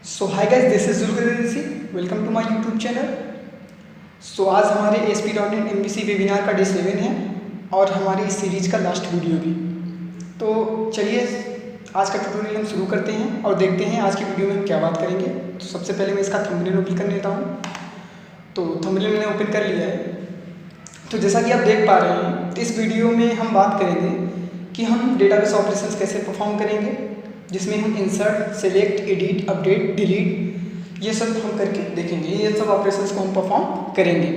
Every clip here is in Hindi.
So hi guys, this is Zulfi. Welcome to my YouTube channel. So आज हमारे ASP.NET MVC वेबिनार का डे 7 है और हमारी इस सीरीज का लास्ट वीडियो भी। तो चलिए आज का ट्यूटोरियल हम शुरू करते हैं और देखते हैं आज की वीडियो में हम क्या बात करेंगे। तो सबसे पहले मैं इसका थंबनेल ओपन कर लेता हूँ। तो थंबनेल मैंने ओपन कर लिया है। तो जैसा कि आप देख पा रहे हैं, तो इस वीडियो में हम बात करेंगे कि हम डेटाबेस ऑपरेशंस कैसे परफॉर्म करेंगे, जिसमें हम insert, select, edit, update, delete ये सब हम करके देखेंगे। ये सब ऑपरेशंस को हम परफॉर्म करेंगे।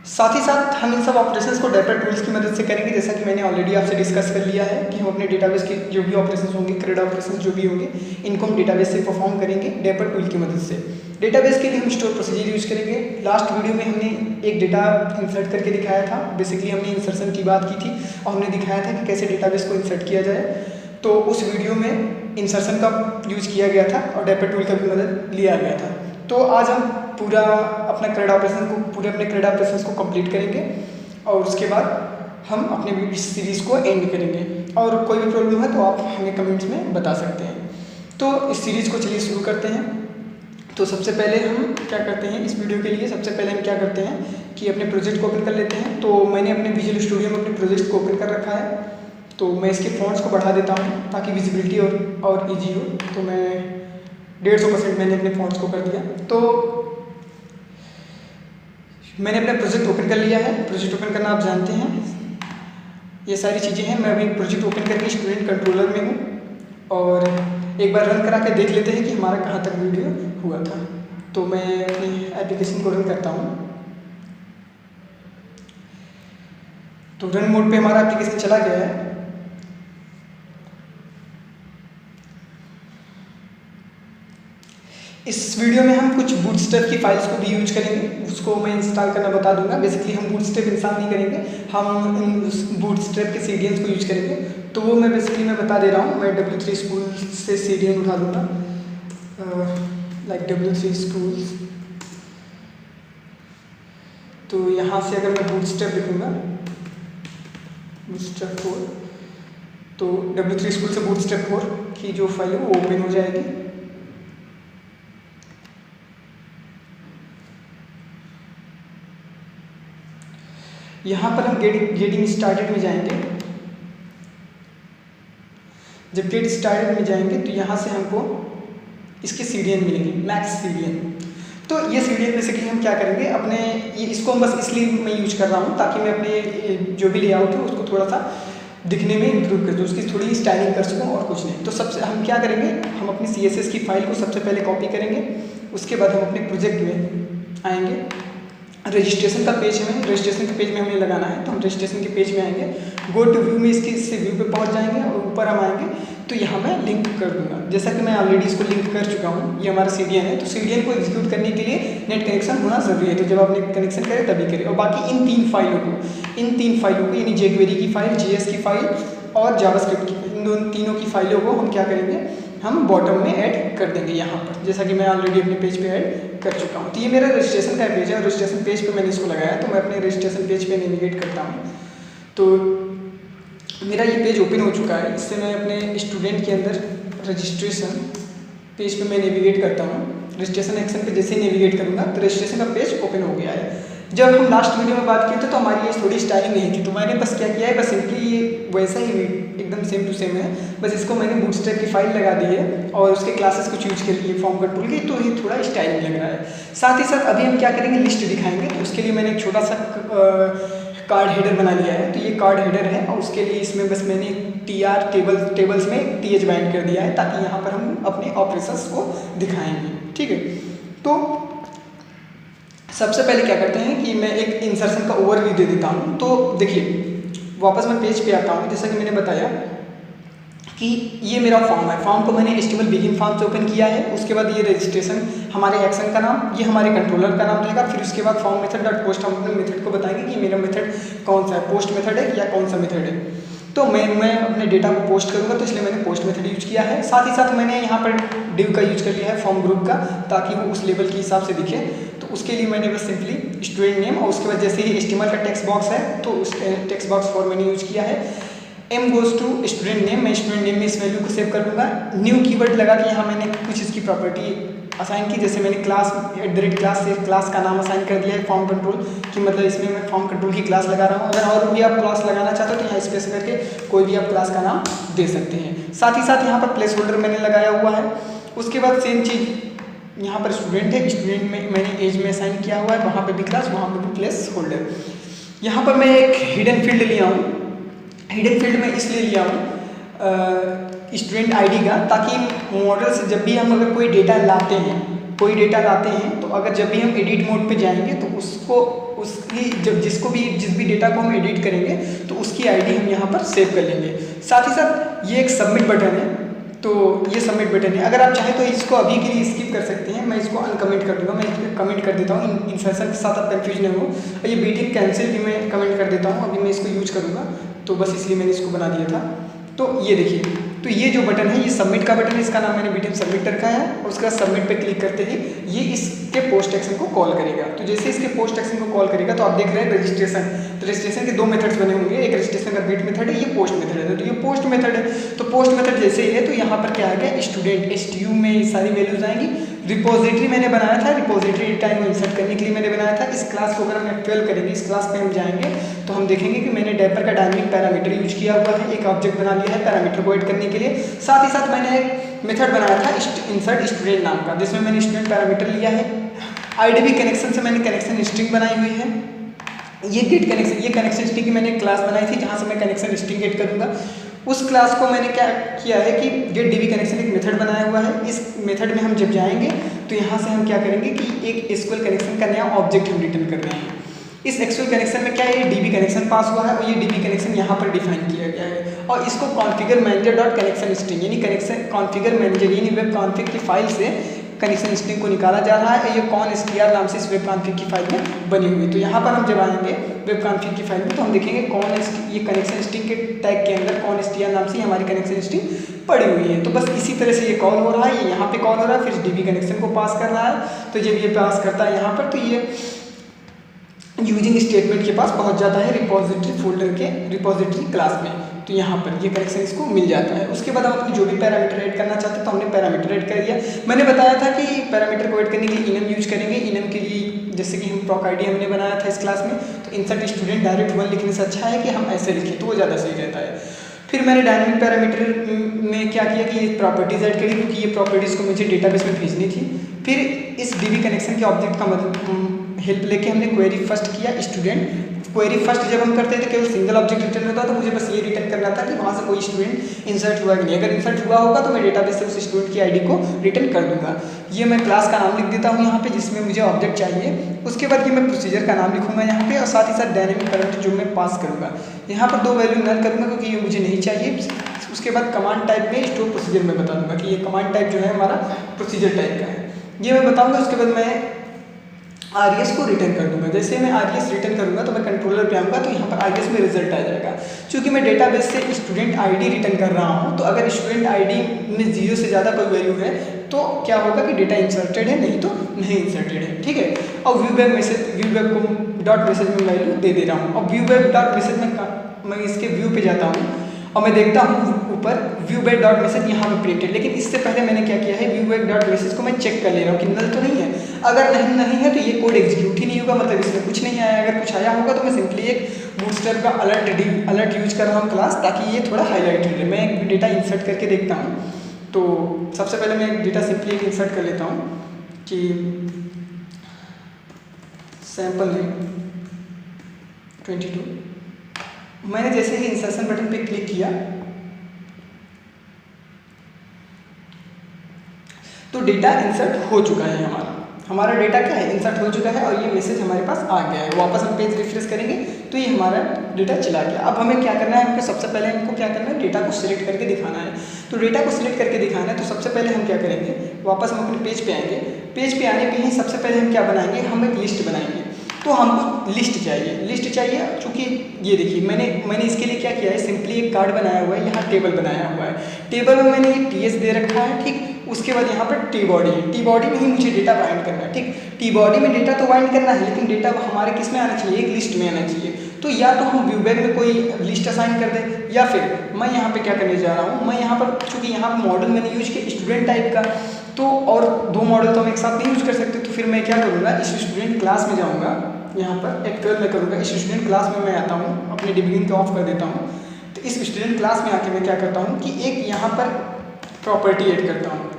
साथ ही साथ हम इन सब ऑपरेशंस को डेपर टूल्स की मदद से करेंगे, जैसा कि मैंने ऑलरेडी आपसे डिस्कस कर लिया है कि हम अपने डेटाबेस के जो भी ऑपरेशंस होंगे, क्रेड ऑपरेशंस जो भी होंगे, इनको हम डेटाबेस से परफॉर्म करेंगे डेपर टूल की मदद से। डेटाबेस के लिए हम स्टोर प्रोसीजर यूज करेंगे। लास्ट वीडियो में हमने एक डेटा इंसर्ट करके दिखाया था। बेसिकली हमने इंसर्शन की बात की थी और हमने दिखाया था कि कैसे डेटाबेस को इंसर्ट किया जाए। तो उस वीडियो में इंसर्शन का यूज किया गया था और डेपर टूल का भी मदद लिया गया था। तो आज हम पूरे अपने क्रेड ऑपरेशंस को कंप्लीट करेंगे और उसके बाद हम अपने इस सीरीज़ को एंड करेंगे। और कोई भी प्रॉब्लम है तो आप हमें कमेंट्स में बता सकते हैं। तो इस सीरीज़ को चलिए शुरू करते हैं। तो सबसे पहले हम क्या करते हैं इस वीडियो के लिए, सबसे पहले हम क्या करते हैं कि अपने प्रोजेक्ट को ओपन कर लेते हैं। तो मैंने अपने विजुअल स्टूडियो में अपने प्रोजेक्ट को ओपन कर रखा है। तो मैं इसके फॉन्ट्स को बढ़ा देता हूँ ताकि विजिबिलिटी और ईजी हो। तो मैं 150% मैंने अपने फॉन्ट्स को कर दिया। तो मैंने अपना प्रोजेक्ट ओपन कर लिया है। प्रोजेक्ट ओपन करना आप जानते हैं, ये सारी चीज़ें हैं। मैं अभी प्रोजेक्ट ओपन करके स्टूडेंट कंट्रोलर में हूँ और एक बार रन करा के देख लेते हैं कि हमारा कहाँ तक वीडियो हुआ था। तो मैं अपनी एप्लीकेशन को रन करता हूँ। तो रन मोड पे हमारा एप्लीकेशन चला गया है। इस वीडियो में हम कुछ बूटस्ट्रैप की फाइल्स को भी यूज करेंगे, उसको मैं इंस्टॉल करना बता दूंगा। बेसिकली हम बूटस्ट्रैप इंस्टॉल नहीं करेंगे, हम बूटस्ट्रैप के CDNs को यूज करेंगे। तो वो मैं बेसिकली बता दे रहा हूँ। मैं W3 स्कूल से CDN उठा दूंगा, लाइक W3 स्कूल्स। तो यहाँ से अगर मैं बूटस्ट्रैप लिखूँगा, बूटस्ट्रैप 4, तो W3 स्कूल से बूटस्ट्रैप 4 की जो फाइल है वो ओपन हो जाएगी। यहाँ पर हम गेटिंग स्टार्टेड में जाएंगे। जब गेट स्टार्टेड में जाएंगे तो यहाँ से हमको इसके CDN मिलेंगे, मैक्स CDN। तो ये CDN बेसिकली हम क्या करेंगे अपने इसको हम बस इसलिए मैं यूज कर रहा हूँ ताकि मैं अपने जो भी लेआउट है उसको थोड़ा सा दिखने में इम्प्रूव कर दूँ, उसकी थोड़ी स्टाइलिंग कर सकूँ और कुछ नहीं। तो सबसे हम क्या करेंगे, हम अपनी CSS की फाइल को सबसे पहले कॉपी करेंगे। उसके बाद हम अपने प्रोजेक्ट में आएंगे। रजिस्ट्रेशन का पेज में, रजिस्ट्रेशन के पेज में हमें लगाना है। तो हम रजिस्ट्रेशन के पेज में आएंगे, गो टू व्यू में इससे व्यू पे पहुंच जाएंगे और ऊपर हम आएंगे। तो यहाँ मैं लिंक कर दूंगा, जैसा कि मैं ऑलरेडी इसको लिंक कर चुका हूँ। ये हमारा CDN है। तो CDN को एग्जीक्यूट करने के लिए नेट कनेक्शन होना ज़रूरी है। तो जब आप नेट कनेक्शन करें तभी करें। और बाकी इन तीन फाइलों को यानी jQuery की फाइल, JS की फाइल और जावास्क्रिप्ट की, इन तीनों की फाइलों को हम क्या करेंगे, हम बॉटम में ऐड कर देंगे यहाँ पर, जैसा कि मैं ऑलरेडी अपने पेज पे ऐड कर चुका हूँ। तो ये मेरा रजिस्ट्रेशन का पेज है और रजिस्ट्रेशन पेज पे मैंने इसको लगाया। तो मैं अपने रजिस्ट्रेशन पेज पे नेविगेट करता हूँ। तो मेरा ये पेज ओपन हो चुका है। इससे मैं अपने स्टूडेंट के अंदर रजिस्ट्रेशन पेज पे मैं नेविगेट करता हूँ। रजिस्ट्रेशन एक्शन पे जैसे ही नेविगेट करूँगा तो रजिस्ट्रेशन का पेज ओपन हो गया है। जब हम लास्ट वीडियो में बात किए थे तो हमारी ये थोड़ी स्टाइलिंग नहीं थी। तो मैंने बस क्या किया है, बस सिंपली ये वैसा ही एकदम सेम टू सेम है, बस इसको मैंने बूटस्ट्रैप की फाइल लगा दी है और उसके क्लासेस कुछ यूज कर लिए फॉर्म कंट्रोल के। तो ये थोड़ा स्टाइलिंग लग रहा है। साथ ही साथ अभी हम क्या करेंगे, लिस्ट दिखाएंगे। तो उसके लिए मैंने एक छोटा सा कार्ड हेडर बना लिया है। तो ये कार्ड हेडर है और उसके लिए इसमें बस मैंने TR टेबल्स में TH बाइंड कर दिया है ताकि यहाँ पर हम अपने ऑपरेशंस को दिखाएंगे। ठीक है। तो सबसे पहले क्या करते हैं कि मैं एक इंसर्शन का ओवरव्यू दे देता हूँ। तो देखिए वापस मैं पेज पे आता हूँ। जैसा कि मैंने बताया कि ये मेरा फॉर्म है। फॉर्म को मैंने HTML बिगिन फॉर्म से ओपन किया है। उसके बाद ये रजिस्ट्रेशन, हमारे एक्शन का नाम, ये हमारे कंट्रोलर का नाम रहेगा। फिर उसके बाद फॉर्म मेथड डॉट पोस्ट, हम अपने मेथड को बताएंगे कि मेरा मेथड कौन सा है, पोस्ट मेथड है या कौन सा मेथड है। तो मैं अपने डेटा को पोस्ट करूँगा तो इसलिए मैंने पोस्ट मेथड यूज किया है। साथ ही साथ मैंने यहाँ पर डिव का यूज कर लिया है, फॉर्म ग्रुप का, ताकि वो उस लेवल के हिसाब से दिखे। तो उसके लिए मैंने बस सिंपली स्टूडेंट नेम और उसके बाद जैसे ही HTML का टेक्स्ट बॉक्स है तो उस टेक्स्ट बॉक्स फॉर मैंने यूज किया है m goes to student name, मैं स्टूडेंट नेम में इस वैल्यू को सेव कर लूँगा। न्यू कीवर्ड लगा के यहाँ मैंने कुछ इसकी प्रॉपर्टी असाइन की, जैसे मैंने क्लास @क्लास से क्लास का नाम असाइन कर दिया है फॉर्म कंट्रोल कि मतलब इसमें मैं फॉर्म कंट्रोल की क्लास लगा रहा हूँ। अगर और भी आप क्लास लगाना चाहते हो तो यहाँ स्पेस करके कोई भी आप क्लास का नाम दे सकते हैं। साथ ही साथ यहाँ पर प्लेस होल्डर मैंने लगाया हुआ है। उसके बाद सेम चीज़ यहाँ पर स्टूडेंट है, स्टूडेंट में मैंने एज में असाइन किया हुआ है, वहाँ पर भी क्लास, वहाँ पर भी प्लेस होल्डर। यहाँ पर मैं एक हिडन फील्ड लिया हूँ। हिडन फील्ड में इसलिए लिया हूँ स्टूडेंट आईडी का, ताकि मॉडल से जब भी हम अगर कोई डेटा लाते हैं तो अगर जब भी हम एडिट मोड पे जाएंगे तो उसको उसकी जब जिस भी डेटा को हम एडिट करेंगे तो उसकी आईडी हम यहाँ पर सेव कर लेंगे। साथ ही साथ ये एक सबमिट बटन है, तो ये सबमिट बटन है। अगर आप चाहें तो इसको अभी के लिए स्किप कर सकते हैं, मैं इसको अनकमेंट कर दूँगा। मैं इसको कमेंट कर देता हूँ इंसर्शन के साथ, आप कंफ्यूज नहीं हो। ये बीटिंग कैंसिल भी मैं कमेंट कर देता हूँ, अभी मैं इसको यूज करूँगा तो बस इसलिए मैंने इसको बना दिया था। तो ये देखिए, तो ये जो बटन है ये सबमिट का बटन है, इसका नाम मैंने बीटीएम सबमिट रखा है। और उसका सबमिट पे क्लिक करते ही ये इसके पोस्ट एक्शन को कॉल करेगा। तो जैसे इसके पोस्ट एक्शन को कॉल करेगा तो आप देख रहे हैं रजिस्ट्रेशन, तो रजिस्ट्रेशन के दो मेथड्स बने होंगे, एक रजिस्ट्रेशन का वेट मेथड है, ये पोस्ट मेथड है। तो ये पोस्ट मेथड है, तो पोस्ट मेथड जैसे ही है तो यहाँ पर क्या आ गया स्टूडेंट STU में सारी वैल्यूज आएंगी। रिपोजिटरी मैंने बनाया था, रिपोजिटरी डेटा को इंसर्ट करने के लिए मैंने बनाया था। इस क्लास को अगर हम एक्चुअल करेंगे, इस क्लास पे हम जाएंगे तो हम देखेंगे कि मैंने डायपर का डायनामिक पैरामीटर यूज किया हुआ है, एक ऑब्जेक्ट बना लिया है पैरामीटर को ऐड करने के लिए। साथ ही साथ मैंने एक मेथड बनाया था इंसर्ट स्टूडेंट नाम का, जिसमें मैंने स्टूडेंट पैरामीटर लिया है। IDB कनेक्शन से मैंने कनेक्शन स्ट्रिंग बनाई हुई है। ये गेट कनेक्शन, ये कनेक्शन स्ट्रिंग की मैंने एक क्लास बनाई थी जहाँ से मैं कनेक्शन स्ट्रिंग गेट करूँगा। उस क्लास को मैंने क्या किया है कि गेट DB कनेक्शन एक मेथड बनाया हुआ है। इस मेथड में हम जब जाएंगे तो यहाँ से हम क्या करेंगे कि एक SQL कनेक्शन का नया ऑब्जेक्ट हम रिटर्न कर रहे हैं। इस SQL कनेक्शन में क्या है, ये DB कनेक्शन पास हुआ है और ये DB कनेक्शन यहाँ पर डिफाइन किया गया है। और इसको configure manager dot connection string यानी कनेक्शन कॉन्फ़िगर मैनेजर यानी वेब कॉन्फ़िग की फाइल से कनेक्शन स्ट्रिंग को निकाला जा रहा है। ये कॉन str नाम से इस वेब कॉन्फ़िग की फाइल में बनी हुई है। तो यहाँ पर हम जब आएंगे वेब कॉन्फ़िग की फाइल में तो हम देखेंगे ये कनेक्शन स्ट्रिंग के टैग के अंदर कॉन str नाम से हमारी कनेक्शन स्ट्रिंग पड़ी हुई है। तो बस इसी तरह से ये कॉल हो रहा है, ये यहाँ पे कॉल हो रहा है, फिर DB कनेक्शन को पास कर रहा है। तो जब ये पास करता है यहाँ पर तो ये यूजिंग स्टेटमेंट के पास पहुंच जाता है रिपोजिटरी फोल्डर के रिपोजिटरी क्लास में। तो यहाँ पर ये कनेक्शन इसको मिल जाता है। उसके बाद हम अपने जो भी पैरामीटर ऐड करना चाहते हैं तो हमने पैरामीटर ऐड कर दिया। मैंने बताया था कि पैरामीटर को ऐड करने के लिए enum यूज करेंगे। enum के लिए जैसे कि हम proc id हमने बनाया था इस क्लास में, तो इंसर्ट स्टूडेंट डायरेक्ट 1 लिखने से अच्छा है कि हम ऐसे लिखें तो वो ज़्यादा सही रहता है। फिर मैंने डायनामिक पैरामीटर में क्या किया कि ये प्रॉपर्टीज़ ऐड करी, क्योंकि ये प्रॉपर्टीज़ को मुझे डेटाबेस में भेजनी थी। फिर इस DB कनेक्शन के ऑब्जेक्ट का मतलब हेल्प लेके हमने क्वेरी फर्स्ट किया स्टूडेंट। क्वेरी फर्स्ट जब हम करते थे केवल सिंगल ऑब्जेक्ट रिटर्न होता, तो मुझे बस ये रिटर्न करना था कि वहाँ से कोई स्टूडेंट इंसर्ट हुआ कि नहीं। अगर इंसर्ट हुआ होगा तो मैं डेटाबेस से उस स्टूडेंट की आईडी को रिटर्न कर दूंगा। ये मैं क्लास का नाम लिख देता हूँ यहाँ पे जिसमें मुझे ऑब्जेक्ट चाहिए। उसके बाद ये मैं प्रोसीजर का नाम लिखूंगा यहाँ पे और साथ ही साथ डायनामिक पैरामीटर जो मैं पास करूँगा। यहाँ पर 2 वैल्यू नल करूँगा क्योंकि ये मुझे नहीं चाहिए। उसके बाद कमांड टाइप में स्टोर प्रोसीजर में बता दूंगा कि ये कमांड टाइप जो है हमारा प्रोसीजर टाइप का है, ये मैं बताऊँगा। उसके बाद मैं RES को रिटर्न कर दूंगा। जैसे मैं RES रिटर्न करूंगा तो मैं कंट्रोलर पे आऊँगा तो यहाँ पर RES में रिजल्ट आ जाएगा। क्योंकि मैं डेटाबेस से स्टूडेंट आईडी रिटर्न कर रहा हूँ, तो अगर स्टूडेंट आईडी में 0 से ज़्यादा कोई वैल्यू है तो क्या होगा कि डेटा इंसर्टेड है, नहीं तो नहीं इंसर्टेड है। ठीक है। और view web co dot message में वैल्यू दे दे रहा हूँ। और व्यू वेब डॉट मैसेज में मैं इसके व्यू पे जाता हूँ और मैं देखता हूँ ऊपर व्यू वेब डॉट मैसेज यहाँ पे प्रिंटेड। लेकिन इससे पहले मैंने क्या किया है, व्यू वेब डॉट मैसेज को मैं चेक कर ले रहा हूँ कि नल तो नहीं है। अगर नहीं है तो ये कोड एग्जीक्यूट ही नहीं होगा, मतलब इसमें कुछ नहीं आया। अगर कुछ आया होगा तो मैं सिंपली एक बूटस्ट्रैप का अलर्ट यूज कर रहा हूँ क्लास, ताकि ये थोड़ा हाईलाइटेड रहे। मैं एक डेटा इंसर्ट करके देखता हूँ। तो सबसे पहले मैं एक डेटा सिंपली एक इंसर्ट कर लेता हूँ कि सैम्पल नेम 22। मैंने जैसे ही इंसर्शन बटन पे क्लिक किया तो डेटा इंसर्ट हो चुका है। हमारा डेटा क्या है, इंसर्ट हो चुका है और ये मैसेज हमारे पास आ गया है। वापस हम पेज रिफ्रेश करेंगे तो ये हमारा डेटा चला गया। अब हमें क्या करना है, हमको सबसे पहले हमको क्या करना है, डेटा को सिलेक्ट करके दिखाना है। तो डेटा को सिलेक्ट करके दिखाना है तो सबसे पहले हम क्या करेंगे, वापस हम अपने पेज पे आएंगे। पेज पे आने पे ही सबसे पहले हम क्या बनाएंगे, हम एक लिस्ट बनाएंगे। तो हमको लिस्ट चाहिए क्योंकि ये देखिए मैंने इसके लिए क्या किया है, सिंपली एक कार्ड बनाया हुआ है, यहाँ टेबल बनाया हुआ है। टेबल में मैंने ये TS दे रखा है। ठीक, उसके बाद यहाँ पर टी बॉडी है, टी बॉडी में ही मुझे डेटा बाइंड करना है। ठीक, टी बॉडी में डेटा तो बाइंड करना है, लेकिन डेटा हमारे किस में आना चाहिए, एक लिस्ट में आना चाहिए। तो या तो हम व्यूबैग में कोई लिस्ट असाइन कर दें, या फिर मैं यहाँ पे क्या करने जा रहा हूँ, मैं यहाँ पर चूँकि यहाँ पर मॉडल मैंने यूज किया स्टूडेंट टाइप का, तो और दो मॉडल तो हम एक साथ नहीं यूज कर सकते, तो फिर मैं क्या करूँगा, इस स्टूडेंट क्लास में जाऊँगा, यहाँ पर एक्चुअल में करूँगा, इस स्टूडेंट क्लास में मैं आता हूँ, अपने डिबगिंग को ऑफ कर देता हूँ। तो इस स्टूडेंट क्लास में आके मैं क्या करता हूँ कि एक यहाँ पर प्रॉपर्टी ऐड करता हूँ,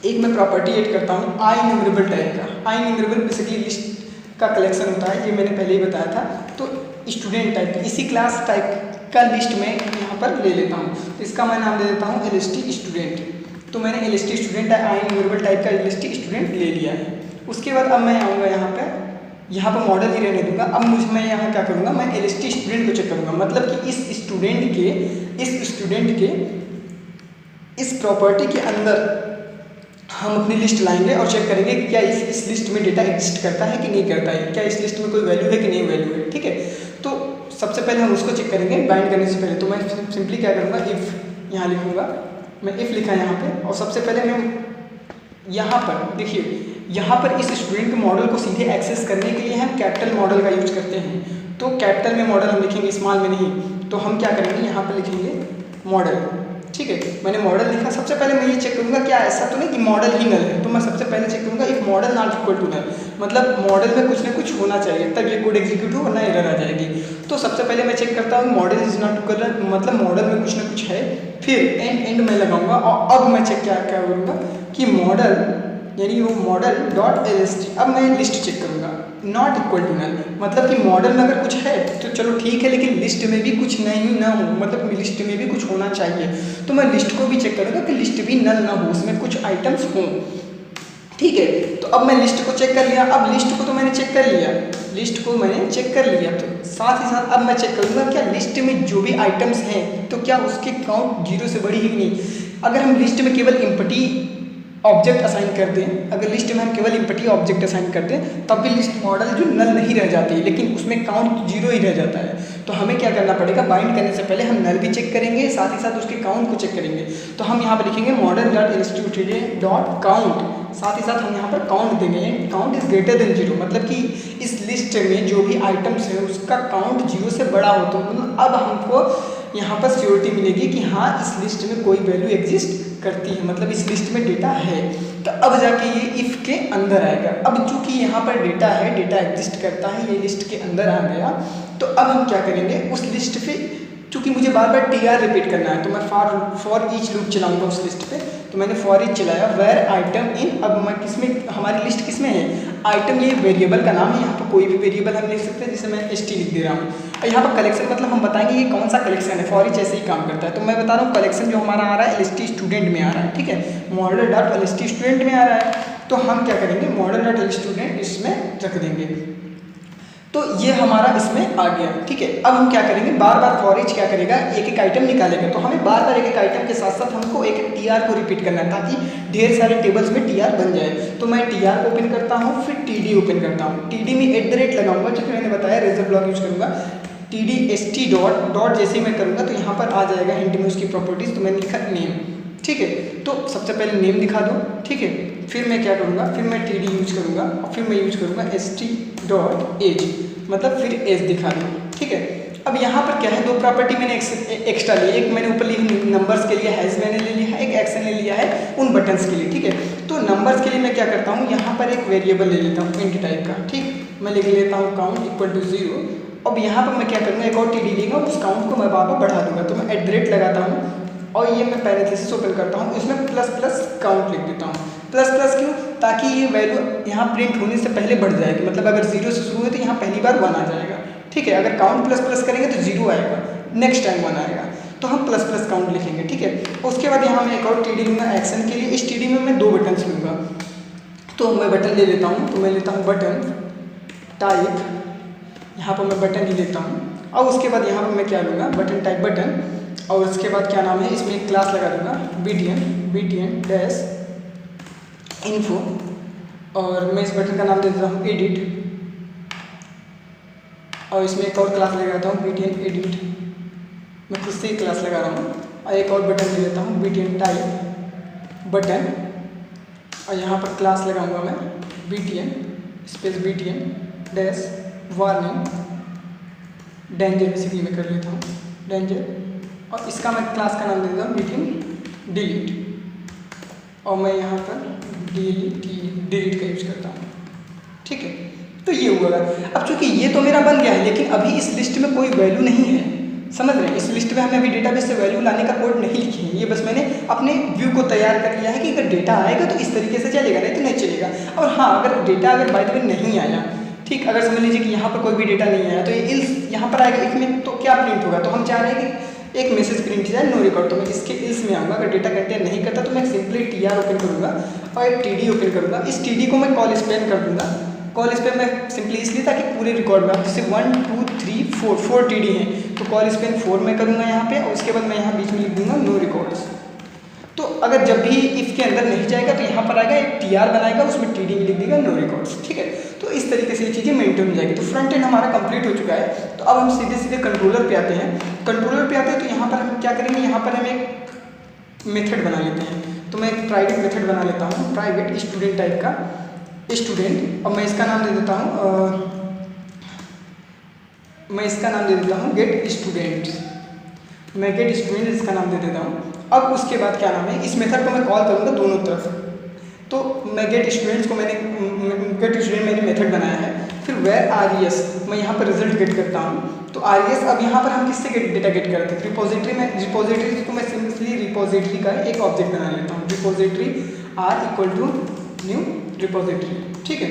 एक मैं प्रॉपर्टी ऐड करता हूँ आई न्यूमरेबल टाइप का। आई न्यूमरेबल बेसिकली लिस्ट का कलेक्शन होता है, ये मैंने पहले ही बताया था। तो स्टूडेंट टाइप इसी क्लास टाइप का लिस्ट में यहाँ पर ले लेता हूँ, तो इसका मैं नाम दे देता हूँ LST स्टूडेंट। तो मैंने LST student I numerable type का LST स्टूडेंट ले लिया है। उसके बाद अब मैं आऊँगा यहाँ पर मॉडल ही रहने दूंगा। अब मैं यहाँ क्या करूँगा, मैं LST स्टूडेंट को चेक करूँगा, मतलब कि इस स्टूडेंट के इस प्रॉपर्टी के अंदर हम अपनी लिस्ट लाएंगे और चेक करेंगे कि क्या इस लिस्ट में डेटा एग्जिस्ट करता है कि नहीं करता है, क्या इस लिस्ट में कोई वैल्यू है कि नहीं वैल्यू है। ठीक है, तो सबसे पहले हम उसको चेक करेंगे बाइंड करने से पहले। तो मैं सिंपली क्या करूँगा, इफ़ यहाँ लिखूँगा, मैं इफ़ लिखा यहाँ पे, और सबसे पहले मैं यहाँ पर देखिए, यहाँ पर इस स्टूडेंट के मॉडल को सीधे एक्सेस करने के लिए हम कैपिटल मॉडल का यूज करते हैं। तो कैपिटल में मॉडल हम लिखेंगे, स्मॉल में नहीं। तो हम क्या करेंगे, यहाँ पर लिखेंगे मॉडल। ठीक है, मैंने मॉडल लिखा। सबसे पहले मैं ये चेक करूँगा क्या ऐसा तो नहीं कि मॉडल ही नल है, तो मैं सबसे पहले चेक करूँगा if model not equal to null, मतलब मॉडल में कुछ ना कुछ होना चाहिए तब ये कोड एग्जीक्यूट हो, वरना एरर आ जाएगी। तो सबसे पहले मैं चेक करता हूँ मॉडल इज नॉट इक्वल, मतलब मॉडल में कुछ ना कुछ है। फिर एंड में लगाऊंगा, और अब मैं चेक क्या करूँगा कि मॉडल यानी वो मॉडल डॉट LST। अब मैं लिस्ट चेक करूँगा, नॉट इक्वल टू नल, मतलब कि मॉडल में अगर कुछ है तो चलो ठीक है, लेकिन लिस्ट में भी कुछ नहीं ना हो, मतलब लिस्ट में भी कुछ होना चाहिए। तो मैं लिस्ट को भी चेक करूँगा कि लिस्ट भी नल ना हो, उसमें कुछ आइटम्स हों। ठीक है, तो अब मैं लिस्ट को चेक कर लिया। अब लिस्ट को तो मैंने चेक कर लिया, लिस्ट को मैंने चेक कर लिया, तो साथ ही साथ अब मैं चेक करूँगा क्या लिस्ट में जो भी आइटम्स हैं तो क्या उसके काउंट 0 से बड़ी है कि नहीं। अगर हम लिस्ट में केवल एम्प्टी ऑब्जेक्ट असाइन कर दें, अगर लिस्ट में हम केवल एम्प्टी ऑब्जेक्ट असाइन कर दें तब भी लिस्ट मॉडल जो नल नहीं रह जाती है, लेकिन उसमें काउंट 0 ही रह जाता है। तो हमें क्या करना पड़ेगा, बाइंड करने से पहले हम नल भी चेक करेंगे, साथ ही साथ उसके काउंट को चेक करेंगे। तो हम यहाँ पर लिखेंगे model dot LST dot count, साथ ही साथ हम यहाँ पर काउंट देंगे, काउंट इज ग्रेटर देन 0, मतलब कि इस लिस्ट में जो भी आइटम्स है उसका काउंट 0 से बड़ा हो। तो मतलब अब हमको यहाँ पर श्योरिटी मिलेगी कि हाँ इस लिस्ट में कोई वैल्यू एग्जिस्ट करती है, मतलब इस लिस्ट में डेटा है। तो अब जाके ये इफ़ के अंदर आएगा। अब चूंकि यहाँ पर डेटा है, डेटा एग्जिस्ट करता है, ये लिस्ट के अंदर आ गया। तो अब हम क्या करेंगे, उस लिस्ट पे चूंकि मुझे बार बार TR रिपीट करना है, तो मैं फॉर ईच लूप चलाऊंगा उस लिस्ट पे। तो मैंने फॉर ईच चलाया, वेयर आइटम इन, अब मैं किसमें, हमारी लिस्ट किसमें है, आइटम, ये वेरिएबल का नाम है। यहाँ पर कोई भी वेरिएबल हम लिख सकते हैं, जिसे मैं ST लिख दे रहा हूँ। और यहाँ पर कलेक्शन मतलब हम बताएंगे ये कौन सा कलेक्शन है, फॉर ईच ऐसे ही काम करता है। तो मैं बता रहा हूँ कलेक्शन जो हमारा आ रहा है LST स्टूडेंट में आ रहा है। ठीक है, मॉडल डॉट LST स्टूडेंट में आ रहा है, तो हम क्या करेंगे मॉडल डॉट LST स्टूडेंट इसमें रख देंगे। तो ये हमारा इसमें आ गया। ठीक है, अब हम क्या करेंगे, बार बार फॉर ईच क्या करेगा, एक एक आइटम निकालेगा। तो हमें बार बार एक एक आइटम के साथ साथ हमको एक एक TR को रिपीट करना है, ताकि ढेर सारे टेबल्स में TR बन जाए। तो मैं TR को ओपन करता हूँ, फिर TD ओपन करता हूँ, TD में @ लगाऊंगा, जो कि मैंने बताया रेजर ब्लॉक यूज करूँगा। TD ST डॉट जैसे ही मैं करूँगा तो यहाँ पर आ जाएगा हिंट में उसकी प्रॉपर्टीज। तो मैंने लिखा नेम। ठीक है, तो सबसे पहले नेम दिखा दो। ठीक है, फिर मैं क्या करूँगा, फिर मैं TD यूज करूँगा, और फिर मैं यूज करूँगा ST डॉट एज, मतलब फिर एज दिखा दो। ठीक है, अब यहाँ पर क्या है, दो प्रॉपर्टी मैंने एक्स्ट्रा ली। एक मैंने ऊपर लिखी नंबर्स के लिए हैज़ मैंने ले लिया है, एक एक्शन ले लिया है उन बटन्स के लिए। ठीक है, तो नंबर्स के लिए मैं क्या करता हूँ, यहाँ पर एक वेरिएबल ले लेता हूँ इंट टाइप का। ठीक, मैं लिख लेता हूँ काउंट इक्वल टू 0। अब यहाँ पर मैं क्या करूँगा, एक और TD लेगा, उस काउंट को मैं वहाँ पर बढ़ा दूंगा। तो मैं @ लगाता हूँ, और ये मैं पैरेंथेसिस ओपन करता हूँ, इसमें प्लस काउंट लिख देता हूँ। प्लस क्यों, ताकि ये वैल्यू यहाँ प्रिंट होने से पहले बढ़ जाएगी, मतलब अगर 0 से शुरू हुई तो यहाँ पहली बार 1 आ जाएगा। ठीक है, अगर काउंट प्लस करेंगे तो 0 आएगा, नेक्स्ट टाइम 1 आएगा। तो हम प्लस काउंट लिखेंगे। ठीक है, उसके बाद यहाँ मैं एक और TD लूँगा एक्शन के लिए। इस TD में मैं 2 बटन्स लूँगा, तो मैं बटन ले लेता हूँ। तो मैं लेता हूँ बटन टाइप, यहाँ पर मैं बटन ही लेता हूँ। और उसके बाद यहाँ पर मैं क्या लूँगा, बटन टाइप बटन, और उसके बाद क्या नाम है, इसमें एक क्लास लगा दूँगा BTN डैश इन्फो, और मैं इस बटन का नाम दे देता हूँ एडिट, और इसमें एक और क्लास लगाता हूँ BTN एडिट, मैं खुद से ही क्लास लगा रहा हूँ। और एक और बटन ले लेता हूँ BTN टाइप, बटन, और यहाँ पर क्लास लगाऊंगा मैं BTN space BTN dash warning danger, basically मैं कर लेता हूँ डेंजर, और इसका मैं क्लास का नाम दे देता हूँ BTN डिलीट, और मैं यहाँ पर डिलीट का यूज करता हूँ। ठीक है, तो ये हुआ। अब चूंकि ये तो मेरा बन गया है, लेकिन अभी इस लिस्ट में कोई वैल्यू नहीं है, समझ रहे हैं? इस लिस्ट में हमने अभी डेटाबेस से वैल्यू लाने का कोड नहीं लिखे हैं, ये बस मैंने अपने व्यू को तैयार कर लिया है कि अगर डेटा आएगा तो इस तरीके से चलेगा, नहीं तो नहीं चलेगा। और हाँ, अगर डेटा अगर बाय द वे नहीं आया, ठीक, अगर समझ लीजिए कि यहाँ पर कोई भी डेटा नहीं आया, तो ये इल्स यहाँ पर आएगा, इसमें तो क्या प्रिंट होगा, तो हम चाह रहे हैं कि एक मैसेज प्रिंट जाए नो रिकॉर्ड। तो मैं इसके इल्स में आऊँगा, अगर डेटा कंटेन नहीं करता तो मैं सिंपली TR ओपन करूँगा और एक TD ओपन करूँगा। इस TD को मैं कॉल स्पेन कर दूँगा, कॉल स्पेन में सिंपली इसलिए ताकि पूरे रिकॉर्ड में, जैसे 1 2 3 4 TD हैं, तो कॉल स्पेन 4 में करूँगा यहाँ पे, और उसके बाद मैं यहाँ बीच में लिख दूँगा नो रिकॉर्ड्स। तो अगर जब भी इफ के अंदर नहीं जाएगा तो यहाँ पर आएगा एक TR बनाएगा, उसमें TD में लिख देगा नो रिकॉर्ड्स। ठीक है, तो इस तरीके से ये चीज़ें मेंटेन हो जाएगी। तो फ्रंट एंड हमारा कंप्लीट हो चुका है। तो अब हम सीधे सीधे कंट्रोलर पे आते हैं। कंट्रोलर पे आते हैं तो यहाँ पर हम क्या करेंगे, यहाँ पर हम एक मेथड बना लेते हैं। तो मैं एक प्राइवेट मेथड बना लेता हूँ, प्राइवेट स्टूडेंट टाइप का स्टूडेंट, और मैं इसका नाम दे देता हूँ गेट स्टूडेंट। मैं गेट स्टूडेंट इसका नाम दे देता हूँ। अब उसके बाद क्या नाम है, इस मेथड को मैं कॉल करूँगा दोनों तरफ। तो मैं गेट स्टूडेंट्स को गेट स्टूडेंट मैंने मेथड बनाया है। फिर वेयर RES मैं यहाँ पर रिजल्ट गेट करता हूँ। तो RES अब यहाँ पर हम किससे डेटा गेट करते हैं, रिपोजिटरी में। रिपोजिटरी को मैं सिंपली रिपोजिटरी का एक ऑब्जेक्ट बना लेता हूँ, रिपोजिटरी R = न्यू रिपोजिटरी। ठीक है,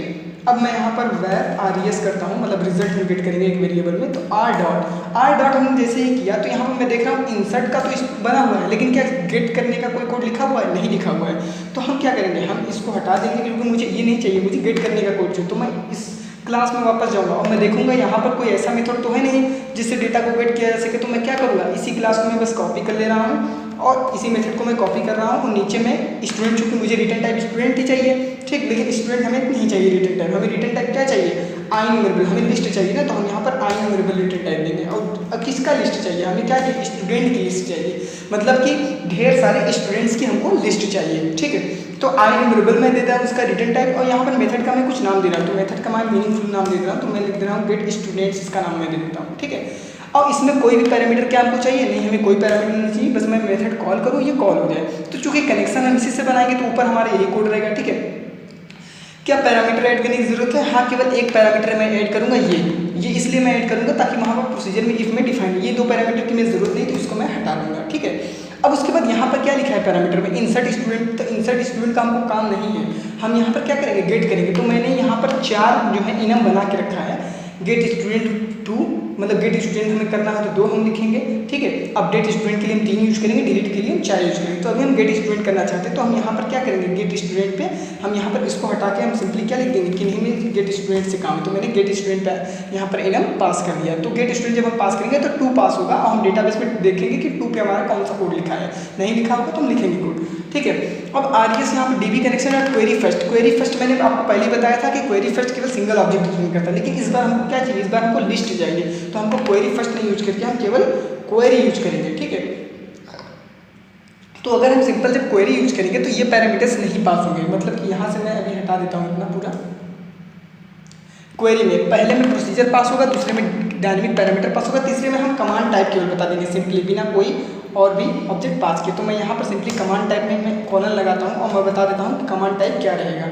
अब मैं यहाँ पर वेयर RES करता हूँ, मतलब रिजल्ट हम गेट करेंगे एक वेरिएबल में। तो R डॉट हमने जैसे ही किया तो यहाँ पर मैं देख रहा हूँ इंसर्ट का तो बना हुआ है, लेकिन क्या गेट करने का कोई कोड लिखा हुआ है, नहीं लिखा हुआ है। तो हम क्या करेंगे, हम इसको हटा देंगे क्योंकि मुझे ये नहीं चाहिए, मुझे गेट करने का कोड चाहिए। तो मैं इस क्लास में वापस जाऊँगा और मैं देखूंगा यहाँ पर कोई ऐसा मेथड तो है नहीं जिससे डेटा को गेट किया जा सके। तो मैं क्या करूँगा, इसी क्लास को मैं बस कॉपी कर ले रहा हूँ और इसी मेथड को मैं कॉपी कर रहा हूँ। और नीचे में स्टूडेंट, चूँकि मुझे रिटर्न टाइप स्टूडेंट ही चाहिए, ठीक, लेकिन स्टूडेंट हमें नहीं चाहिए रिटर्न टाइप। हमें रिटर्न टाइप क्या चाहिए, INumerable, हमें लिस्ट चाहिए ना। तो हम यहाँ पर INumerable रिटर्न टाइप देंगे। और किसका लिस्ट चाहिए, हमें क्या चाहिए, स्टूडेंट की लिस्ट चाहिए, मतलब कि ढेर सारे स्टूडेंट्स की हमको लिस्ट चाहिए। ठीक है, तो INumerable मैं देता हूँ उसका रिटर्न टाइप, और यहाँ पर मेथड का मैं कुछ नाम दे रहा हूँ। तो मेथड का मैं मीनिंगफुल नाम दे रहा हूँ, तो मैं लिख दे रहा हूँ गेट स्टूडेंट्स, इसका नाम मैं दे देता हूँ। ठीक है, और इसमें कोई भी पैरामीटर क्या हमको चाहिए, नहीं, हमें कोई पैरामीटर नहीं चाहिए, बस मैं मेथड कॉल करूँ, ये कॉल हो जाए। तो चूंकि कनेक्शन हम इसी से बनाएंगे तो ऊपर हमारा यही कोड रहेगा। ठीक है, क्या पैरामीटर ऐड करने की जरूरत है, हाँ, केवल एक पैरामीटर मैं ऐड करूँगा, ये इसलिए मैं ऐड करूँगा ताकि वहाँ पर प्रोसीजर में इफ में डिफाइन, ये दो पैरामीटर की मैं जरूरत नहीं, तो इसको मैं हटा दूँगा। ठीक है, अब उसके बाद यहाँ पर क्या लिखा है पैरामीटर में, इंसर्ट स्टूडेंट। तो इंसर्ट स्टूडेंट का हमको काम नहीं है, हम यहाँ पर क्या करेंगे, गेट करेंगे। तो मैंने यहाँ पर 4 जो है इनम बना के रखा है। गेट स्टूडेंट 2, मतलब गेट स्टूडेंट हमें करना है तो 2 हम लिखेंगे। ठीक है, अपडेट स्टूडेंट के लिए हम 3 यूज करेंगे, डिलीट के लिए हम 4 यूज करेंगे। तो अभी हम गेट स्टूडेंट करना चाहते हैं, तो हम यहाँ पर क्या करेंगे, गेट स्टूडेंट पे हम यहाँ पर इसको हटा के हम सिंपली क्या लिख देंगे कि नहीं, में गेट स्टूडेंट से काम है। तो मैंने गेट स्टूडेंट पे यहाँ पर इनम पास कर दिया। तो गेट स्टूडेंट जब हम पास करेंगे तो 2 पास होगा, और हम डेटाबेस में देखेंगे कि 2 पे हमारा कौन सा कोड लिखा है, नहीं लिखा होगा तो हम लिखेंगे कोड। ठीक है, अब RES यहाँ पर DB कनेक्शन और क्वेरी फर्स्ट। क्वेरी फर्स्ट मैंने आपको पहले ही बताया था कि क्वेरी फर्स्ट केवल सिंगल ऑब्जेक्ट रिटर्न करता है, लेकिन इस बार हमको क्या चाहिए, इस बार हमको लिस्ट चाहिए। तो हमको क्वेरी फर्स्ट नहीं यूज करके हम केवल क्वेरी यूज करेंगे। ठीक है, तो अगर हम सिंपल जब क्वेरी यूज करेंगे तो ये पैरामीटर्स नहीं पास होंगे, मतलब कि यहाँ से मैं अभी हटा देता हूँ इतना पूरा। क्वेरी में पहले में प्रोसीजर पास होगा, दूसरे में डायनेमिक पैरामीटर पास होगा, तीसरे में हम कमांड टाइप केवल बता देंगे सिंपली, बिना कोई और भी ऑब्जेक्ट पास किए। तो मैं यहाँ पर सिंपली कमांड टाइप में मैं कॉलन लगाता हूँ और मैं बता देता हूँ कि कमांड टाइप क्या रहेगा।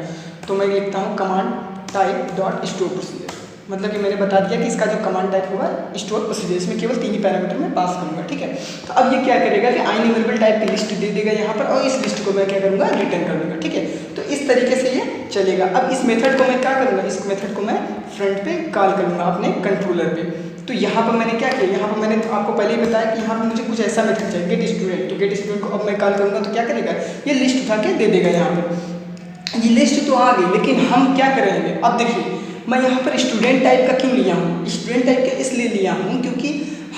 तो मैं लिखता हूँ command type dot store procedure, मतलब कि मैंने बता दिया कि इसका जो कमांड टाइप होगा स्टोर प्रोसीजर, इसमें केवल 3 ही पैरामीटर में पास करूँगा। ठीक है, तो अब ये क्या करेगा कि INumerable टाइप की लिस्ट दे देगा यहाँ पर, और इस लिस्ट को मैं क्या करूँगा, रिटर्न कर दूँगा। ठीक है, तो इस तरीके से ये चलेगा। अब इस मेथड को मैं क्या करूँगा, इस मेथड को मैं फ्रंट पे कॉल करूँगा अपने कंट्रोलर पे। तो यहाँ पर मैंने क्या किया, यहाँ पर मैंने तो आपको पहले ही बताया कि यहाँ पर मुझे कुछ ऐसा मेथड चाहिए, गेट स्टूडेंट। तो गेट स्टूडेंट को अब मैं कॉल करूँगा तो क्या करेगा, ये लिस्ट उठा के दे देगा। यहाँ पर ये लिस्ट तो आ गई, लेकिन हम क्या करेंगे, अब देखिए मैं यहाँ पर स्टूडेंट टाइप का क्यों लिया हूँ, स्टूडेंट टाइप का इसलिए लिया हूँ क्योंकि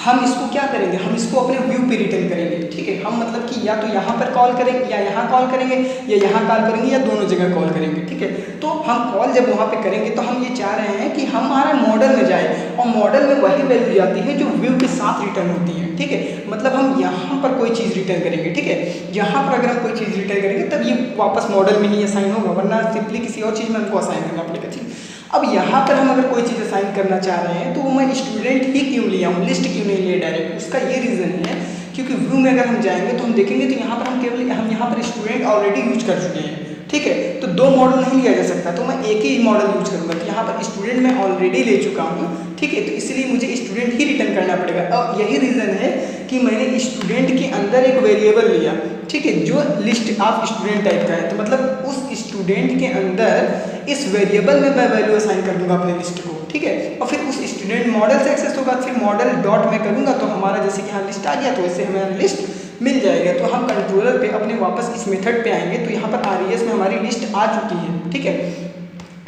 हम इसको क्या करेंगे, हम इसको अपने व्यू पे रिटर्न करेंगे, ठीक है। हम मतलब कि या तो यहाँ पर कॉल करेंगे या यहाँ कॉल करेंगे या यहाँ कॉल करेंगे या दोनों जगह कॉल करेंगे, ठीक है। तो हम कॉल जब वहाँ पे करेंगे तो हम ये चाह रहे हैं कि हमारे मॉडल में जाए और मॉडल में वही वैल्यू जाती है जो व्यू के साथ रिटर्न होती है, ठीक है। मतलब हम यहाँ पर कोई चीज़ रिटर्न करेंगे, ठीक है। यहाँ पर अगर हम कोई चीज़ रिटर्न करेंगे तब ये वापस मॉडल में ही असाइन होगा, वरना सिंपली किसी और चीज़ में हमको असाइन करना पड़ेगा, ठीक। अब यहाँ पर हम अगर कोई चीज़ असाइन करना चाह रहे हैं तो वो मैं स्टूडेंट ही क्यों लिया हूँ, लिस्ट क्यों नहीं लिया डायरेक्ट। उसका ये रीज़न है क्योंकि व्यू में अगर हम जाएंगे तो हम देखेंगे तो यहाँ पर हम यहाँ पर स्टूडेंट ऑलरेडी यूज कर चुके हैं, ठीक है। तो दो मॉडल नहीं लिया जा सकता, तो मैं एक ही मॉडल यूज करूँगा। तो यहाँ पर स्टूडेंट मैं ऑलरेडी ले चुका हूँ, ठीक है। तो इसलिए मुझे स्टूडेंट ही रिटर्न करना पड़ेगा। और यही रीज़न है कि मैंने स्टूडेंट के अंदर एक वेरिएबल लिया, ठीक है, जो लिस्ट ऑफ स्टूडेंट टाइप का है। तो मतलब उस स्टूडेंट के अंदर इस वेरिएबल में मैं वैल्यू असाइन कर दूंगा अपने लिस्ट को, ठीक है। और फिर उस स्टूडेंट मॉडल से एक्सेस होगा, फिर मॉडल डॉट में करूँगा तो हमारा जैसे कि यहाँ लिस्ट आ गया तो वैसे हमें लिस्ट मिल जाएगा। तो हम कंट्रोलर पे अपने वापस इस मेथड पे आएंगे तो यहाँ पर RES में हमारी लिस्ट आ चुकी है, ठीक है।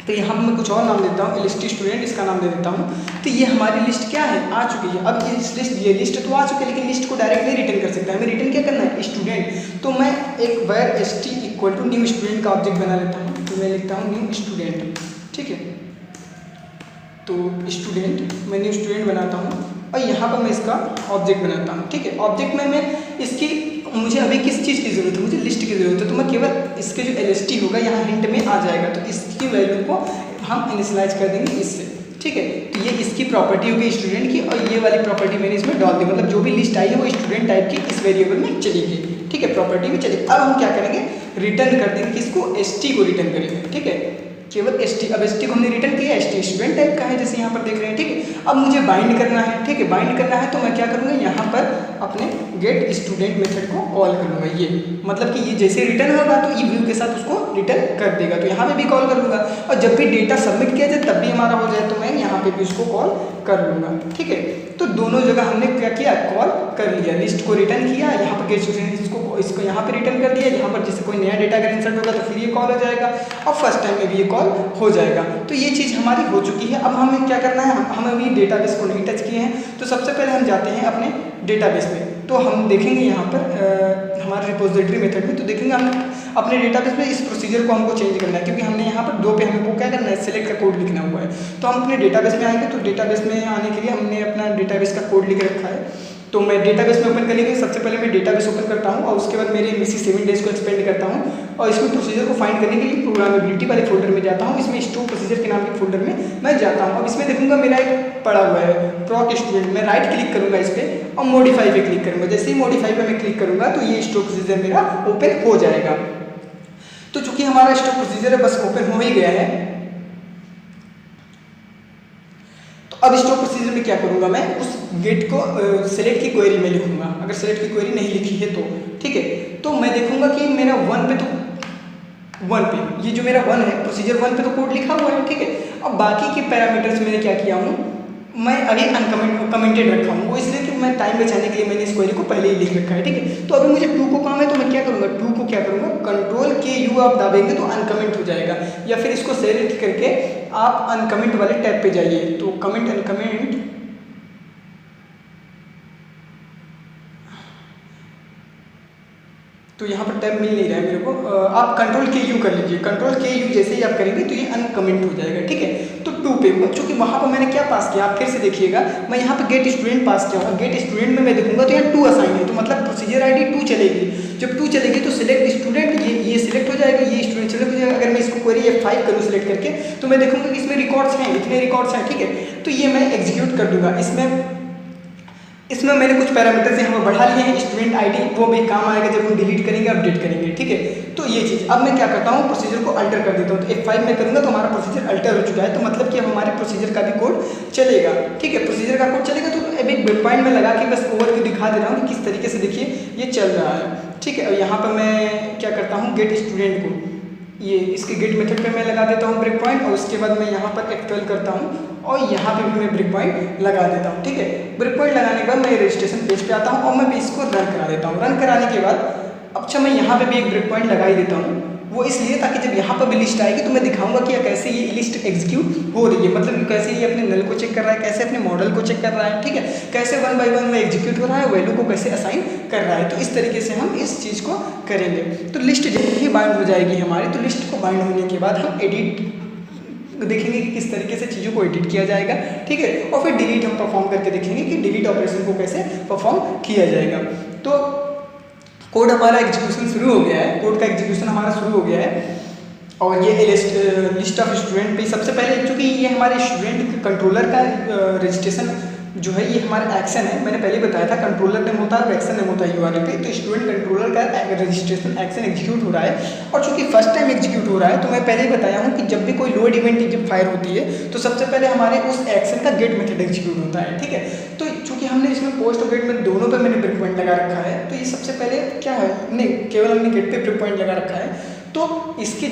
तो यहाँ पर मैं कुछ और नाम देता हूँ, लिस्ट स्टूडेंट इसका नाम दे देता हूँ। तो ये हमारी लिस्ट क्या है, आ चुकी है। अब ये लिस्ट तो आ चुकी है, लेकिन लिस्ट को डायरेक्ट नहीं रिटर्न कर सकता है, हमें रिटर्न क्या करना है, स्टूडेंट। तो मैं एक var st equal to new student का ऑब्जेक्ट बना लेता हूँ। तो मैं लिखता हूँ न्यू स्टूडेंट, ठीक है। तो स्टूडेंट, मैं न्यू स्टूडेंट बनाता हूँ और यहाँ पर मैं इसका ऑब्जेक्ट बनाता हूँ, ठीक है। ऑब्जेक्ट में मैं इसकी मुझे अभी किस चीज़ की ज़रूरत है, मुझे लिस्ट की ज़रूरत है। तो मैं केवल इसके जो LST होगा यहाँ हिंट में आ जाएगा, तो इसकी वैल्यू को हम इनिशियलाइज कर देंगे इससे, ठीक है। तो ये इसकी प्रॉपर्टी होगी स्टूडेंट की और ये वाली प्रॉपर्टी मैंने इसमें डाल दी। मतलब जो भी लिस्ट आई है वो स्टूडेंट टाइप की इस वेरिएबल में चली गई, ठीक है, प्रॉपर्टी में चली। अब हम क्या करेंगे, रिटर्न कर देंगे किसको, ST को रिटर्न करेंगे, ठीक है। केवल ST, अब ST को हमने रिटर्न किया, ST स्टूडेंट टाइप का है जैसे यहाँ पर देख रहे हैं, ठीक है। अब मुझे बाइंड करना है, ठीक है, बाइंड करना है तो मैं क्या करूँगा, यहाँ पर अपने गेट स्टूडेंट मेथड को कॉल करूँगा। ये मतलब कि ये जैसे रिटर्न होगा तो ये व्यू के साथ उसको रिटर्न कर देगा। तो यहाँ पे भी कॉल कर लूँगा और जब भी डेटा सबमिट किया जाए तब भी हमारा हो जाए तो मैं यहाँ पे भी उसको कॉल कर लूँगा, ठीक है। तो दोनों जगह हमने क्या किया, कॉल कर लिया, लिस्ट को रिटर्न किया, यहाँ पर गेट स्टूडेंट इसको यहाँ पे रिटर्न कर दिया। यहाँ पर जैसे कोई नया डेटा अगर इंसर्ट होगा तो फिर ये कॉल हो जाएगा और फर्स्ट टाइम में भी ये कॉल हो जाएगा। तो ये चीज़ हमारी हो चुकी है। अब हमें क्या करना है, हम अभी डेटाबेस को नहीं टच किए हैं, तो सबसे पहले हम जाते हैं अपने डेटाबेस में। तो हम देखेंगे यहाँ पर हमारे रिपोजिटरी मेथड में, तो देखेंगे हम अपने डेटाबेस में इस प्रोसीजर को हमको चेंज करना है, क्योंकि हमने यहाँ पर 2 पे हमको क्या करना है, सेलेक्ट का कोड लिखना हुआ है। तो हम अपने डेटाबेस में आएंगे, तो डेटाबेस में आने के लिए हमने अपना डेटाबेस का कोड लिख रखा है। तो मैं डेटाबेस में ओपन करने के लिए सबसे पहले मैं डेटाबेस ओपन करता हूँ और उसके बाद मेरे MVC 7 डेज को एक्सपेंड करता हूँ और इसमें प्रोसीजर को फाइंड करने के लिए प्रोग्रामेबिलिटी वाले फोल्डर में जाता हूँ। इसमें स्टोर प्रोसीजर के नाम के फोल्डर में मैं जाता हूँ। अब इसमें देखूंगा मेरा एक पड़ा हुआ है प्रॉक स्टूडेंट, मैं राइट क्लिक करूँगा इस पर और मॉडिफाई पे क्लिक करूँगा। जैसे ही मॉडिफाई पे मैं क्लिक करूँगा तो ये स्टोर प्रोसीजर मेरा ओपन हो जाएगा। तो चूंकि हमारा स्टोर प्रोसीजर बस ओपन हो ही गया है, अब स्टोर प्रोसीजर में क्या करूंगा, मैं उस गेट को सेलेक्ट की क्वेरी में लिखूंगा। अगर सेलेक्ट की क्वेरी नहीं लिखी है तो ठीक है, तो मैं देखूंगा कि मेरा 1 पे, तो 1 पे ये जो मेरा 1 है प्रोसीजर 1 पे तो कोड लिखा हुआ है, ठीक है। अब बाकी के पैरामीटर्स मैंने क्या किया हूँ, मैं अभी कमेंटेड रखा हूँ, वो इसलिए कि मैं टाइम बचाने के लिए मैंने इस क्वेरी को पहले ही लिख रखा है, ठीक है। तो अभी मुझे 2 को काम है तो मैं क्या करूँगा, 2 को क्या करूँगा, Ctrl+K+U आप दाबेंगे तो अनकमेंट हो जाएगा, या फिर इसको सेलेक्ट करके आप अनकमेंट वाले टैब पे जाइए। तो कमेंट अनकमेंट, तो यहाँ पर टैब मिल नहीं रहा है मेरे को, आप Ctrl+K+U कर लीजिए। Ctrl+K+U जैसे ही आप करेंगे तो ये अनकमेंट हो जाएगा, ठीक है। तो 2 पे, चूँकि वहाँ पर मैंने क्या पास किया, आप फिर से देखिएगा, मैं यहाँ पे गेट स्टूडेंट पास किया हूँ। गेट स्टूडेंट में मैं देखूंगा तो यहाँ 2 असाइन है, तो मतलब प्रोसीजर ID 2 चलेगी। जब 2 चलेगी तो सिलेक्ट स्टूडेंट, ये सिलेक्ट हो जाएगा, ये स्टूडेंट सिलेक्ट हो जाएगा। अगर मैं इसको क्वेरी F5 करूँ सिलेक्ट करके तो मैं देखूंगा कि इसमें रिकॉर्ड्स हैं, इतने रिकॉर्ड्स हैं, ठीक है। तो ये मैं एग्जीक्यूट कर दूंगा। इसमें मैंने कुछ पैरामीटर्स यहाँ पर बढ़ा लिए हैं, स्टूडेंट ID वो भी काम आएगा जब हम डिलीट करेंगे, अपडेट करेंगे, ठीक है। तो ये चीज़ अब मैं क्या करता हूँ, प्रोसीजर को अल्टर कर देता हूँ। तो F5 में करूँगा तो हमारा प्रोसीजर अल्टर हो चुका है, तो मतलब कि अब हमारे प्रोसीजर का भी कोड चलेगा, ठीक है। प्रोसीजर का कोड चलेगा तो अब एक ब्रेक पॉइंट में लगा के बस ओवरव्यू दिखा दे रहा हूँ कि किस तरीके से देखिए ये चल रहा है, ठीक है। और यहाँ पर मैं क्या करता हूँ, गेट स्टूडेंट को ये इसके गेट मेथड पे मैं लगा देता हूँ ब्रेक पॉइंट, और उसके बाद मैं यहाँ पर F12 करता हूँ और यहाँ पे भी मैं ब्रेक पॉइंट लगा देता हूँ, ठीक है। ब्रेक पॉइंट लगाने के बाद मैं रजिस्ट्रेशन पेज पे आता हूँ और मैं इसको रन करा देता हूँ। रन कराने के बाद अच्छा मैं यहाँ पे भी एक ब्रेक पॉइंट लगा ही देता हूँ। वो इसलिए ताकि जब यहाँ पर भी लिस्ट आएगी तो मैं दिखाऊंगा कि कैसे ये लिस्ट एग्जीक्यूट हो रही है, मतलब कि कैसे ये अपने नल को चेक कर रहा है, कैसे अपने मॉडल को चेक कर रहा है, ठीक है, कैसे 1 बाय 1 में एग्जीक्यूट हो रहा है, वैल्यू को कैसे असाइन कर रहा है। तो इस तरीके से हम इस चीज़ को करेंगे। तो लिस्ट जब ही बाइंड हो जाएगी हमारी, तो लिस्ट को बाइंड होने के बाद हम एडिट देखेंगे कि किस तरीके से चीज़ों को एडिट किया जाएगा, ठीक है, और फिर डिलीट हम परफॉर्म करके देखेंगे कि डिलीट ऑपरेशन को कैसे परफॉर्म किया जाएगा। तो कोड हमारा एग्जीक्यूशन शुरू हो गया है, कोड का एग्जीक्यूशन हमारा शुरू हो गया है। और ये लिस्ट ऑफ स्टूडेंट पे सबसे पहले, क्योंकि ये हमारे स्टूडेंट कंट्रोलर का रजिस्ट्रेशन जो है ये हमारा एक्शन है। मैंने पहले बताया था कंट्रोलर नेम होता है और एक्शन नेम होता है यूआरएल पे। तो स्टूडेंट कंट्रोलर का रजिस्ट्रेशन एक्शन एग्जीक्यूट हो रहा है, और चूंकि फर्स्ट टाइम एग्जीक्यूट हो रहा है तो मैं पहले ही बताया हूँ कि जब भी कोई लोड इवेंट जब फायर होती है तो सबसे पहले हमारे उस एक्शन का गेट मेथड एग्जीक्यूट होता है, ठीक है। तो चूंकि हमने इसमें पोस्ट और गेट में दोनों पे मैंने ब्रेक पॉइंट लगा रखा है, तो ये सबसे पहले क्या है, नहीं केवल हमने गेट पे ब्रेक पॉइंट लगा रखा है। तो इसके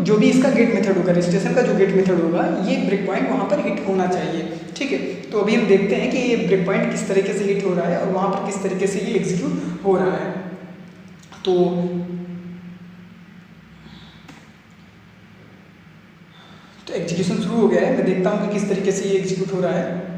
जो भी इसका गेट मेथड होगा, रजिस्ट्रेशन का जो गेट मेथड होगा, ये ब्रेक पॉइंट वहाँ पर हिट होना चाहिए, ठीक है। तो अभी हम देखते हैं कि ये ब्रेक पॉइंट किस तरीके से हिट हो रहा है और वहाँ पर किस तरीके से ये एग्जीक्यूट हो रहा है। तो एग्जीक्यूशन शुरू हो गया है, मैं देखता हूँ कि किस तरीके से ये एग्जीक्यूट हो रहा है।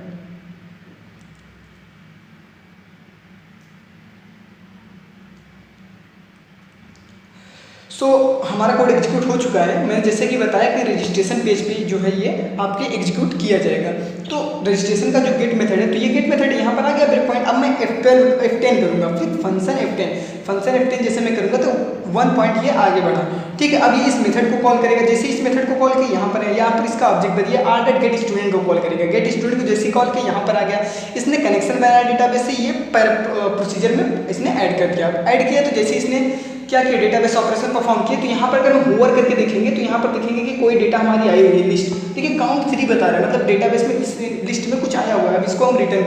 हमारा कोड एग्जीक्यूट हो चुका है। मैंने जैसे कि बताया कि रजिस्ट्रेशन पेज पे जो है ये आपके एग्जीक्यूट किया जाएगा। तो रजिस्ट्रेशन का जो गेट मेथड है, तो ये गेट मेथड यहाँ पर आ गया ब्रेक पॉइंट। अब मैं F10 करूँगा, फिर फंक्शन F10 जैसे मैं करूँगा तो 1 पॉइंट ये आगे बढ़ा, ठीक है। अब ये इस मेथड को कॉल करेगा, जैसे इस मेथड को कॉल किया यहाँ पर है, यहाँ पर इसका ऑब्जेक्ट बन गया r.get स्टूडेंट को कॉल करेगा। गेट स्टूडेंट को जैसे कॉल किया यहाँ पर आ गया, इसने कनेक्शन बनाया डेटाबेस से, ये प्रोसीजर में इसने ऐड कर दिया। ऐड किया तो जैसे इसने क्या किया, डेटाबेस ऑपरेशन परफॉर्म किया। तो यहाँ पर अगर हम होवर करके देखेंगे तो यहाँ पर देखेंगे कि कोई डेटा हमारी आई हुई है लिस्ट, देखिए काउंट 3 बता रहा है, मतलब डेटाबेस में इस लिस्ट में कुछ आया हुआ है। अब इसको हम रिटर्न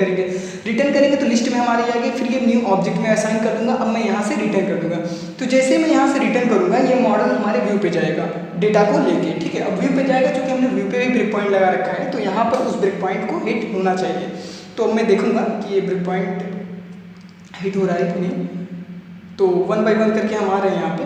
करेंगे तो लिस्ट में हमारी आएगी, फिर ये न्यू ऑब्जेक्ट में असाइन कर दूंगा। अब मैं यहाँ से रिटर्न कर दूंगा, तो जैसे मैं यहाँ से रिटर्न करूँगा ये मॉडल हमारे व्यू पे जाएगा डेटा को लेके, ठीक है। अब व्यू पे जाएगा, क्योंकि हमने व्यू पे भी ब्रेक पॉइंट लगा रखा है, तो यहाँ पर उस ब्रेक पॉइंट को हिट होना चाहिए। तो अब मैं देखूंगा कि ये ब्रेक पॉइंट हिट हो रहा है कि नहीं। तो 1 बाय 1 करके हम आ रहे हैं यहाँ पे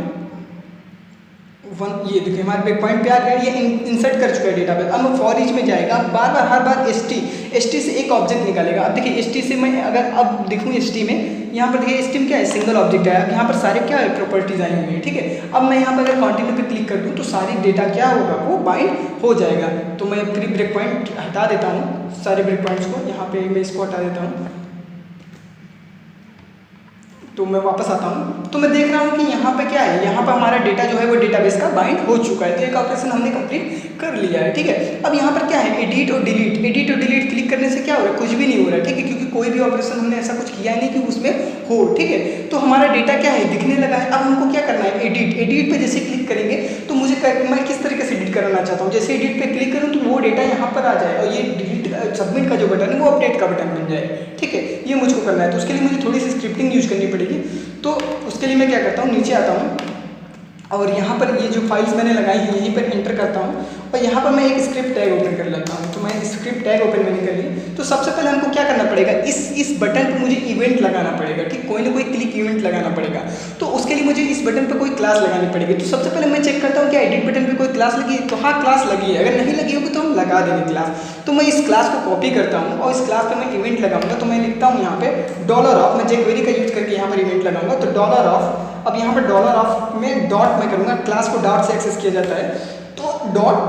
1, ये देखिए हमारे ब्रेक पॉइंट पे आ गया, ये इंसर्ट कर चुका है डेटाबेस। अब फॉर ईच में जाएगा, बार बार हर बार एसटी से एक ऑब्जेक्ट निकालेगा। अब देखिए एसटी से मैं अगर अब देखूँ एसटी में, यहाँ पर देखिए एसटी में क्या है, सिंगल ऑब्जेक्ट है। अब यहाँ पर सारे क्या है, प्रॉपर्टीज आई हुई है, ठीक है। अब मैं यहाँ पर अगर कंटिन्यू पे क्लिक कर दूँ तो सारी डेटा क्या होगा, वो बाइंड हो जाएगा। तो मैं फिर ब्रेक पॉइंट हटा देता हूँ, सारे ब्रेक पॉइंट्स को यहाँ पे मैं इसको हटा देता हूँ। तो मैं वापस आता हूँ, तो मैं देख रहा हूँ कि यहाँ पे क्या है, यहाँ पर हमारा डेटा जो है वो डेटाबेस का बाइंड हो चुका है। तो एक ऑपरेशन हमने कंप्लीट कर लिया है, ठीक है। अब यहाँ पर क्या है, एडिट और डिलीट क्लिक करने से क्या हो रहा है, कुछ भी नहीं हो रहा है, ठीक है, क्योंकि कोई भी ऑपरेशन हमने ऐसा कुछ किया नहीं कि उसमें हो, ठीक है। तो हमारा डेटा क्या है, दिखने लगा है। अब हमको क्या करना है, एडिट पे जैसे क्लिक करेंगे तो मैं किस तरीके से एडिट कराना चाहता हूँ, जैसे एडिट पे क्लिक करूँ तो वो डेटा यहाँ पर आ जाए और ये डिलीट सबमिट का जो बटन है वो अपडेट का बटन बन जाए, ठीक है। ये मुझको करना है, तो उसके लिए मुझे थोड़ी सी स्क्रिप्टिंग यूज करनी पड़ेगी। तो उसके लिए मैं क्या करता हूँ, नीचे आता हूँ और यहाँ पर ये जो फाइल्स मैंने लगाई हैं यहीं पर एंटर करता हूँ और यहाँ पर मैं एक स्क्रिप्ट टैग ओपन कर लेता हूँ। तो मैं स्क्रिप्ट टैग ओपन मैंने कर ली। तो सबसे पहले हमको क्या करना पड़ेगा, इस बटन पर मुझे इवेंट लगाना पड़ेगा, ठीक, कोई ना कोई क्लिक इवेंट लगाना पड़ेगा। तो उसके लिए मुझे इस बटन पर कोई क्लास लगानी पड़ेगी। तो सबसे पहले मैं चेक करता हूँ क्या एडिट बटन पर कोई क्लास लगी है, तो हाँ क्लास लगी है। अगर नहीं लगी होगी तो हम लगा देंगे क्लास। तो मैं इस क्लास को कॉपी करता हूँ और इस क्लास पर मैं इवेंट लगाऊंगा। तो मैं लिखता हूँ यहाँ पे $, मैं jQuery का यूज करके यहाँ पर इवेंट लगाऊंगा। तो $, अब यहाँ पर $, में डॉट मैं करूँगा, क्लास को डॉट से एक्सेस किया जाता है। तो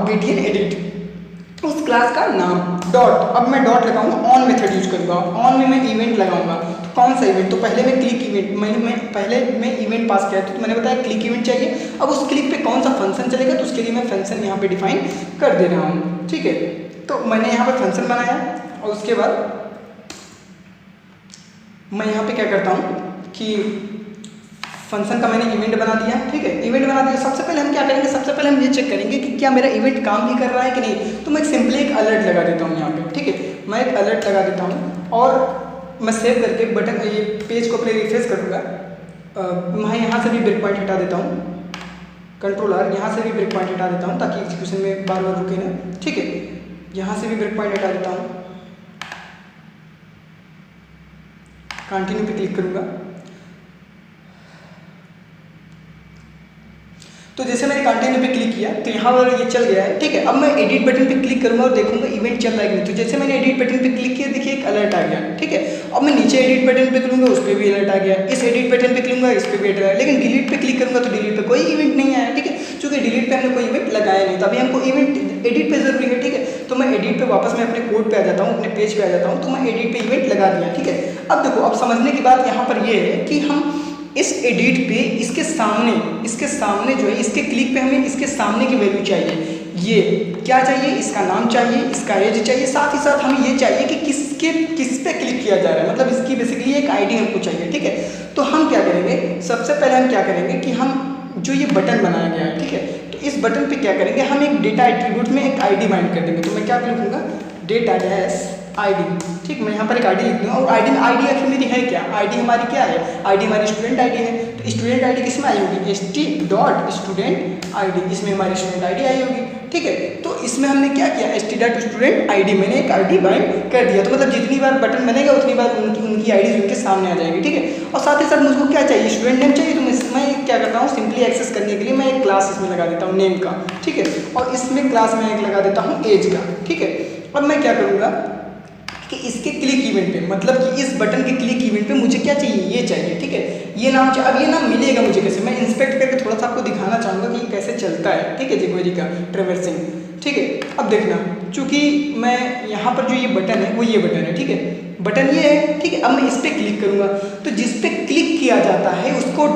.btn एडिट उस क्लास का नाम डॉट, अब मैं डॉट लगाऊंगा, ऑन मेथड यूज करूँगा। ऑन में मैं इवेंट लगाऊंगा। तो कौन सा इवेंट, तो पहले मैं क्लिक इवेंट, मैं इवेंट पास किया तो मैंने बताया क्लिक इवेंट चाहिए। अब उस क्लिक पे कौन सा फंक्शन चलेगा, तो उसके लिए मैं फंक्शन यहाँ पे डिफाइन कर दे रहा हूँ, ठीक है। तो मैंने यहाँ पर फंक्शन बनाया और उसके बाद मैं यहाँ पे क्या करता हूँ कि फंक्शन का मैंने इवेंट बना दिया, ठीक है। इवेंट बना दिया, सबसे पहले हम क्या करेंगे, सबसे पहले हम ये चेक करेंगे कि क्या मेरा इवेंट काम भी कर रहा है कि नहीं। तो मैं सिंपली एक अलर्ट लगा देता हूँ यहाँ पे, ठीक है। मैं एक अलर्ट लगा देता हूँ और मैं सेव करके बटन ये पेज को अपने रिफ्रेश करूँगा। मैं यहाँ से भी ब्रेक पॉइंट हटा देता हूँ, कंट्रोलर यहाँ से भी ब्रेक पॉइंट हटा देता हूँ ताकि एग्जीक्यूशन में बार बार रुके ना, ठीक है। यहाँ से भी ब्रेक पॉइंट हटा देता हूँ, कंटिन्यू पे क्लिक करूँगा। तो जैसे मैंने कंटिन्यू पे क्लिक किया तो यहाँ पर ये चल गया है, ठीक है। अब मैं एडिट बटन पे क्लिक करूँगा और देखूंगा इवेंट चल रहा है कि नहीं। तो जैसे मैंने एडिट बटन पे क्लिक किया, देखिए एक अलर्ट आ गया, ठीक है। अब मैं नीचे एडिट बटन पे करूँगा, उस पर भी अलर्ट आ गया, इस एडिट बटन पे क्लिक इस पर भी अलर्ट आया, लेकिन डिलीट पे क्लिक करूँगा तो डिलीट पे कोई इवेंट नहीं आया, ठीक है। चूँकि डिलीट पे हमने कोई इवेंट लगाया नहीं था, अभी हमको इवेंट एडिट पे जरूरी है, ठीक है। तो मैं एडिट पे वापस मैं अपने कोड पे आ जाता हूँ, अपने पेज पे आ जाता हूँ, तो मैं एडिट पे इवेंट लगा दिया, ठीक है। अब देखो, अब समझने की बात यहाँ पर ये है कि हम इस एडिट पे इसके सामने जो है, इसके क्लिक पे हमें इसके सामने की वैल्यू चाहिए। ये क्या चाहिए, इसका नाम चाहिए, इसका एज चाहिए, साथ ही साथ हमें ये चाहिए कि किस पे क्लिक किया जा रहा है, मतलब इसकी बेसिकली एक आईडी हमको चाहिए, ठीक है। तो हम क्या करेंगे, सबसे पहले हम क्या करेंगे कि हम जो ये बटन बनाया गया है, ठीक है, तो इस बटन पे क्या करेंगे, हम एक डेटा एट्रीब्यूट में एक आईडी बाइंड कर देंगे। तो मैं क्या लिखूंगा, डेटा डैश आईडी, ठीक। मैं यहाँ पर एक आईडी लिख दूँगा और आईडी आखिर मेरी है क्या, आईडी हमारी क्या है, आईडी हमारी स्टूडेंट आईडी है। तो स्टूडेंट आईडी किस में आई होगी, st.student id, इसमें हमारी स्टूडेंट आईडी आई होगी, ठीक है। तो इसमें हमने क्या किया, st.student id, मैंने एक आईडी बाइंड कर दिया। तो मतलब जितनी बार बटन बनेगा उतनी बार उनकी आईडी उनके सामने आ जाएगी, ठीक है। और साथ ही साथ मुझको क्या चाहिए, स्टूडेंट नेम चाहिए। तो मैं क्या करता हूँ, सिंपली एक्सेस करने के लिए मैं एक क्लास इसमें लगा देता हूँ नेम का, ठीक है। और इसमें क्लास में एक लगा देता हूँ एज का, ठीक है। अब मैं क्या करूँगा कि इसके क्लिक इवेंट पे, मतलब कि इस बटन के क्लिक इवेंट पे मुझे क्या चाहिए, ये चाहिए, ठीक है। ये नाम चाहिए। अब ये नाम मिलेगा मुझे कैसे, मैं इंस्पेक्ट करके थोड़ा सा आपको दिखाना चाहूँगा कि कैसे चलता है, ठीक है, jQuery का ट्रैवर्सिंग, ठीक है। अब देखना, चूँकि मैं यहाँ पर जो ये बटन है वो ये बटन है, ठीक है, बटन ये है, ठीक है। अब मैं इस पर क्लिक करूँगा तो जिस पे क्लिक किया जाता है उसको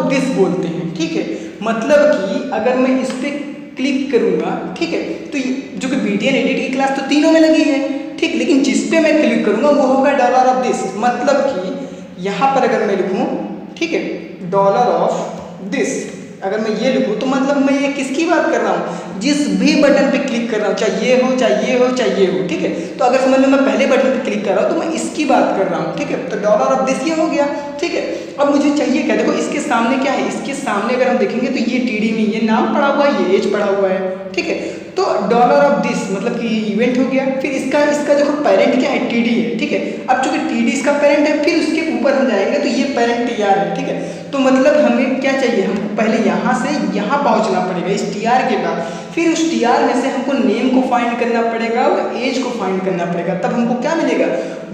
$this बोलते हैं, ठीक है। मतलब कि अगर मैं इस पर क्लिक करूँगा, ठीक है, तो जो कि BTN एडिट की क्लास तो तीनों में लगी है, ठीक, लेकिन जिस पे मैं क्लिक करूँगा वो होगा $this। मतलब कि यहाँ पर अगर मैं लिखूँ, ठीक है, $this, अगर मैं ये लिखूँ तो मतलब मैं ये किसकी बात कर रहा हूँ, जिस भी बटन पे क्लिक कर रहा हूँ, चाहे ये हो चाहे ये हो चाहे ये हो, ठीक है। तो अगर समझ लो मैं पहले बटन पे क्लिक कर रहा हूँ तो मैं इसकी बात कर रहा हूँ, ठीक है। तो $this ये हो गया, ठीक है। अब मुझे चाहिए क्या, देखो इसके सामने क्या है, इसके सामने अगर हम देखेंगे तो ये TD में ये नाम पड़ा हुआ है, ये एज पड़ा हुआ है, ठीक है। तो $this मतलब कि इवेंट हो गया। फिर इसका देखो पेरेंट क्या है, TD है, ठीक है। अब चूंकि TD इसका पेरेंट है, फिर उसके ऊपर हम जाएंगे तो ये पेरेंट TR है, ठीक है। तो मतलब हमें क्या चाहिए, हमको पहले यहाँ से यहाँ पहुँचना पड़ेगा इस TR के बाद, फिर उस TR में से हमको नेम को फाइंड करना पड़ेगा और एज को फाइंड करना पड़ेगा, तब हमको क्या मिलेगा,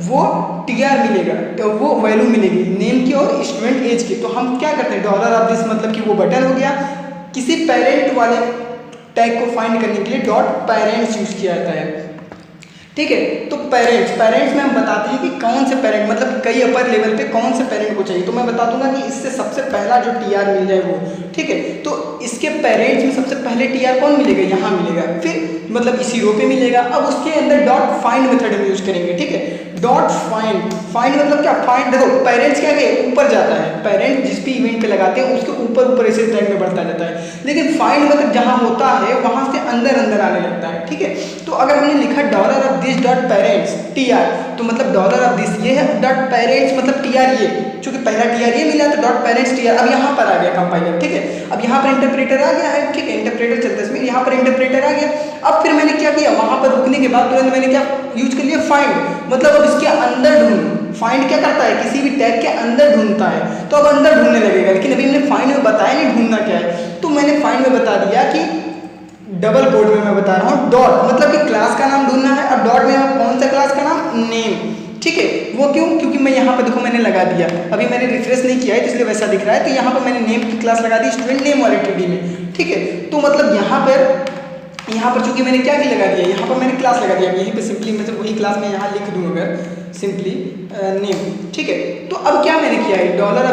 वो TR मिलेगा, तो वो वैल्यू मिलेगी नेम की और स्टूडेंट एज की। तो हम क्या करते हैं, $this मतलब कि वो बटन हो गया। किसी पेरेंट वाले टैग को फाइंड करने के लिए .parents यूज किया जाता है, ठीक है। तो पेरेंट्स में हम बताते हैं कि कौन से पेरेंट, मतलब कई अपर लेवल पे कौन से पेरेंट को चाहिए। तो मैं बता दूंगा कि इससे सबसे पहला जो TR मिल जाए वो, ठीक है। तो इसके पेरेंट्स में सबसे पहले TR कौन मिलेगा, यहाँ मिलेगा, फिर मतलब इसी रो पे मिलेगा। अब उसके अंदर .find मेथड हम यूज करेंगे, ठीक है। फाइंड मतलब क्या, फाइंड, देखो पेरेंट्स क्या है, ऊपर जाता है, पेरेंट जिस भी इवेंट पे लगाते हैं उसके ऊपर ऐसे टैग में बढ़ता जाता है, लेकिन फाइंड मतलब जहाँ होता है वहाँ से अंदर आने लगता है, ठीक है। तो अगर हमने लिखा $this.parents TR, तो मतलब $this ये है, .parents मतलब TR ये, चूंकि पहला TR ये मिला तो .parents TR। अब यहाँ पर आ गया कंपाइलर, ठीक है। अब यहाँ पर इंटरप्रेटर आ गया है, ठीक है, इंटरप्रेटर चलता है इसमें, यहाँ पर इंटरप्रेटर आ गया। अब फिर मैंने क्या किया, वहाँ पर रुकने के बाद तुरंत मैंने क्या यूज कर लिया, फाइंड, मतलब अब इसके अंदर ढूंढ। फाइंड क्या करता है, किसी भी टैग के अंदर ढूंढता है, तो अब अंदर ढूंढने लगेगा। लेकिन अभी हमने फाइंड में बताया नहीं ढूंढना क्या है, तो मैंने फाइंड में बता दिया कि डबल कोड में मैं बता रहा हूँ, डॉट मतलब कि क्लास का नाम ढूंढना है। अब डॉट में कौन सा क्लास का नाम, नेम, ठीक है। वो क्यों, क्योंकि मैं यहाँ पर देखो मैंने लगा दिया, अभी मैंने रिफ्रेश नहीं किया है तो इसलिए वैसा दिख रहा है। तो यहाँ पर मैंने नेम की क्लास लगा दी स्टूडेंट नेम वाले TD में, ठीक है। तो मतलब यहाँ पर चूंकि मैंने क्या लगा दिया, यहाँ पर मैंने क्लास लगा दिया, यहीं पे सिंपली मतलब वही क्लास में यहाँ लिख दूँ अगर सिंपली नेम, ठीक है। तो अब क्या मैंने किया है,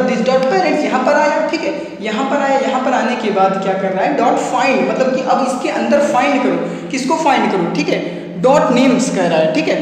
$this.parents यहाँ पर आया, ठीक है, यहाँ पर आया। यहाँ पर आने के बाद क्या कर रहा है, .find मतलब कि अब इसके अंदर फाइंड करो, किसको फाइंड करो, ठीक है, .names कह रहा है, ठीक है,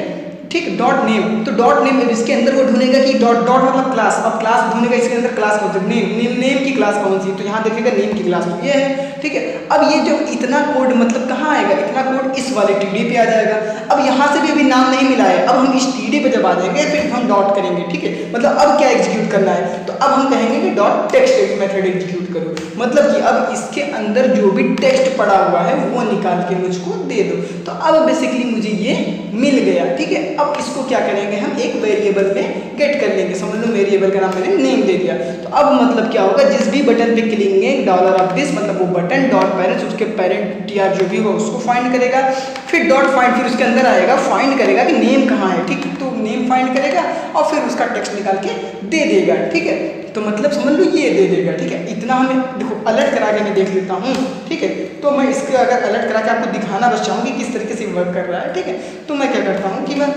ठीक, .name। तो .name इसके अंदर वो ढूंढेगा कि डॉट मतलब क्लास, अब क्लास ढूंढेगा इसके अंदर क्लास कौन सी, नेम की क्लास कौन सी, तो यहाँ देखेगा नेम की क्लास तो ये है, ठीक है। अब ये जो इतना कोड मतलब कहाँ आएगा, इतना कोड इस वाले टीडी पे आ जाएगा। अब यहाँ से भी अभी नाम नहीं मिला है, अब हम इस टीडी पे जब आ जाएंगे फिर हम डॉट करेंगे, ठीक है। मतलब अब क्या एग्जीक्यूट करना है, तो अब हम कहेंगे कि डॉट टेक्स्ट मेथड एग्जीक्यूट करो, मतलब कि अब इसके अंदर जो भी टेक्स्ट पड़ा हुआ है वो निकाल के मुझको दे दो। तो अब बेसिकली मुझे ये मिल गया, ठीक है। अब इसको क्या करेंगे, हम एक वेरिएबल में गेट कर लेंगे, समझ लो वेरिएबल का नाम मैंने नेम दे दिया। तो अब मतलब क्या होगा, जिस भी बटन पे क्लिक डॉलर ऑफ दिस, मतलब वो बटन डॉट पेरेंट्स उसके पेरेंट टीआर जो भी होगा उसको फाइंड करेगा, फिर डॉट फाइंड, फिर उसके अंदर आएगा फाइंड करेगा कि नेम कहाँ है, ठीक। तो नेम फाइंड करेगा और फिर उसका टेक्स्ट निकाल के दे देगा, ठीक है। तो मतलब समझ लो ये दे देगा, ठीक है। इतना हमें देखो अलर्ट करा के मैं देख लेता हूँ, ठीक है। तो मैं इसके अगर अलर्ट करा के आपको दिखाना बस चाहूँगी किस तरीके से वर्क कर रहा है, ठीक है। तो मैं क्या करता हूँ कि मैं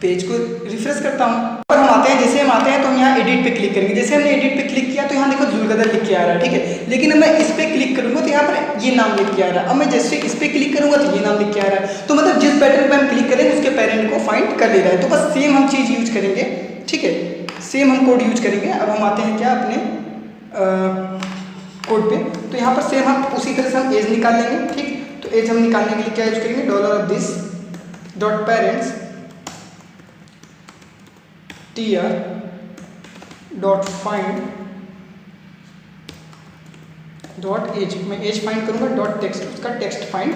पेज को रिफ्रेश करता हूँ और हम आते हैं, जैसे हम आते हैं तो हम यहाँ एडिट पे क्लिक करेंगे। जैसे हमने एडिट पे क्लिक किया तो यहाँ देखो जुलकदर लिख के आ रहा है, ठीक है। लेकिन अब मैं इस पे क्लिक करूँगा तो यहाँ पर ये नाम लिख के आ रहा है। अब मैं जैसे इस पे क्लिक करूँगा तो ये नाम लिख के आ रहा है। तो मतलब जिस पैटर्न पे हम क्लिक करेंगे उसके पेरेंट को फाइंड कर ले रहा है। तो बस सेम हम चीज़ यूज करेंगे, ठीक है, सेम हम कोड यूज करेंगे। अब हम आते हैं क्या अपने कोड पे, तो यहाँ पर सेम हम उसी तरह से हम एज निकाल लेंगे, ठीक। तो एज हम निकालने के लिए क्या यूज करेंगे, dollar of this dot parents TR dot find dot age, मैं एज फाइंड करूंगा, डॉट टेक्स्ट उसका टेक्स्ट फाइंड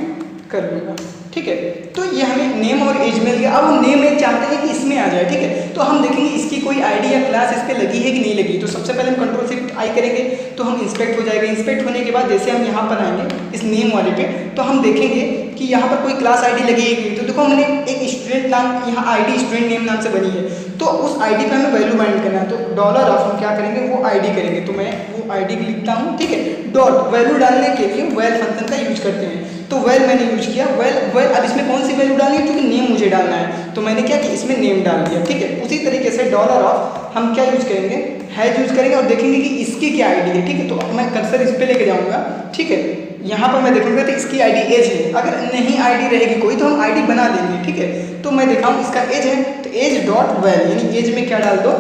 कर लूँगा, ठीक है। तो ये हमें नेम और एज मिल गया। अब हम नेम में चाहते हैं कि इसमें आ जाए, ठीक है। तो हम देखेंगे इसकी कोई आईडी या क्लास इस पर लगी है कि नहीं लगी। तो सबसे पहले हम कंट्रोल शिफ्ट आई करेंगे तो हम इंस्पेक्ट हो जाएगा। इंस्पेक्ट होने के बाद जैसे हम यहाँ पर आएंगे इस नेम वाले पे तो हम देखेंगे कि यहाँ पर कोई क्लास आईडी लगी है कि नहीं। तो देखो हमने एक स्टूडेंट नाम, यहाँ आईडी स्टूडेंट नेम नाम से बनी है, तो उस आईडी पे हमें वैल्यू बाइंड करना है। तो डॉलर ऑफ हम क्या करेंगे, वो आईडी करेंगे। तो मैं वो आईडी लिखता हूँ, ठीक है। डॉट वैल्यू डालने के लिए वेल फंक्शन का यूज करते हैं, तो वेल मैंने यूज किया। वेल अब इसमें कौन सी वैल्यू डालनी है, क्योंकि नेम मुझे डालना है तो मैंने क्या कि इसमें नेम डाल दिया, ठीक है। उसी तरीके से डॉलर ऑफ हम क्या यूज करेंगे, हैज यूज करेंगे और देखेंगे कि इसकी क्या आईडी है, ठीक है। तो मैं कर्सर इस पे लेके जाऊंगा, ठीक है। यहाँ पर मैं देखूंगा तो इसकी आईडी एज है। अगर नहीं आईडी रहेगी कोई तो हम आईडी बना देंगे, ठीक है। तो मैं दिखाऊँ इसका एज है, तो एज डॉट वेल, यानी एज में क्या डाल दो,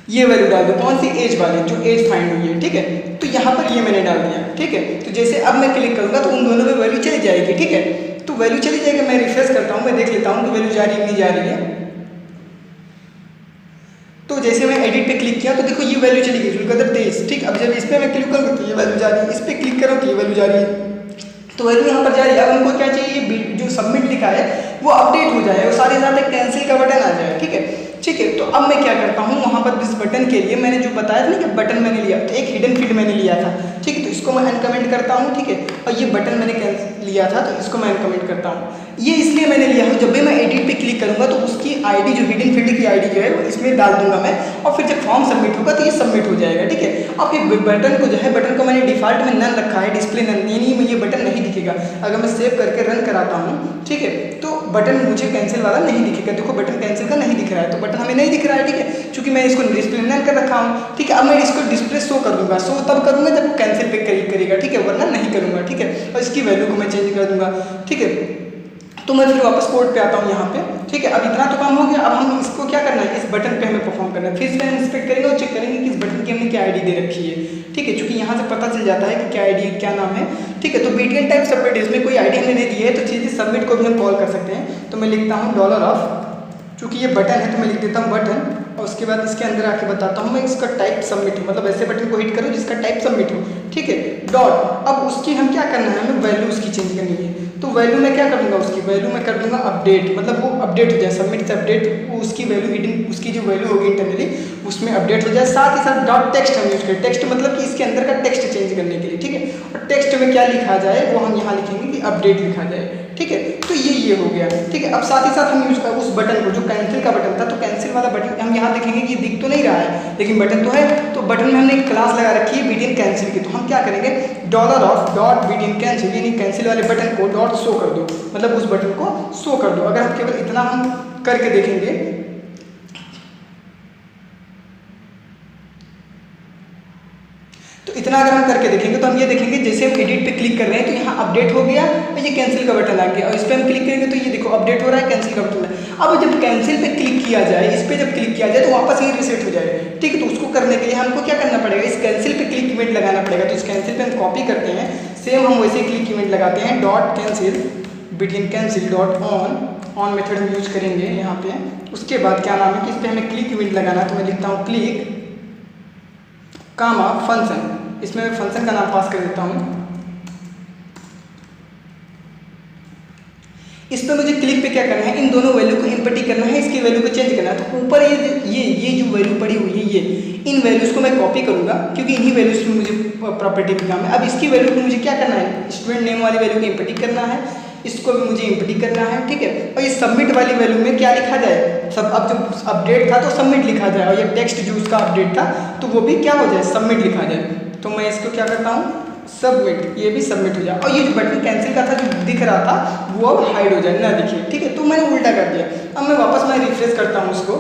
ये वैल्यू डाल दो, कौन सी एज वाली, जो एज फाइंड हुई है, ठीक है। तो यहाँ पर ये मैंने डाल दिया, ठीक है। तो जैसे अब मैं क्लिक करूँगा तो उन दोनों में वैल्यू चली जाएगी, ठीक है। तो वैल्यू चली जाएगी, मैं रिफ्रेश करता हूँ, मैं देख लेता हूँ कि वैल्यू जा रही है नहीं जा रही है। तो जैसे मैं एडिट पे क्लिक किया तो देखो ये वैल्यू चली गई, जुलकदर 23, ठीक। अब जब इस पर मैं क्लिक करूँगा तो ये वैल्यू जा रही है, इस पर क्लिक करूँ तो ये वैल्यू जा रही है, तो वैल्यू यहाँ पर जा रही है। अब हमको क्या चाहिए, जो सबमिट लिखा है वो अपडेट हो जाए और साथ ही साथ एक कैंसिल का बटन आ जाए, ठीक है, ठीक है। तो अब मैं क्या करता हूँ, वहाँ पर इस बटन के लिए मैंने जो बताया था ना कि बटन मैंने लिया, तो एक हिडन फील्ड मैंने लिया था, ठीक है। तो इसको मैं अनकमेंट करता हूँ, ठीक है। और ये बटन मैंने लिया था तो इसको मैं अनकमेंट करता हूँ। ये इसलिए मैंने लिया है, जब भी मैं एडिट पे क्लिक करूँगा तो उसकी आईडी, जो हिडन फील्ड की आईडी जो है वो इसमें डाल दूंगा मैं, और फिर जब फॉर्म सबमिट होगा तो ये सबमिट हो जाएगा, ठीक है। अब ये बटन को जो है, बटन को मैंने डिफॉल्ट में नन रखा है, डिस्प्ले नन, यानी ये बटन नहीं दिखेगा। अगर मैं सेव करके रन कराता हूँ, ठीक है, तो बटन मुझे कैंसिल वाला नहीं दिखेगा। देखो बटन कैंसिल का नहीं दिख रहा है, तो बटन हमें नहीं दिख रहा है, ठीक है, क्योंकि मैं इसको डिस्प्ले नन कर रखा हूँ, ठीक है। अब मैं इसको डिस्प्ले शो कर दूंगा, शो तब करूँगा जब वो कैंसिल पे क्लिक करेगा, ठीक है, वरना नहीं करूँगा, ठीक है। और इसकी वैल्यू को मैं चेंज कर दूंगा, ठीक है। तो मैं फिर वापस कोड पे आता हूँ यहाँ पे, ठीक है। अब इतना तो काम हो गया। अब हम इसको क्या करना है, इस बटन पे हमें परफॉर्म करना है। फिर से हम इंस्पेक्ट करेंगे और चेक करेंगे कि इस बटन की हमने क्या आईडी दे रखी है, ठीक है, क्योंकि यहाँ से पता चल जाता है कि क्या आईडी, क्या नाम है, ठीक है। तो बीटीएल टाइप सबमिट, इसमें कोई आईडी हमने दे दी है तो चीज़ें सबमिट को भी हम कॉल कर सकते हैं। तो मैं लिखता हूँ डॉलर ऑफ, चूँकि ये बटन है तो मैं लिख देता हूँ बटन, और उसके बाद इसके अंदर आके बताता हूँ मैं इसका टाइप सबमिट हो, मतलब ऐसे बटन को हिट करो जिसका टाइप सबमिट हो, ठीक है, डॉट। अब उसकी हम क्या करना है, हमें वैल्यू उसकी चेंज करनी है। तो वैल्यू मैं क्या कर दूंगा, उसकी वैल्यू मैं कर दूंगा अपडेट, मतलब वो अपडेट हो जाए, सबमिट से अपडेट, वो उसकी वैल्यू हिडन, उसकी जो वैल्यू होगी इंटरनली उसमें अपडेट हो जाए। साथ ही साथ डॉट टेक्स्ट हम यूज करें, टेक्स्ट मतलब कि इसके अंदर का टेक्स्ट चेंज करने के लिए, ठीक है। और टेक्स्ट में क्या लिखा जाए वो हम यहाँ लिखेंगे कि अपडेट लिखा जाए, ठीक है। तो ये हो गया, ठीक है। अब साथ ही साथ हम यूज कर उस बटन को, जो कैंसिल का बटन था, तो कैंसिल वाला बटन हम यहाँ देखेंगे कि दिख तो नहीं रहा है लेकिन बटन तो है। तो बटन में हमने एक क्लास लगा रखी है बीटीएन कैंसिल की, तो हम क्या करेंगे, dollar of dot BTN cancel, यानी कैंसिल वाले बटन को डॉट शो कर दो, मतलब उस बटन को शो कर दो। अगर हम केवल इतना हम करके देखेंगे, तो इतना अगर हम करके देखेंगे तो हम ये देखेंगे जैसे हम एडिट पे क्लिक कर रहे हैं तो यहाँ अपडेट हो गया और ये कैंसिल का बटन आ गया, और इस पर हम क्लिक करेंगे तो ये देखो अपडेट हो रहा है, कैंसिल का बटन है। अब जब कैंसिल पे क्लिक किया जाए, इस पे जब क्लिक किया जाए तो वापस ये रिसेट हो जाए, ठीक है। तो उसको करने के लिए हमको क्या करना पड़ेगा, इस कैंसिल पे क्लिक इवेंट लगाना पड़ेगा। तो इस कैंसिल पे हम कॉपी करते हैं, सेम हम वैसे क्लिक इवेंट लगाते हैं, dot cancel BTN cancel dot on method हम यूज करेंगे यहाँ पे। उसके बाद क्या नाम है कि इस पर हमें क्लिक इवेंट लगाना है, तो मैं लिखता हूँ क्लिक कामा फंक्शन, इसमें मैं फंक्शन का नाम पास कर देता हूँ। इस पर मुझे क्लिक पे क्या करना है, इन दोनों वैल्यू को इम्पटी करना है, इसकी वैल्यू को चेंज करना है। तो ऊपर ये जो वैल्यू पड़ी हुई है ये इन वैल्यूज़ को मैं कॉपी करूँगा क्योंकि इन्हीं वैल्यूज़ में मुझे प्रॉपर्टी में काम है। अब इसकी वैल्यू को मुझे क्या करना है, स्टूडेंट नेम वाली वैल्यू को इम्पटी करना है, इसको भी मुझे इम्पटी करना है, ठीक है। और ये सबमिट वाली वैल्यू में क्या लिखा जाए, सब अब जो अपडेट था तो सबमिट लिखा जाए, और ये टेक्स्ट जो उसका अपडेट था तो वो भी क्या हो जाए, सबमिट लिखा जाए। तो मैं इसको क्या करता हूँ, सबमिट, ये भी सबमिट हो जाए। और ये जो बटन कैंसिल का था जो दिख रहा था वो अब हाइड हो जाए, ना दिखे, ठीक है। तो मैंने उल्टा कर दिया। अब मैं वापस रिफ्रेश करता हूँ उसको,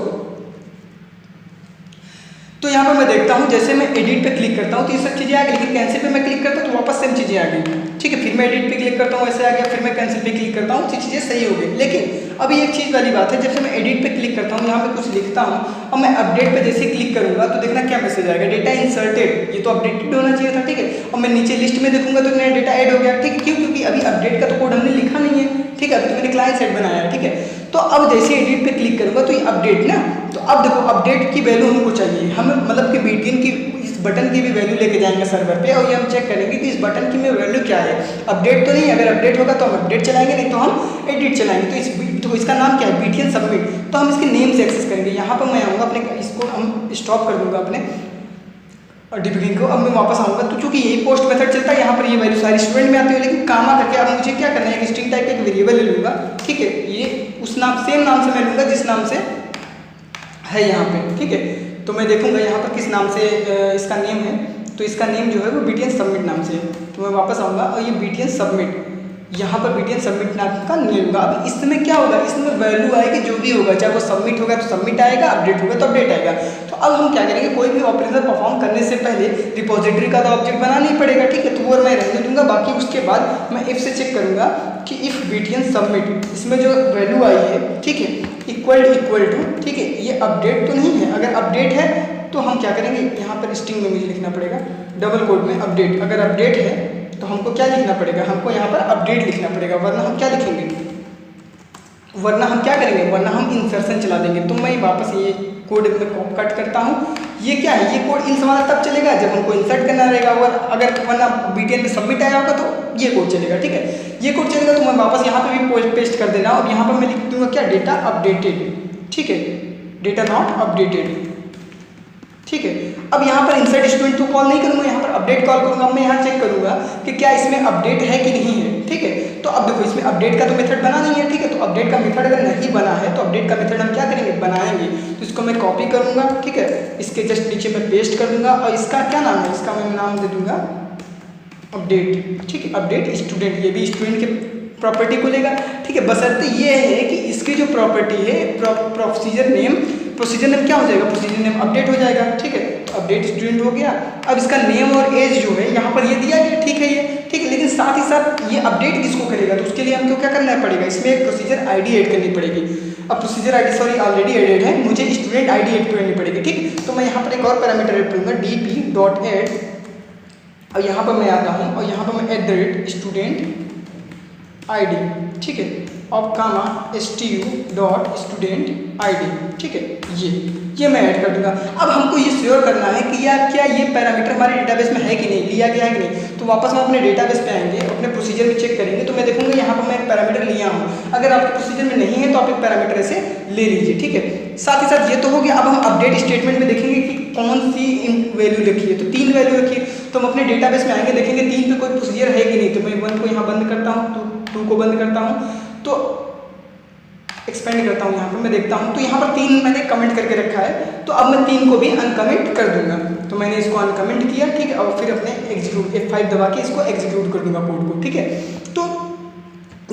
तो यहाँ पर मैं देखता हूँ जैसे मैं एडिट पे क्लिक करता हूँ तो ये सब चीज़ें आ गई, लेकिन कैंसिल पे मैं क्लिक करता हूँ तो वापस सेम चीज़ें आ गई, ठीक है। फिर मैं एडिट पे क्लिक करता हूँ ऐसे आ गया, फिर मैं कैंसिल पे क्लिक करता हूँ तो चीज़ें सही हो गई। लेकिन अभी एक चीज़ वाली बात है, जब से मैं एडिट पे क्लिक करता हूँ, यहाँ पे कुछ लिखता हूँ और मैं अपडेट पे जैसे क्लिक करूँगा तो देखना क्या मैसेज आएगा, डेटा इंसर्टेड, ये तो अपडेटेड होना चाहिए था, ठीक है। और मैं नीचे लिस्ट में देखूंगा तो नया डेटा ऐड हो गया, ठीक है। क्यों, क्योंकि अभी अपडेट का तो कोड हमने लिखा नहीं है, ठीक है। अभी तो मैंने क्लाइंट साइड बनाया है, ठीक है। तो अब जैसे एडिट पे क्लिक करूंगा तो ये अपडेट ना, तो अब देखो अपडेट की वैल्यू हमको चाहिए, हम मतलब कि बीटीएन की इस बटन की भी वैल्यू लेके जाएंगे सर्वर पे, और ये हम चेक करेंगे कि इस बटन की में वैल्यू क्या है। अपडेट तो नहीं, अगर अपडेट होगा तो हम अपडेट चलाएंगे, नहीं तो हम एडिट चलाएंगे। तो इसका नाम क्या है, बीटीएन सबमिट। तो हम इसके नेम से एक्सेस करेंगे। यहाँ पर मैं आऊँगा अपने, इसको हम स्टॉप कर दूंगा अपने डिबगिंग को। अब मैं वापस आऊँगा तो चूंकि यही पोस्ट मेथड चलता है, यहाँ पर ये वैल्यू सारी स्टूडेंट में आती है, लेकिन कामा करके अब मुझे क्या करना है, एक स्ट्रिंग टाइप का एक वेरिएबल ले लूँगा, ठीक है। ये उस नाम, सेम नाम से मैं लूँगा जिस नाम से है यहाँ पे, ठीक है। तो मैं देखूँगा यहाँ पर किस नाम से इसका नेम है, तो इसका नेम जो है वो बीटीएन सबमिट नाम से है। तो मैं वापस आऊँगा और ये बीटीएन सबमिट, यहाँ पर बीटीएन सबमिट नाम का नेम होगा। अब इसमें क्या होगा, इसमें वैल्यू आएगी जो भी होगा, चाहे वो सबमिट होगा तो सबमिट आएगा, अपडेट होगा तो अपडेट आएगा। तो अब हम क्या करेंगे, कोई भी ऑपरेशन परफॉर्म करने से पहले रिपोजिटरी का तो ऑब्जेक्ट बनाना ही पड़ेगा, ठीक है। तो वो मैं रहने दूंगा, बाकी उसके बाद मैं इफ से चेक करूंगा कि इफ बीटीएन सबमिट, इसमें जो वैल्यू आई है, ठीक है, इक्वल टू, ठीक है, ये अपडेट तो नहीं है। अगर अपडेट है तो हम क्या करेंगे, यहाँ पर स्ट्रिंग में मुझे लिखना पड़ेगा डबल कोड में अपडेट। अगर अपडेट है तो हमको क्या लिखना पड़ेगा, हमको यहाँ पर अपडेट लिखना पड़ेगा, वरना हम क्या लिखेंगे, वरना हम क्या करेंगे, वरना हम इंसर्शन चला देंगे। तो मैं वापस ये कोड में कट करता हूँ। ये क्या है, ये कोड इन सवाल तब चलेगा जब हमको इंसर्ट करना रहेगा, और अगर वरना बीटीएन में सबमिट आया होगा तो ये कोड चलेगा, ठीक है। ये कोड चलेगा तो मैं वापस यहाँ पे भी पेस्ट कर देना, और यहाँ पर मैं लिख दूंगा क्या, डेटा अपडेटेड, ठीक है, डेटा नॉट अपडेटेड, ठीक है। अब यहाँ पर इंसर्ट स्टूडेंट टू कॉल नहीं करूँगा, यहाँ पर अपडेट कॉल करूँगा। मैं यहाँ चेक करूँगा कि क्या इसमें अपडेट है कि नहीं है, ठीक है। तो अब देखो इसमें अपडेट का तो मेथड बना नहीं है, ठीक है। तो अपडेट का मेथड अगर नहीं बना है तो अपडेट का मेथड हम क्या करेंगे, बनाएंगे। तो इसको मैं कॉपी करूँगा, ठीक है, इसके जस्ट नीचे मैं पेस्ट कर दूंगा, और इसका क्या नाम है, इसका मैं नाम दे दूंगा अपडेट, ठीक है, अपडेट स्टूडेंट। ये भी स्टूडेंट के प्रॉपर्टी को लेगा, ठीक है। बशर्ते ये है कि इसकी जो प्रॉपर्टी है प्रोसीजर नेम क्या हो जाएगा, प्रोसीजर नेम अपडेट हो जाएगा, ठीक है। तो अपडेट स्टूडेंट हो गया। अब इसका नेम और एज जो है यहाँ पर ये दिया गया, ठीक है, ये ठीक है। लेकिन साथ ही साथ ये अपडेट किसको करेगा, तो उसके लिए हमको क्या करना पड़ेगा, इसमें एक प्रोसीजर आईडी ऐड करनी पड़ेगी। अब procedure ID sorry already added है, मुझे स्टूडेंट आईडी ऐड करनी पड़ेगी, ठीक। तो मैं यहाँ पर एक और पैरामीटर ऐड करूँगा dp.add, और यहाँ पर मैं आता हूँ और यहाँ पर मैं @student id, ठीक है, और कामा stu.student id, ठीक है, ये मैं ऐड कर दूंगा। अब हमको ये श्योर करना है कि यार क्या ये पैरामीटर हमारे डेटाबेस में है कि नहीं, लिया गया है कि नहीं। तो वापस हम अपने डेटाबेस पे आएंगे, अपने प्रोसीजर में चेक करेंगे, तो मैं देखूंगा यहाँ पर मैं एक पैरामीटर लिया हूँ। अगर आपके प्रोसीजर में नहीं है तो आप एक पैरामीटर ऐसे ले लीजिए, ठीक है। साथ ही साथ ये तो हो गया। अब हम अपडेट स्टेटमेंट में देखेंगे कि कौन सी वैल्यू लिखी है, तो 3 वैल्यू रखी है। तो हम अपने डेटाबेस में आएंगे, देखेंगे 3 पे कोई प्रोसीजर है कि नहीं। तो मैं 1 को यहाँ बंद करता हूँ, 2 को बंद करता हूँ, तो एक्सपेंड करता हूँ। यहाँ पर मैं देखता हूँ तो यहाँ पर 3 मैंने कमेंट करके रखा है, तो अब मैं 3 को भी अनकमेंट कर दूंगा। तो मैंने इसको अनकमेंट किया, ठीक है, और फिर अपने एग्जीक्यूट F5 दबा के इसको एग्जीक्यूट कर दूंगा कोड को, ठीक है। तो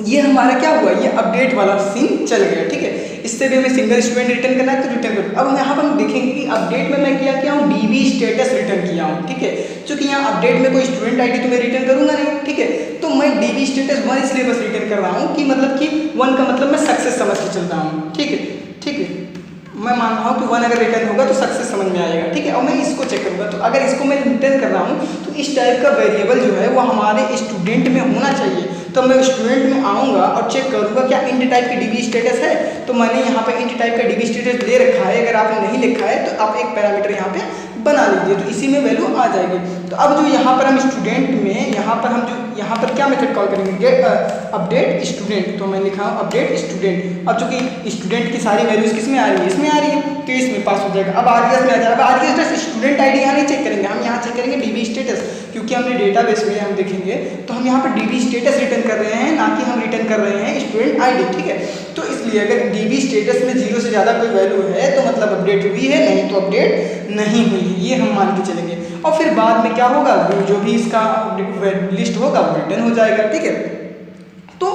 ये हमारा क्या हुआ, ये अपडेट वाला सीन चल गया, ठीक है। इससे भी हमें सिंगल स्टूडेंट रिटर्न करना है तो रिटर्न करूँ। अब यहाँ पर हम देखेंगे कि अपडेट में मैं क्या किया हूँ, DB स्टेटस रिटर्न किया हूँ, ठीक है। क्योंकि यहाँ अपडेट में कोई स्टूडेंट आईडी तो मैं रिटर्न करूँगा नहीं, ठीक है। तो मैं DB स्टेटस 1 इसलिए बस रिटर्न कर रहा हूँ कि मतलब कि 1 का मतलब मैं सक्सेस समझ के चलता हूँ, ठीक है, ठीक है। मैं मान रहा हूँ कि 1 अगर रिटर्न होगा तो सक्सेस समझ में आएगा, ठीक है। और मैं इसको चेक करूँगा, तो अगर इसको मैं रिटर्न कर रहा हूँ तो इस टाइप का वेरिएबल जो है वो हमारे स्टूडेंट में होना चाहिए। तो मैं स्टूडेंट में आऊँगा और चेक करूँगा क्या इंट टाइप की डीबी स्टेटस है, तो मैंने यहाँ पे इंट टाइप का डीबी स्टेटस ले रखा है। अगर आपने नहीं लिखा है तो आप एक पैरामीटर यहाँ पे बना लीजिए, तो इसी में वैल्यू आ जाएगी। तो अब जो यहाँ पर हम स्टूडेंट में यहाँ पर क्या मेथड कॉल करेंगे, गेट अपडेट स्टूडेंट। तो मैं लिखा हूँ अपडेट स्टूडेंट। अब चूंकि स्टूडेंट की सारी वैल्यूज किस में आ रही है, इसमें आ रही है, तो इसमें पास हो जाएगा। अब आरजीएस में आ जाएगा। अब आरजीएस स्टूडेंट आईडी यहाँ नहीं चेक करेंगे, हम यहाँ चेक करेंगे डीबी स्टेटस, क्योंकि हमने डेटाबेस में हम देखेंगे तो हम यहाँ पर डीबी स्टेटस रिटर्न कर रहे हैं, ना कि हम रिटर्न कर रहे हैं स्टूडेंट आईडी, ठीक है। तो इसलिए अगर डीबी स्टेटस में 0 से ज़्यादा कोई वैल्यू है तो मतलब अपडेट हुई है, नहीं तो अपडेट नहीं हुई है, ये हम मान के चलेंगे। और फिर बाद में क्या होगा, जो भी इसका लिस्ट होगा वो रिटर्न हो जाएगा, ठीक है। तो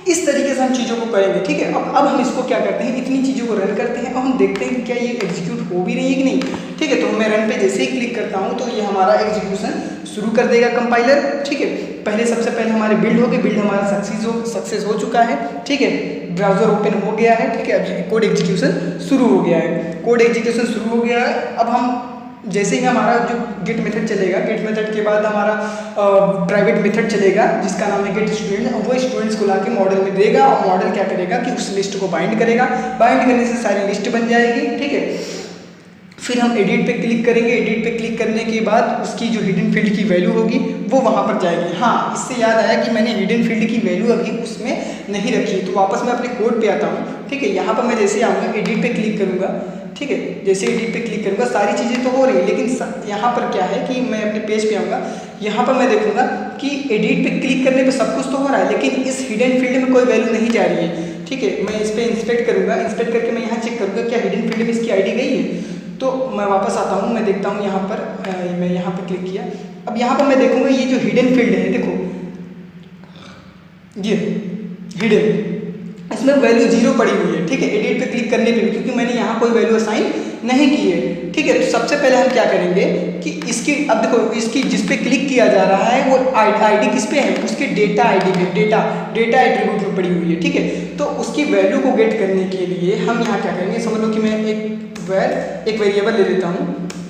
इस तरीके से हम चीज़ों को करेंगे, ठीक है। अब हम इसको क्या करते हैं, इतनी चीज़ों को रन करते हैं और हम देखते हैं कि क्या ये एग्जीक्यूट हो भी रही है कि नहीं, ठीक है। तो मैं रन पे जैसे ही क्लिक करता हूँ तो ये हमारा एग्जीक्यूशन शुरू कर देगा कंपाइलर, ठीक है। सबसे पहले हमारे बिल्ड हो गए, बिल्ड हमारा सक्सेस हो चुका है, ठीक है। ब्राउजर ओपन हो गया है, ठीक है। अब कोड एग्जीक्यूशन शुरू हो गया है, कोड एग्जीक्यूशन शुरू हो गया है। अब हम जैसे ही हमारा जो गेट मेथड चलेगा, गेट मेथड के बाद हमारा प्राइवेट मेथड चलेगा जिसका नाम है गेट स्टूडेंट, वो स्टूडेंट्स को लाके मॉडल में देगा और मॉडल क्या करेगा कि उस लिस्ट को बाइंड करेगा। बाइंड करने से सारी लिस्ट बन जाएगी, ठीक है। फिर हम एडिट पे क्लिक करेंगे, एडिट पे क्लिक करने के बाद उसकी जो हिडन फील्ड की वैल्यू होगी वो वहाँ पर जाएगी। हाँ, इससे याद आया कि मैंने हिडन फील्ड की वैल्यू अभी उसमें नहीं रखी, तो वापस मैं अपने कोड पे आता हूँ, ठीक है। यहाँ पर मैं जैसे आऊँगा एडिट पे क्लिक करूँगा, ठीक है। जैसे एडिट पे क्लिक करूँगा सारी चीज़ें तो हो रही है, लेकिन यहाँ पर क्या है कि मैं अपने पेज पे आऊँगा, यहाँ पर मैं देखूँगा कि एडिट पे क्लिक करने पे सब कुछ तो हो रहा है, लेकिन इस हिडन फील्ड में कोई वैल्यू नहीं जा रही है, ठीक है। मैं इस पर इंस्पेक्ट करूँगा, इंस्पेक्ट करके मैं यहाँ चेक करूँगा क्या हिडन फील्ड में इसकी आईडी गई है। तो मैं वापस आता हूँ, मैं देखता हूँ यहाँ पर मैं यहाँ पर क्लिक किया। अब यहाँ पर मैं देखूँगा ये जो हिडन फील्ड है, देखो ये हिडन, इसमें वैल्यू 0 पड़ी हुई है, ठीक है। एडिट पे क्लिक करने पे भी, क्योंकि मैंने यहाँ कोई वैल्यू असाइन नहीं की है, ठीक है। तो सबसे पहले हम क्या करेंगे कि इसकी, अब देखो इसकी जिस पे क्लिक किया जा रहा है वो आईडी किस पे है, उसके डेटा आईडी पे, डेटा एट्रीब्यूट में पड़ी हुई है, ठीक है। तो उसकी वैल्यू को गेट करने के लिए हम यहाँ क्या करेंगे, समझ लो कि मैं एक वेरिएबल ले लेता हूँ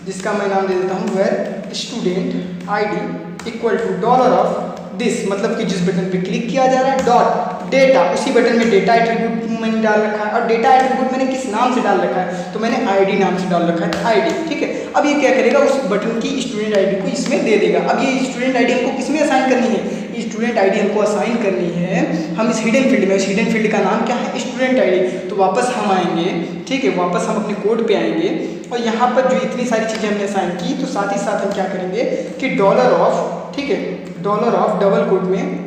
जिसका मैं नाम दे देता हूँ where student ID equal to dollar of this, मतलब कि जिस बटन पे क्लिक किया जा रहा है डॉट डेटा, उसी बटन में डेटा एट्रीब्यूट मैंने डाल रखा है। और डेटा एट्रीब्यूट मैंने किस नाम से डाल रखा है, तो मैंने आईडी नाम से डाल रखा है, आईडी, ठीक है। अब ये क्या करेगा, उस बटन की स्टूडेंट आईडी को इसमें दे देगा। अब ये स्टूडेंट आईडी हमको किसमें असाइन करनी है, स्टूडेंट आईडी हमको असाइन करनी है हम इस हिडन फील्ड में। इस हिडन फील्ड का नाम क्या है, स्टूडेंट आईडी। तो वापस हम आएंगे, ठीक है, वापस हम अपने कोड पे आएंगे और यहाँ पर जो इतनी सारी चीज़ें हमने असाइन की, तो साथ ही साथ हम क्या करेंगे कि डॉलर ऑफ, ठीक है, डॉलर ऑफ डबल कोट में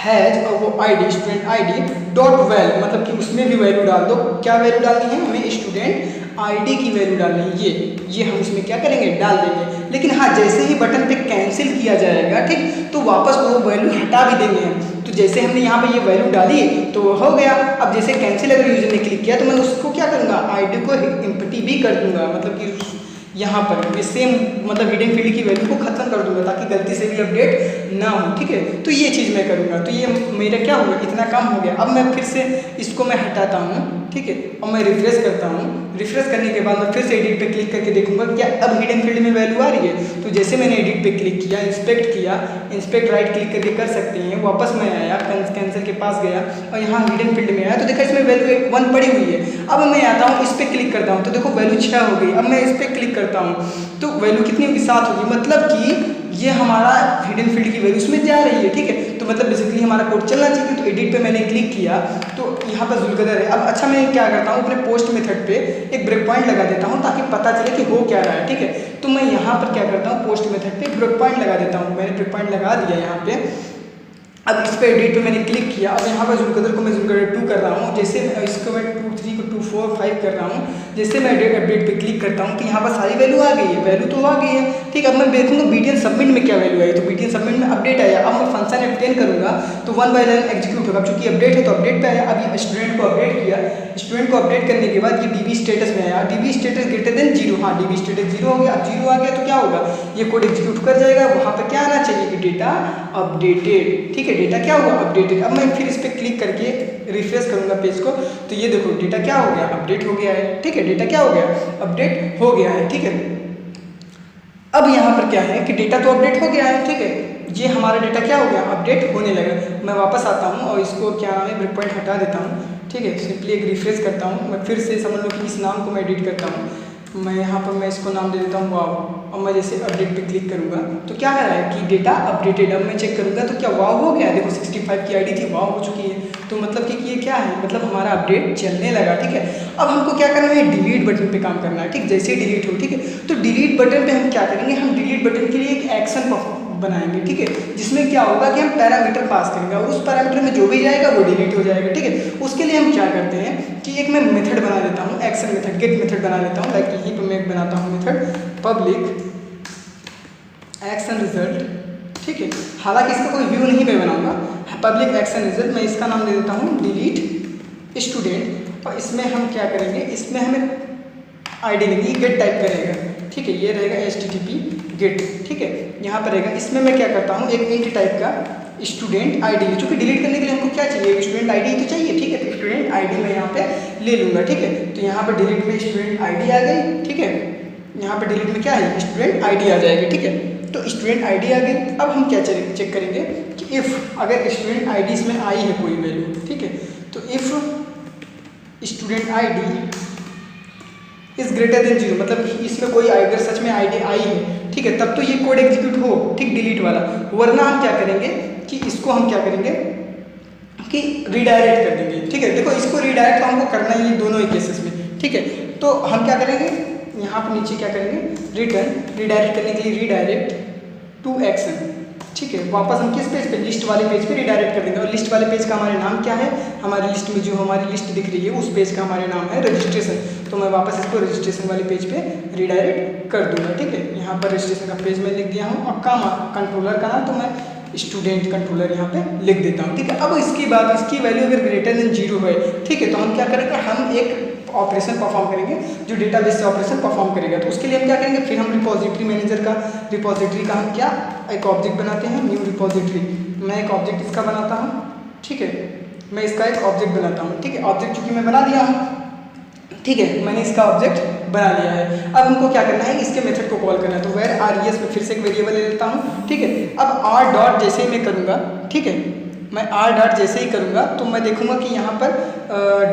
हैज और वो ID student ID dot val, मतलब कि उसमें भी वैल्यू डाल दो। क्या वैल्यू डालनी है हमें, स्टूडेंट आईडी की वैल्यू डालनी है, ये हम उसमें क्या करेंगे, डाल देंगे। लेकिन हाँ, जैसे ही बटन पे कैंसिल किया जाएगा, ठीक, तो वापस वो वैल्यू हटा भी देंगे हम। तो जैसे हमने यहाँ पे ये वैल्यू डाली तो हो गया। अब जैसे कैंसिल अगर यूजर ने क्लिक किया तो मैं उसको क्या करूँगा, आईडी को एम्प्टी भी कर दूंगा, मतलब कि यहाँ पर मैं सेम मतलब हिडन फील्ड की वैल्यू को खत्म कर दूंगा ताकि गलती से भी अपडेट ना हो, ठीक है। तो ये चीज़ मैं करूँगा। तो ये मेरा क्या हो गया, इतना काम हो गया। अब मैं फिर से इसको मैं हटाता हूँ, ठीक है, और मैं रिफ्रेश करता हूँ। रिफ्रेश करने के बाद मैं फिर से एडिट पे क्लिक करके देखूंगा क्या अब हिडन फील्ड में वैल्यू आ रही है। तो जैसे मैंने एडिट पे क्लिक किया, इंस्पेक्ट राइट क्लिक करके कर सकते हैं। वापस मैं आया, कैंसिल के पास गया और यहाँ हिडन फील्ड में आया तो देखा इसमें वैल्यू 1 पड़ी हुई है। अब मैं आता हूँ, इस पर क्लिक करता हूँ तो देखो वैल्यू 6 हो गई। अब मैं इस पर क्लिक करता हूँ तो वैल्यू कितनी होगी, 7 होगी। मतलब कि ये हमारा हिडन फील्ड की वैल्यू उसमें जा रही है, ठीक है। तो मतलब बेसिकली हमारा कोड चलना चाहिए। तो एडिट पे मैंने क्लिक किया तो यहाँ पर जुलकदर है। अब अच्छा, मैं क्या करता हूँ, अपने पोस्ट मेथड पे एक ब्रेक पॉइंट लगा देता हूँ ताकि पता चले कि हो क्या रहा है, ठीक है। तो मैं यहाँ पर क्या करता हूँ, पोस्ट मेथड पे ब्रेक पॉइंट लगा देता हूँ। मैंने ब्रेक पॉइंट लगा दिया यहाँ पे। अब इस पर एडिट पे मैंने क्लिक किया। अब यहाँ पर जुलकदर को मैं जुलकदर 2 कर रहा हूँ। जैसे इसको मैं 2 3 को 2 4 5 कर रहा हूँ। जैसे मैं अपडेट पे क्लिक करता हूँ कि यहाँ पर सारी वैल्यू आ गई है, वैल्यू तो आ गई है, ठीक। अब मैं देखूँगा बीटीएन सबमिट में क्या वैल्यू आई, तो बीटीएन सबमिट में अपडेट आया। अब मैं फंक्शन F10 करूँगा तो 1 बाय लाइन एग्जीक्यूट होगा। चूंकि अपडेट है तो अपडेट पे आया। अब ये स्टूडेंट को अपडेट किया। स्टूडेंट को अपडेट करने के बाद ये डीबी स्टेटस में आया, डीबी स्टेटस ग्रेटर देन 0। हाँ, डीबी स्टेटस 0 हो गया। अब 0 आ गया तो क्या होगा, ये कोड एग्जीक्यूट कर जाएगा। वहाँ पर क्या आना चाहिए कि डेटा अपडेटेड, ठीक है, डेटा क्या हुआ, अपडेटेड। अब मैं फिर इस पर क्लिक करके रिफ्रेश करूँगा पेज को तो ये देखो डेटा क्या हो गया, अपडेट हो गया है, ठीक है। डेटा क्या हो गया, अपडेट हो गया है, ठीक है। अब यहाँ पर क्या है कि डेटा तो अपडेट हो गया है, ठीक है। ये हमारा डेटा क्या हो गया, अपडेट होने लगा। मैं वापस आता हूँ और इसको क्या नाम है, ब्रेक पॉइंट हटा देता हूँ, ठीक है। सिंपली एक रिफ्रेश करता हूँ, मैं फिर से समझ लो कि इस नाम को मैं एडिट करता हूँ। मैं यहाँ पर मैं इसको नाम दे देता हूँ वाव, और मैं जैसे अपडेट पे क्लिक करूँगा तो क्या है कि डेटा अपडेटेड। अब मैं चेक करूँगा तो क्या वाव हो गया, देखो 65 की आईडी थी, वाव हो चुकी है। तो मतलब कि ये क्या है, मतलब हमारा अपडेट चलने लगा, ठीक है। अब हमको क्या करना है, डिलीट बटन पे काम करना है, ठीक। जैसे ही डिलीट हो, ठीक है, तो डिलीट बटन पे हम क्या करेंगे, हम डिलीट बटन के लिए एक एक्शन बनाएंगे, ठीक है, जिसमें क्या होगा कि हम पैरामीटर पास करेंगे और उस पैरामीटर में जो भी जाएगा वो डिलीट हो जाएगा, ठीक है। उसके लिए हम क्या करते हैं कि एक मैं मेथड बना देता हूँ, एक्शन मेथड, गेट मेथड बना देता हूँ। लाइक यहीं पर मैं बनाता हूँ मेथड पब्लिक एक्शन रिजल्ट, ठीक है। हालांकि इसका कोई व्यू नहीं मैं बनाऊंगा, पब्लिक एक्शन रिजल्ट। मैं इसका नाम दे देता हूँ डिलीट स्टूडेंट, और इसमें हम क्या करेंगे, इसमें हमें आईडी लिखनी, गेट टाइप करेगा, ठीक है। ये रहेगा HTTP गेट, ठीक है, यहाँ पर रहेगा। इसमें मैं क्या करता हूँ, एक इंट टाइप का स्टूडेंट आईडी, चूँकि डिलीट करने के लिए हमको क्या चाहिए, स्टूडेंट आईडी तो चाहिए, ठीक है। तो स्टूडेंट आईडी मैं यहाँ पे ले लूँगा, ठीक है। तो यहाँ पर डिलीट में स्टूडेंट आईडी आ गई, ठीक है। यहाँ पर डिलीट में क्या है, स्टूडेंट आईडी आ जाएगी, ठीक है। तो स्टूडेंट आईडी आ गई। अब हम क्या चेक करेंगे कि इफ़ अगर स्टूडेंट आईडी इसमें आई है कोई वैल्यू, ठीक है, तो if student ID is greater than 0, मतलब इसमें कोई अगर सच में आईडी आई है, ठीक है, तब तो ये कोड एग्जीक्यूट हो, ठीक, डिलीट वाला। वरना हम क्या करेंगे कि इसको हम क्या करेंगे कि रिडायरेक्ट कर देंगे, ठीक है। देखो इसको रिडायरेक्ट हमको करना ही दोनों ही केसेस में, ठीक है। तो हम क्या करेंगे, यहाँ पर नीचे क्या करेंगे, रिटर्न, रिडायरेक्ट करने के लिए रिडायरेक्ट टू एक्शन, ठीक है। वापस हम किस पेज पे, लिस्ट वाले पेज पे रिडायरेक्ट कर देंगे। और लिस्ट वाले पेज का हमारे नाम क्या है, हमारी लिस्ट में जो हमारी लिस्ट दिख रही है उस पेज का हमारे नाम है रजिस्ट्रेशन। तो मैं वापस इसको रजिस्ट्रेशन वाले पेज पे रिडायरेक्ट कर दूंगा, ठीक है। यहाँ पर रजिस्ट्रेशन का पेज मैं लिख दिया हूँ। अब काम कंट्रोलर का नाम तो मैं स्टूडेंट कंट्रोलर यहाँ पे लिख देता हूँ, ठीक है। अब इसके बाद इसकी वैल्यू अगर ग्रेटर देन 0 है, ठीक है, तो हम क्या करेंगे, हम एक ऑपरेशन परफॉर्म करेंगे जो डेटाबेस से ऑपरेशन परफॉर्म करेगा। तो उसके लिए हम क्या करेंगे, फिर हम रिपोजिटरी मैनेजर का, रिपोजिटरी का हम क्या एक ऑब्जेक्ट बनाते हैं, न्यू रिपोजिटरी। मैं एक ऑब्जेक्ट इसका बनाता हूँ, ठीक है, मैं इसका एक ऑब्जेक्ट बनाता हूँ, ठीक है। ऑब्जेक्ट चूंकि मैं बना दिया हूँ, ठीक है, मैंने इसका ऑब्जेक्ट बना लिया है। अब हमको क्या करना है, इसके मेथड को कॉल करना है। तो वेर res में फिर से एक वेरिएबल ले लेता हूँ, ठीक है। अब r डॉट जैसे ही मैं करूँगा, ठीक है, मैं r डॉट जैसे ही करूँगा तो मैं देखूँगा कि यहाँ पर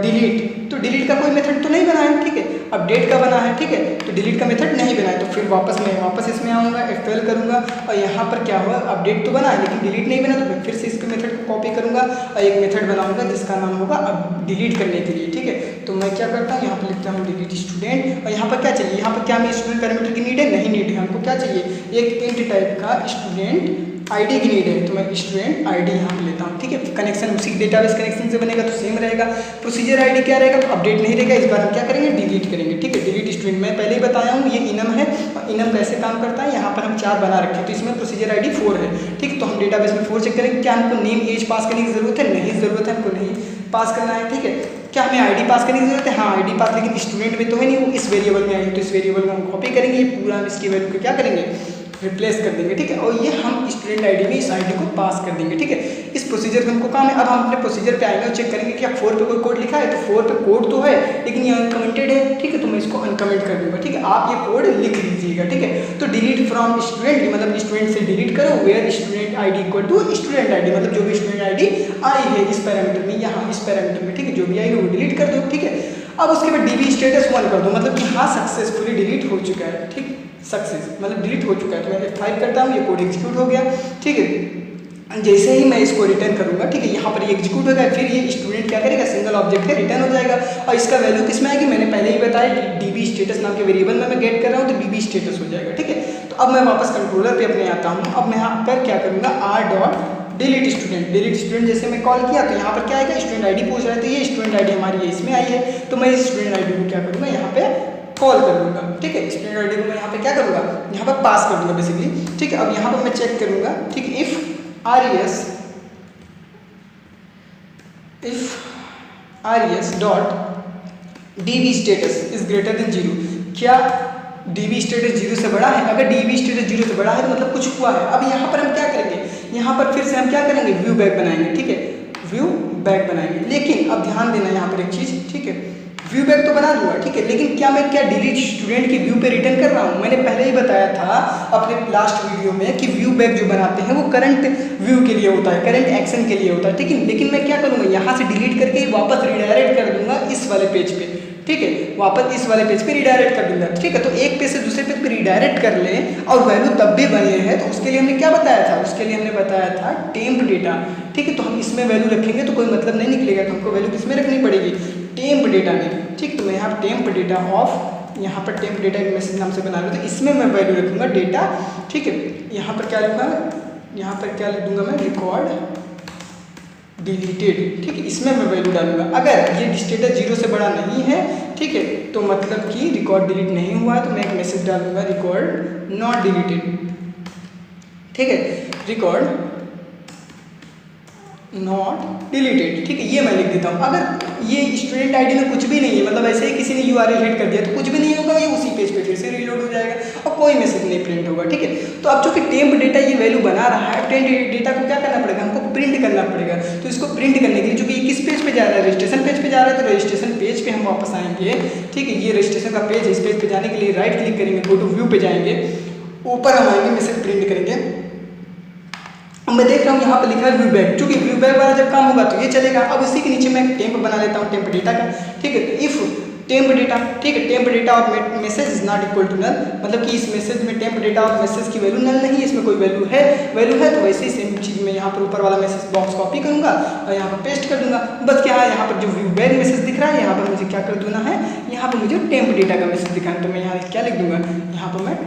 डिलीट, तो डिलीट का कोई मेथड तो नहीं बना है, ठीक है। अपडेट का बना है, ठीक है, तो डिलीट का मेथड नहीं बना है। तो फिर वापस इसमें आऊँगा, F12 करूँगा और यहाँ पर क्या हुआ, अपडेट तो बना है लेकिन डिलीट नहीं बना। तो मैं फिर से इसके मेथड को कॉपी करूँगा और एक मेथड बनाऊँगा जिसका नाम होगा अब डिलीट करने के लिए, ठीक है। तो मैं क्या करता हूँ, यहाँ पर लिखता हूँ डिलीट स्टूडेंट। और यहाँ पर क्या चाहिए, यहाँ पर क्या हमें स्टूडेंट पैरामीटर की नीड है, नहीं नीड है। हमको क्या चाहिए, एक इंट टाइप का स्टूडेंट आईडी की नीड है। तो मैं स्टूडेंट आईडी यहाँ पे लेता हूँ, ठीक है। कनेक्शन उसी डेटाबेस कनेक्शन से बनेगा तो सेम रहेगा। प्रोसीजर आईडी क्या रहेगा, तो अपडेट नहीं रहेगा। इस बार हम क्या करेंगे, डिलीट करेंगे, ठीक है। डिलीट स्टूडेंट मैं पहले ही बताया हूँ, ये इनम है और इनम कैसे काम करता है, यहाँ पर हम 4 बना रखे हैं तो इसमें प्रोसीजर आईडी 4 है, ठीक। तो हम डेटाबेस में 4 चेक करेंगे। क्या हमको नेम एज पास करने की जरूरत है, नहीं जरूरत है, हमको नहीं पास करना है, ठीक है। क्या हमें आईडी पास करने की जरूरत है, हाँ आईडी पास, लेकिन स्टूडेंट में तो है नहीं, वो इस वेरिएबल में आई है। तो इस वेरिएबल को हम कॉपी करेंगे, पूरा इसकी वैल्यू को क्या करेंगे, रिप्लेस कर देंगे, ठीक है। और ये हम स्टूडेंट आईडी में इस आईडी को पास कर देंगे, ठीक है। इस प्रोसीजर का हमको काम है। अब हम अपने प्रोसीजर पे आएंगे और चेक करेंगे क्या 4 पे कोई कोड लिखा है। तो 4 पे कोड तो है लेकिन ये अनकमेंटेड है, ठीक है। तो मैं इसको अनकमेंट कर दूंगा, ठीक है। आप ये कोड लिख लीजिएगा, ठीक है। तो डिलीट फ्रॉम स्टूडेंट मतलब स्टूडेंट से डिलीट करो, where student ID equal to student ID, मतलब जो भी स्टूडेंट आईडी आई है इस पैरामीटर में, यहाँ इस पैरामीटर में, ठीक है, जो भी आई है वो डिलीट कर दो, ठीक है। अब उसके बाद DB स्टेटस 1 कर दो, मतलब कि हाँ सक्सेसफुली डिलीट हो चुका है, ठीक, सक्सेस मतलब डिलीट हो चुका है। तो मैं F5 करता हूँ, ये कोड एग्जीक्यूट हो गया, ठीक है। जैसे ही मैं इसको रिटर्न करूंगा, ठीक है, यहाँ पर ये एग्जीक्यूट होगा, फिर ये स्टूडेंट क्या करेगा, सिंगल ऑब्जेक्ट है, रिटर्न हो जाएगा। और इसका वैल्यू किस में आएगी, मैंने पहले ही बताया कि DB स्टेटस नाम के वेरिएबल में मैं गेट कर रहा हूँ तो DB स्टेटस हो जाएगा, ठीक है। तो अब मैं वापस कंट्रोलर पे अपने आता हूँ। अब मैं यहाँ पर क्या करूँगा, r डॉट डिलीट स्टूडेंट जैसे मैं कॉल किया तो यहाँ पर क्या आएगा, स्टूडेंट आईडी पूछ रहा है। तो ये स्टूडेंट आईडी हमारी ये इसमें आई है, तो मैं इस स्टूडेंट आईडी को क्या करूँगा, यहाँ पे कॉल कर दूंगा, ठीक है। स्टूडेंट आईडी को मैं यहाँ पे क्या करूँगा, यहाँ पर पास कर दूंगा बेसिकली, ठीक है। अब यहाँ पर मैं चेक करूँगा, ठीक है, if res dot DB status is greater than 0, क्या DB स्टेटस 0 से बड़ा है। अगर DB स्टेटस 0 से बड़ा है तो मतलब कुछ हुआ है। अब यहाँ पर हम क्या करेंगे, यहाँ पर फिर से हम क्या करेंगे, व्यू बैक बनाएंगे, ठीक है, व्यू बैक बनाएंगे। लेकिन अब ध्यान देना यहाँ पर एक चीज़, ठीक है, व्यू बैक तो बना दूंगा, ठीक है, लेकिन क्या डिलीट स्टूडेंट की व्यू पे रिटर्न कर रहा हूँ? मैंने पहले ही बताया था अपने लास्ट वीडियो में कि व्यू बैक जो बनाते हैं वो करंट व्यू के लिए होता है, करंट एक्शन के लिए होता है, ठीक है। लेकिन मैं क्या करूँगा, यहाँ से डिलीट करके वापस रिडायरेक्ट कर दूंगा इस वाले पेज पे, ठीक है, वापस इस वाले पेज पे रिडायरेक्ट कर दूंगा, ठीक है। तो एक पेज से दूसरे पेज पे रिडायरेक्ट कर ले और वैल्यू तब भी बने हैं, तो उसके लिए हमने क्या बताया था? उसके लिए हमने बताया था टेम्प डेटा, ठीक है। तो हम इसमें वैल्यू रखेंगे तो कोई मतलब नहीं निकलेगा, तो हमको वैल्यू किसमें रखनी पड़ेगी? टेम्प डेटा में, ठीक। तो मैं यहाँ टेम्प डेटा ऑफ, यहाँ पर टेम्प डेटा एक मैसेज नाम से बना रहा हूँ, तो इसमें मैं वैल्यू रखूँगा डेटा, ठीक है। यहाँ पर क्या लिखूँगा, यहाँ पर क्या लिख दूँगा मैं? रिकॉर्ड डिलीटेड, ठीक है, इसमें मैं वैल्यू डालूंगा। अगर ये स्टेटस 0 से बड़ा नहीं है, ठीक है, तो मतलब कि रिकॉर्ड डिलीट नहीं हुआ है, तो मैं एक मैसेज डालूंगा रिकॉर्ड नॉट डिलीटेड, ठीक है, रिकॉर्ड नॉट डिलीटेड, ठीक है, ये मैं लिख देता हूँ। अगर ये स्टूडेंट आईडी में कुछ भी नहीं है, मतलब ऐसे ही किसी ने URL हिट कर दिया तो कुछ भी नहीं होगा, ये उसी पेज पे फिर से रीलोड हो जाएगा और कोई मैसेज नहीं प्रिंट होगा, ठीक है। तो अब जो कि टेम्प डेटा ये वैल्यू बना रहा है, टेम्प डेटा को क्या करना पड़ेगा? हमको प्रिंट करना पड़ेगा। तो इसको प्रिंट करने के लिए, चूंकि किस पेज पे जा रहा है? रजिस्ट्रेशन पेज पे जा रहा है, तो रजिस्ट्रेशन पेज पे हम वापस आएंगे, ठीक है। ये रजिस्ट्रेशन का पेज है, इस पेज पे जाने के लिए राइट क्लिक करेंगे, गो टू व्यू पे जाएंगे, ऊपर हम आएंगे, मैसेज प्रिंट करेंगे। मैं देख रहा हूँ यहाँ पे लिखा है व्यू बैक, चूंकि व्यू बैक वाला जब काम होगा तो ये चलेगा। अब इसी के नीचे मैं टेम्प बना लेता हूँ, टेम्प डेटा का, ठीक है। इफ टेम्प डेटा, ठीक है, temp data of message is not equal to null, मतलब कि इस मैसेज में टेम्प डेटा ऑफ मैसेज की वैल्यू नल नहीं है, इसमें कोई वैल्यू है तो वैसे ही सेम चीज़ मैं यहाँ पर ऊपर वाला मैसेज बॉक्स कॉपी करूँगा और यहाँ पर पेस्ट कर दूंगा। बस क्या है, यहाँ पर जो व्यू बैक मैसेज दिख रहा है, यहाँ पर मुझे क्या कर देना है? यहाँ पर मुझे टेम्प डेटा का मैसेज दिखाना है, तो मैं यहाँ क्या लिख दूंगा? यहाँ पर मैं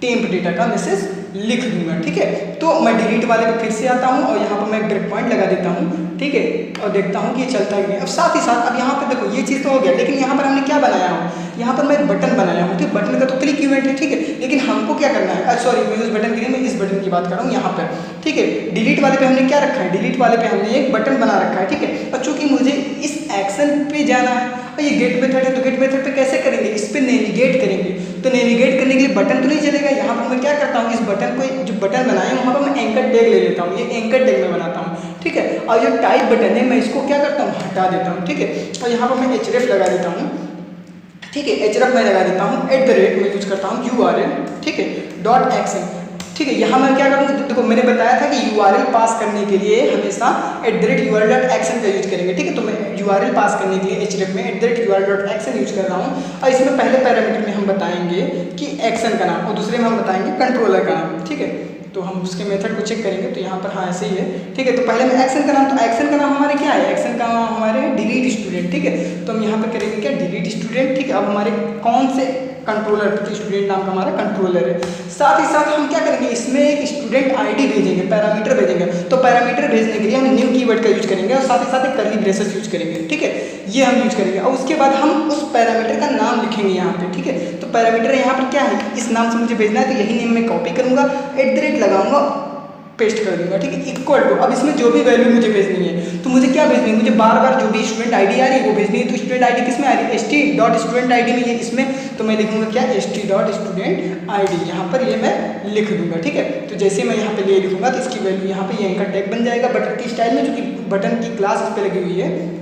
टेम्प डेटा का मैसेज लिख दूंगा, ठीक है। तो मैं डिलीट वाले पे फिर से आता हूँ और यहाँ पर मैं ब्रेक पॉइंट लगा देता हूँ, ठीक है, और देखता हूँ कि ये चलता है कि नहीं। अब साथ ही साथ अब यहाँ पर देखो ये चीज़ तो हो गया, लेकिन यहाँ पर हमने क्या बनाया हो? यहाँ पर मैं एक बटन बनाया हूँ, ठीक, बटन का तो क्लिक इवेंट है, ठीक है, लेकिन हमको क्या करना है? सॉरी, मैं उस बटन के लिए मैं इस बटन की बात कर रहा हूँ यहाँ पर, ठीक है। डिलीट वाले पे हमने क्या रखा है? डिलीट वाले पे हमने एक बटन बना रखा है, ठीक है। और चूंकि मुझे इस एक्शन पे जाना है और ये गेट मेथड है, तो गेट मेथड पे कैसे करेंगे? इस पे नेविगेट करेंगे, तो नेविगेट करने के लिए बटन तो नहीं चलेगा। यहाँ पर मैं क्या करता हूँ, इस बटन को, जो बटन बनाए वहाँ पर मैं एंकर टैग ले लेता हूँ, ये एंकर टैग में बनाता हूँ, ठीक है। और जो टाइप बटन है मैं इसको क्या करता हूँ? हटा देता हूँ, ठीक है। और यहाँ पर मैं href लगा देता हूँ, ठीक है, href मैं लगा देता हूँ, @ मैं यूज करता हूँ URL, ठीक है, .action, ठीक है। यहाँ मैं क्या करूँगा? देखो मैंने बताया था कि URL पास करने के लिए हमेशा @url.action का यूज करेंगे, ठीक है। तो मैं URL पास करने के लिए href में @url.action यूज कर रहा हूँ। और इसमें पहले पैरामीटर में हम बताएंगे कि एक्शन का नाम और दूसरे में हम बताएंगे कंट्रोलर का नाम, ठीक है। तो हम उसके मेथड को चेक करेंगे, तो यहाँ पर हाँ ऐसे ही है, ठीक है। तो पहले मैं एक्शन का नाम, तो एक्शन का नाम हमारे क्या है? एक्शन का नाम हमारे डिलीट स्टूडेंट, ठीक है। तो हम यहाँ पर करेंगे क्या? डिलीट स्टूडेंट, ठीक है। अब हमारे कौन से कंट्रोलर, स्टूडेंट नाम का हमारा कंट्रोलर है। साथ ही साथ हम क्या करेंगे? इसमें एक स्टूडेंट आईडी भेजेंगे, पैरामीटर भेजेंगे। तो पैरामीटर भेजने के लिए हम न्यू कीवर्ड का यूज करेंगे और साथ ही साथ एक कर्ली ब्रेसेस यूज करेंगे, ठीक है, ये हम यूज करेंगे। और उसके बाद हम उस पैरामीटर का नाम लिखेंगे यहाँ पे, ठीक है। तो पैरामीटर यहाँ पर क्या है? इस नाम से मुझे भेजना है, तो यही नेम मैं कॉपी करूँगा, @ लगाऊंगा, पेस्ट कर दूंगा, ठीक है, इक्वल टू। अब इसमें जो भी वैल्यू मुझे भेजनी है, तो मुझे क्या भेजनी है? मुझे बार बार जो भी स्टूडेंट आईडी आ रही है वो भेजनी है। तो स्टूडेंट आईडी किस में आ रही है? st.student id में, ये इसमें, तो मैं लिखूंगा क्या? st.student id, यहाँ पर ये मैं लिख दूंगा, ठीक है। तो जैसे मैं यहाँ पे ये लिखूंगा तो इसकी वैल्यू यहाँ पे ये एंकर टैग बन जाएगा बटन की स्टाइल में, क्योंकि बटन की क्लास इस पर लगी हुई है।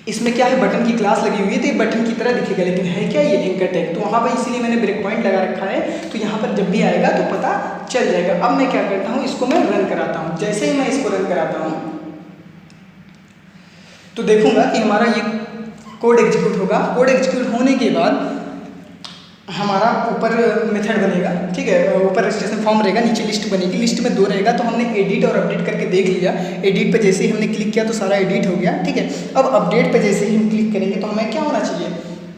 इसमें क्या है? बटन की क्लास लगी हुई है, तो ये बटन की तरह दिखेगा, लेकिन है क्या? ये एंकर टैग। तो वहाँ पर इसीलिए मैंने ब्रेक पॉइंट लगा रखा है, तो यहाँ पर जब भी आएगा तो पता चल जाएगा। अब मैं क्या करता हूँ? इसको मैं रन कराता हूँ। जैसे ही मैं इसको रन कराता हूँ तो देखूंगा कि हमारा ये कोड एग्जीक्यूट होगा। कोड एग्जीक्यूट होने के बाद हमारा ऊपर मेथड बनेगा, ठीक है, ऊपर रजिस्ट्रेशन फॉर्म रहेगा, नीचे लिस्ट बनेगी, लिस्ट में 2 रहेगा। तो हमने एडिट और अपडेट करके देख लिया। एडिट पे जैसे ही हमने क्लिक किया तो सारा एडिट हो गया, ठीक है। अब अपडेट पे जैसे ही हम क्लिक करेंगे तो हमें क्या होना चाहिए?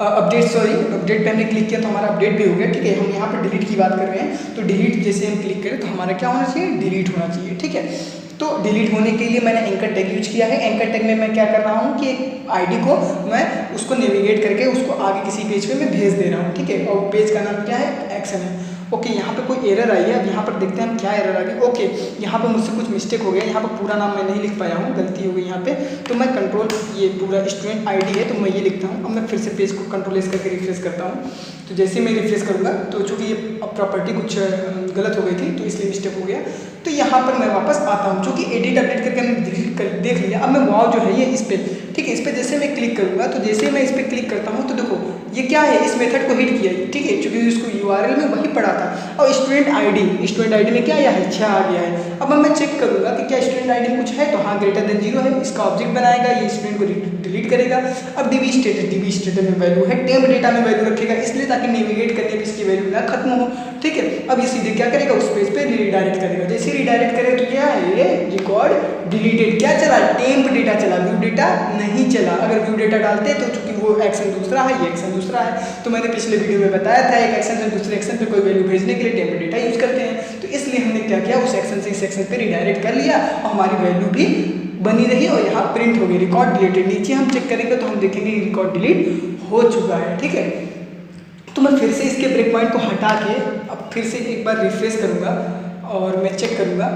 अपडेट पे हमने क्लिक किया तो हमारा अपडेट भी हो गया, ठीक है। हम यहाँ पर डिलीट की बात कर रहे हैं, तो डिलीट जैसे हम क्लिक करें तो हमारा क्या होना चाहिए? डिलीट होना चाहिए, ठीक है। तो डिलीट होने के लिए मैंने एंकर टैग यूज किया है। एंकर टैग में मैं क्या कर रहा हूँ कि आईडी को मैं उसको नेविगेट करके उसको आगे किसी पेज पे मैं भेज दे रहा हूँ, ठीक है। और पेज का नाम क्या है? एक्शन है। ओके, यहाँ पे कोई एरर आई है। अब यहाँ पर देखते हैं हम क्या एरर आ गई। ओके, यहाँ पे मुझसे कुछ मिस्टेक हो गया, यहाँ पर पूरा नाम मैं नहीं लिख पाया हूँ, गलती हो गई यहाँ पे। तो मैं कंट्रोल, ये पूरा स्टूडेंट आईडी है तो मैं ये लिखता हूँ। अब मैं फिर से पेज को कंट्रोल एस करके रिफ्रेश करता हूँ। तो जैसे मैं रिफ्रेश करूँगा तो चूँकि ये प्रॉपर्टी कुछ गलत हो गई थी तो इसलिए मिस्टेक हो गया। तो यहाँ पर मैं वापस आता हूँ, चूँकि एडिट अपडेट करके हमने डिलीट कर दे देख लिया। अब मैं वाव जो है ये इस पर, ठीक है, इस पर जैसे मैं क्लिक करूँगा तो जैसे मैं इस पर क्लिक करता हूँ तो देखो ये क्या है, इस मेथड को हिट किया, ठीक है, क्योंकि इसको URL में वही पड़ा था। और स्टूडेंट आईडी में क्या आया है, 6 आ गया है। अब मैं चेक करूँगा कि क्या स्टूडेंट आईडी में कुछ है, तो हाँ ग्रेटर देन 0 है। इसका ऑब्जेक्ट बनाएगा, ये स्टूडेंट को डिलीट करेगा। अब DB स्टेटस में वैल्यू है, टेम्प डेटा में वैल्यू रखेगा, इसलिए ताकि नेविगेट करने पर इसकी वैल्यू ना खत्म हो, ठीक है। अब ये सीधे क्या करेगा, उस पेज पे रिडायरेक्ट करेगा। जैसे रिडायरेक्ट करेगा तो क्या है, ये रिकॉर्ड डिलीटेड क्या चला, टेम्प डेटा चला, व्यू डेटा नहीं चला। अगर व्यू डेटा डालते तो चूंकि वो एक्शन दूसरा है, ये एक्शन दूसरा है, तो मैंने पिछले वीडियो में बताया था एक एक्शन से दूसरे एक्शन पे कोई वैल्यू भेजने के लिए टेम्प डेटा यूज करते हैं। तो इसलिए हमने क्या किया, उस एक्शन से इस एक्शन पे रिडायरेक्ट कर लिया और हमारी वैल्यू भी बनी रही और यहाँ प्रिंट हो गई, रिकॉर्ड डिलीटेड। नीचे हम चेक करेंगे तो हम देखेंगे रिकॉर्ड डिलीट हो चुका है, ठीक है। तो मैं फिर से इसके ब्रेक पॉइंट को हटा के अब फिर से एक बार रिफ्रेश करूँगा और मैं चेक करूँगा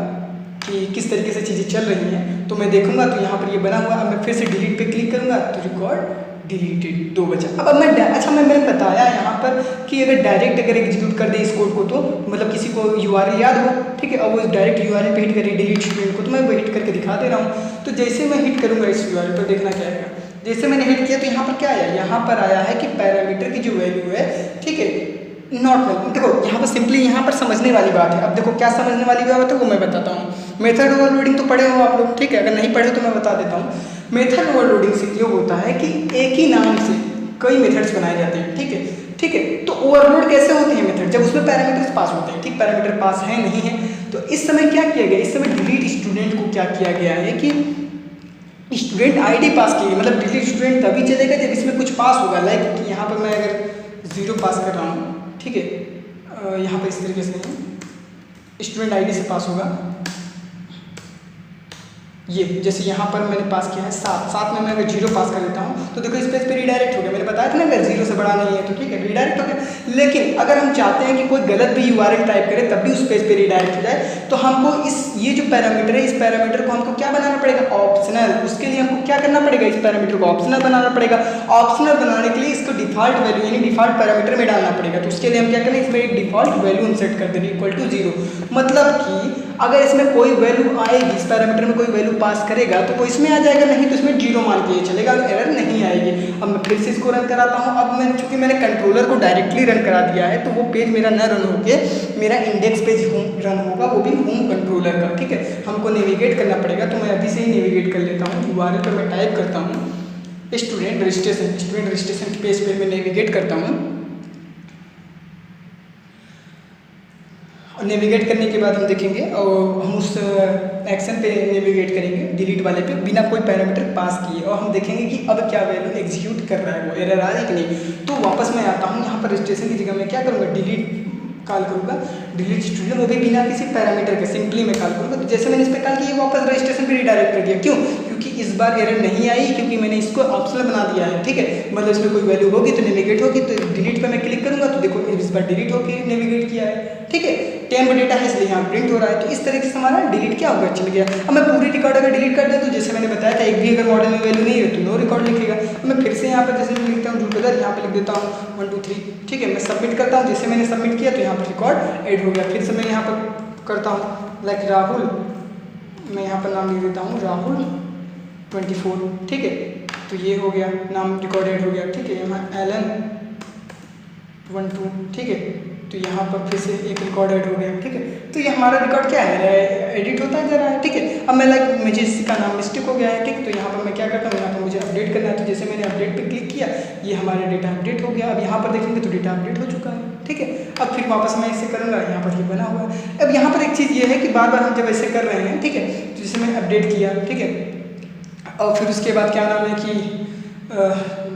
कि किस तरीके से चीज़ें चल रही हैं। तो मैं देखूँगा तो यहाँ पर ये बना हुआ। अब मैं फिर से डिलीट पे क्लिक करूँगा तो रिकॉर्ड डिलीटेड 2 बचा। अब मैंने बताया यहाँ पर कि अगर डायरेक्ट एग्जीक्यूट कर दे इस कोड को तो मतलब किसी को URL याद हो, ठीक है, अब वो डायरेक्ट URL पे हिट करे डिलीट स्टूडेंट को, तो मैं वो हिट करके दिखा दे रहा हूँ। तो जैसे मैं हिट करूँगा इस URL पर, देखना क्या आएगा। जैसे मैंने हिट किया तो यहाँ पर क्या आया, यहाँ पर आया है कि पैरामीटर की जो वैल्यू है, ठीक है, नॉट वैल्यू। देखो यहाँ पर सिंपली यहाँ पर समझने वाली बात है। अब देखो क्या समझने वाली बात है वो मैं बताता हूँ। मेथड ओवरलोडिंग तो पढ़े हो आप लोग, ठीक है, अगर नहीं पढ़े तो मैं बता देता हूँ। मेथड ओवरलोडिंग से ये होता है कि एक ही नाम से कई मेथड्स बनाए जाते हैं, ठीक है, ठीक है। तो ओवरलोड कैसे होते हैं मेथड, जब उसमें पैरामीटर्स पास होते हैं, ठीक, पैरामीटर पास है नहीं है। तो इस समय क्या किया गया, इस समय डिलीट स्टूडेंट को क्या किया गया है कि स्टूडेंट आईडी पास की, मतलब डिलीट स्टूडेंट तभी चलेगा जब इसमें कुछ पास होगा। लाइक यहाँ पर मैं अगर 0 पास कर रहा हूँ, ठीक है, यहाँ पर इस तरीके से स्टूडेंट आईडी से पास होगा। ये जैसे यहाँ पर मैंने पास किया है 7 में मैं अगर 0 पास कर देता हूँ तो देखो इस पेज पे रिडायरेक्ट हो गया। मैंने बताया था ना अगर 0 से बड़ा नहीं है तो ठीक है रिडायरेक्ट हो गया। लेकिन अगर हम चाहते हैं कि कोई गलत भी URL टाइप करे तब भी उस पेज पे रिडायरेक्ट हो जाए तो हमको ये जो पैरामीटर है इस पैरामीटर को हमको क्या बनाना पड़ेगा, ऑप्शनल। उसके लिए हमको क्या करना पड़ेगा, इस पैरामीटर को ऑप्शनल बनाना पड़ेगा। ऑप्शनल बनाने के लिए इसको डिफॉल्ट वैल्यू यानी डिफॉल्ट पैरामीटर में डालना पड़ेगा। तो उसके लिए हम क्या करें, इसमें एक डिफॉल्ट वैल्यू हम सेट कर देंगे इक्वल टू 0। मतलब कि अगर इसमें कोई वैल्यू आएगी, इस पैरामीटर में कोई वैल्यू पास करेगा तो वो इसमें आ जाएगा, नहीं तो इसमें 0 मान के चलेगा, एरर नहीं आएगी। अब मैं फिर से इसको रन कराता हूँ। अब मैं चूंकि मैंने कंट्रोलर को डायरेक्टली रन करा दिया है तो वो पेज मेरा न रन होके मेरा इंडेक्स पेज रन होगा, वो भी होम कंट्रोलर का, ठीक है। हमको नेविगेट करना पड़ेगा तो मैं अभी से ही नेविगेट कर लेता हूँ। URL पर मैं टाइप करता हूँ स्टूडेंट रजिस्ट्रेशन पेज पर मैं नेविगेट करता हूँ। और नेविगेट करने के बाद हम देखेंगे और हम उस एक्शन पे नेविगेट करेंगे डिलीट वाले पे बिना कोई पैरामीटर पास किए और हम देखेंगे कि अब क्या वैल्यू एग्जीक्यूट कर रहा है, वो एरर आ रही है कि नहीं। तो वापस मैं आता हूँ यहाँ पर रजिस्ट्रेशन की जगह मैं क्या करूँगा, डिलीट कॉल करूँगा, डिलीट स्टूडेंट, वो भी बिना किसी पैरामीटर के सिंपली मैं कॉल करूँगा। तो जैसे मैंने इस पर कॉल किया वापस रजिस्ट्रेशन पे रिडायरेक्ट कर दिया। क्यों? क्योंकि इस बार एरर नहीं आई क्योंकि मैंने इसको ऑप्शनल बना दिया है, ठीक है। मतलब इसमें कोई वैल्यू होगी तो नेविगेट होगी, तो डिलीट पे मैं क्लिक करूँगा तो देखो इस बार डिलीट होकर नेविगेट किया है, ठीक है। टेम्प डेटा है इसलिए यहाँ प्रिंट हो रहा है। तो इस तरीके से हमारा डिलीट क्या होगा, चल गया। अब मैं पूरी रिकॉर्ड अगर डिलीट कर दूँ तो जैसे मैंने बताया था एक भी अगर मॉडल में वैल्यू नहीं है तो नो रिकॉर्ड लिखेगा। मैं फिर से यहाँ पर जैसे मैं लिखता हूँ जूल कलर, यहाँ पर लिख देता हूँ 1 2 3, ठीक है। मैं सबमिट करता हूँ, जैसे मैंने सबमिट किया तो यहाँ पर रिकॉर्ड ऐड हो गया। फिर से मैं यहाँ पर करता हूँ लाइक राहुल, मैं यहाँ पर नाम लिख देता हूँ राहुल 24, ठीक है। तो ये हो गया, नाम रिकॉर्ड ऐड हो गया, ठीक है। यहाँ एलन 1 2, ठीक है। तो यहाँ पर फिर से एक रिकॉर्ड ऐड हो गया, ठीक है। तो ये हमारा रिकॉर्ड क्या है, एडिट होता जा रहा है, ठीक है। अब मैं लाइक मुझे इसका नाम मिस्टेक हो गया है, ठीक। तो यहाँ पर मैं क्या करता हूँ, यहाँ पर मुझे अपडेट करना है। तो जैसे मैंने अपडेट पे क्लिक किया ये हमारा डेटा अपडेट हो गया। अब यहाँ पर देखेंगे तो डेटा अपडेट हो चुका है, ठीक है। अब फिर वापस मैं इसे करूँगा, यहाँ पर ये बना हुआ है। अब यहाँ पर एक चीज़ ये है कि बार बार हम जब ऐसे कर रहे हैं, ठीक है, तो जैसे मैंने अपडेट किया, ठीक है, और फिर उसके बाद क्या नाम है कि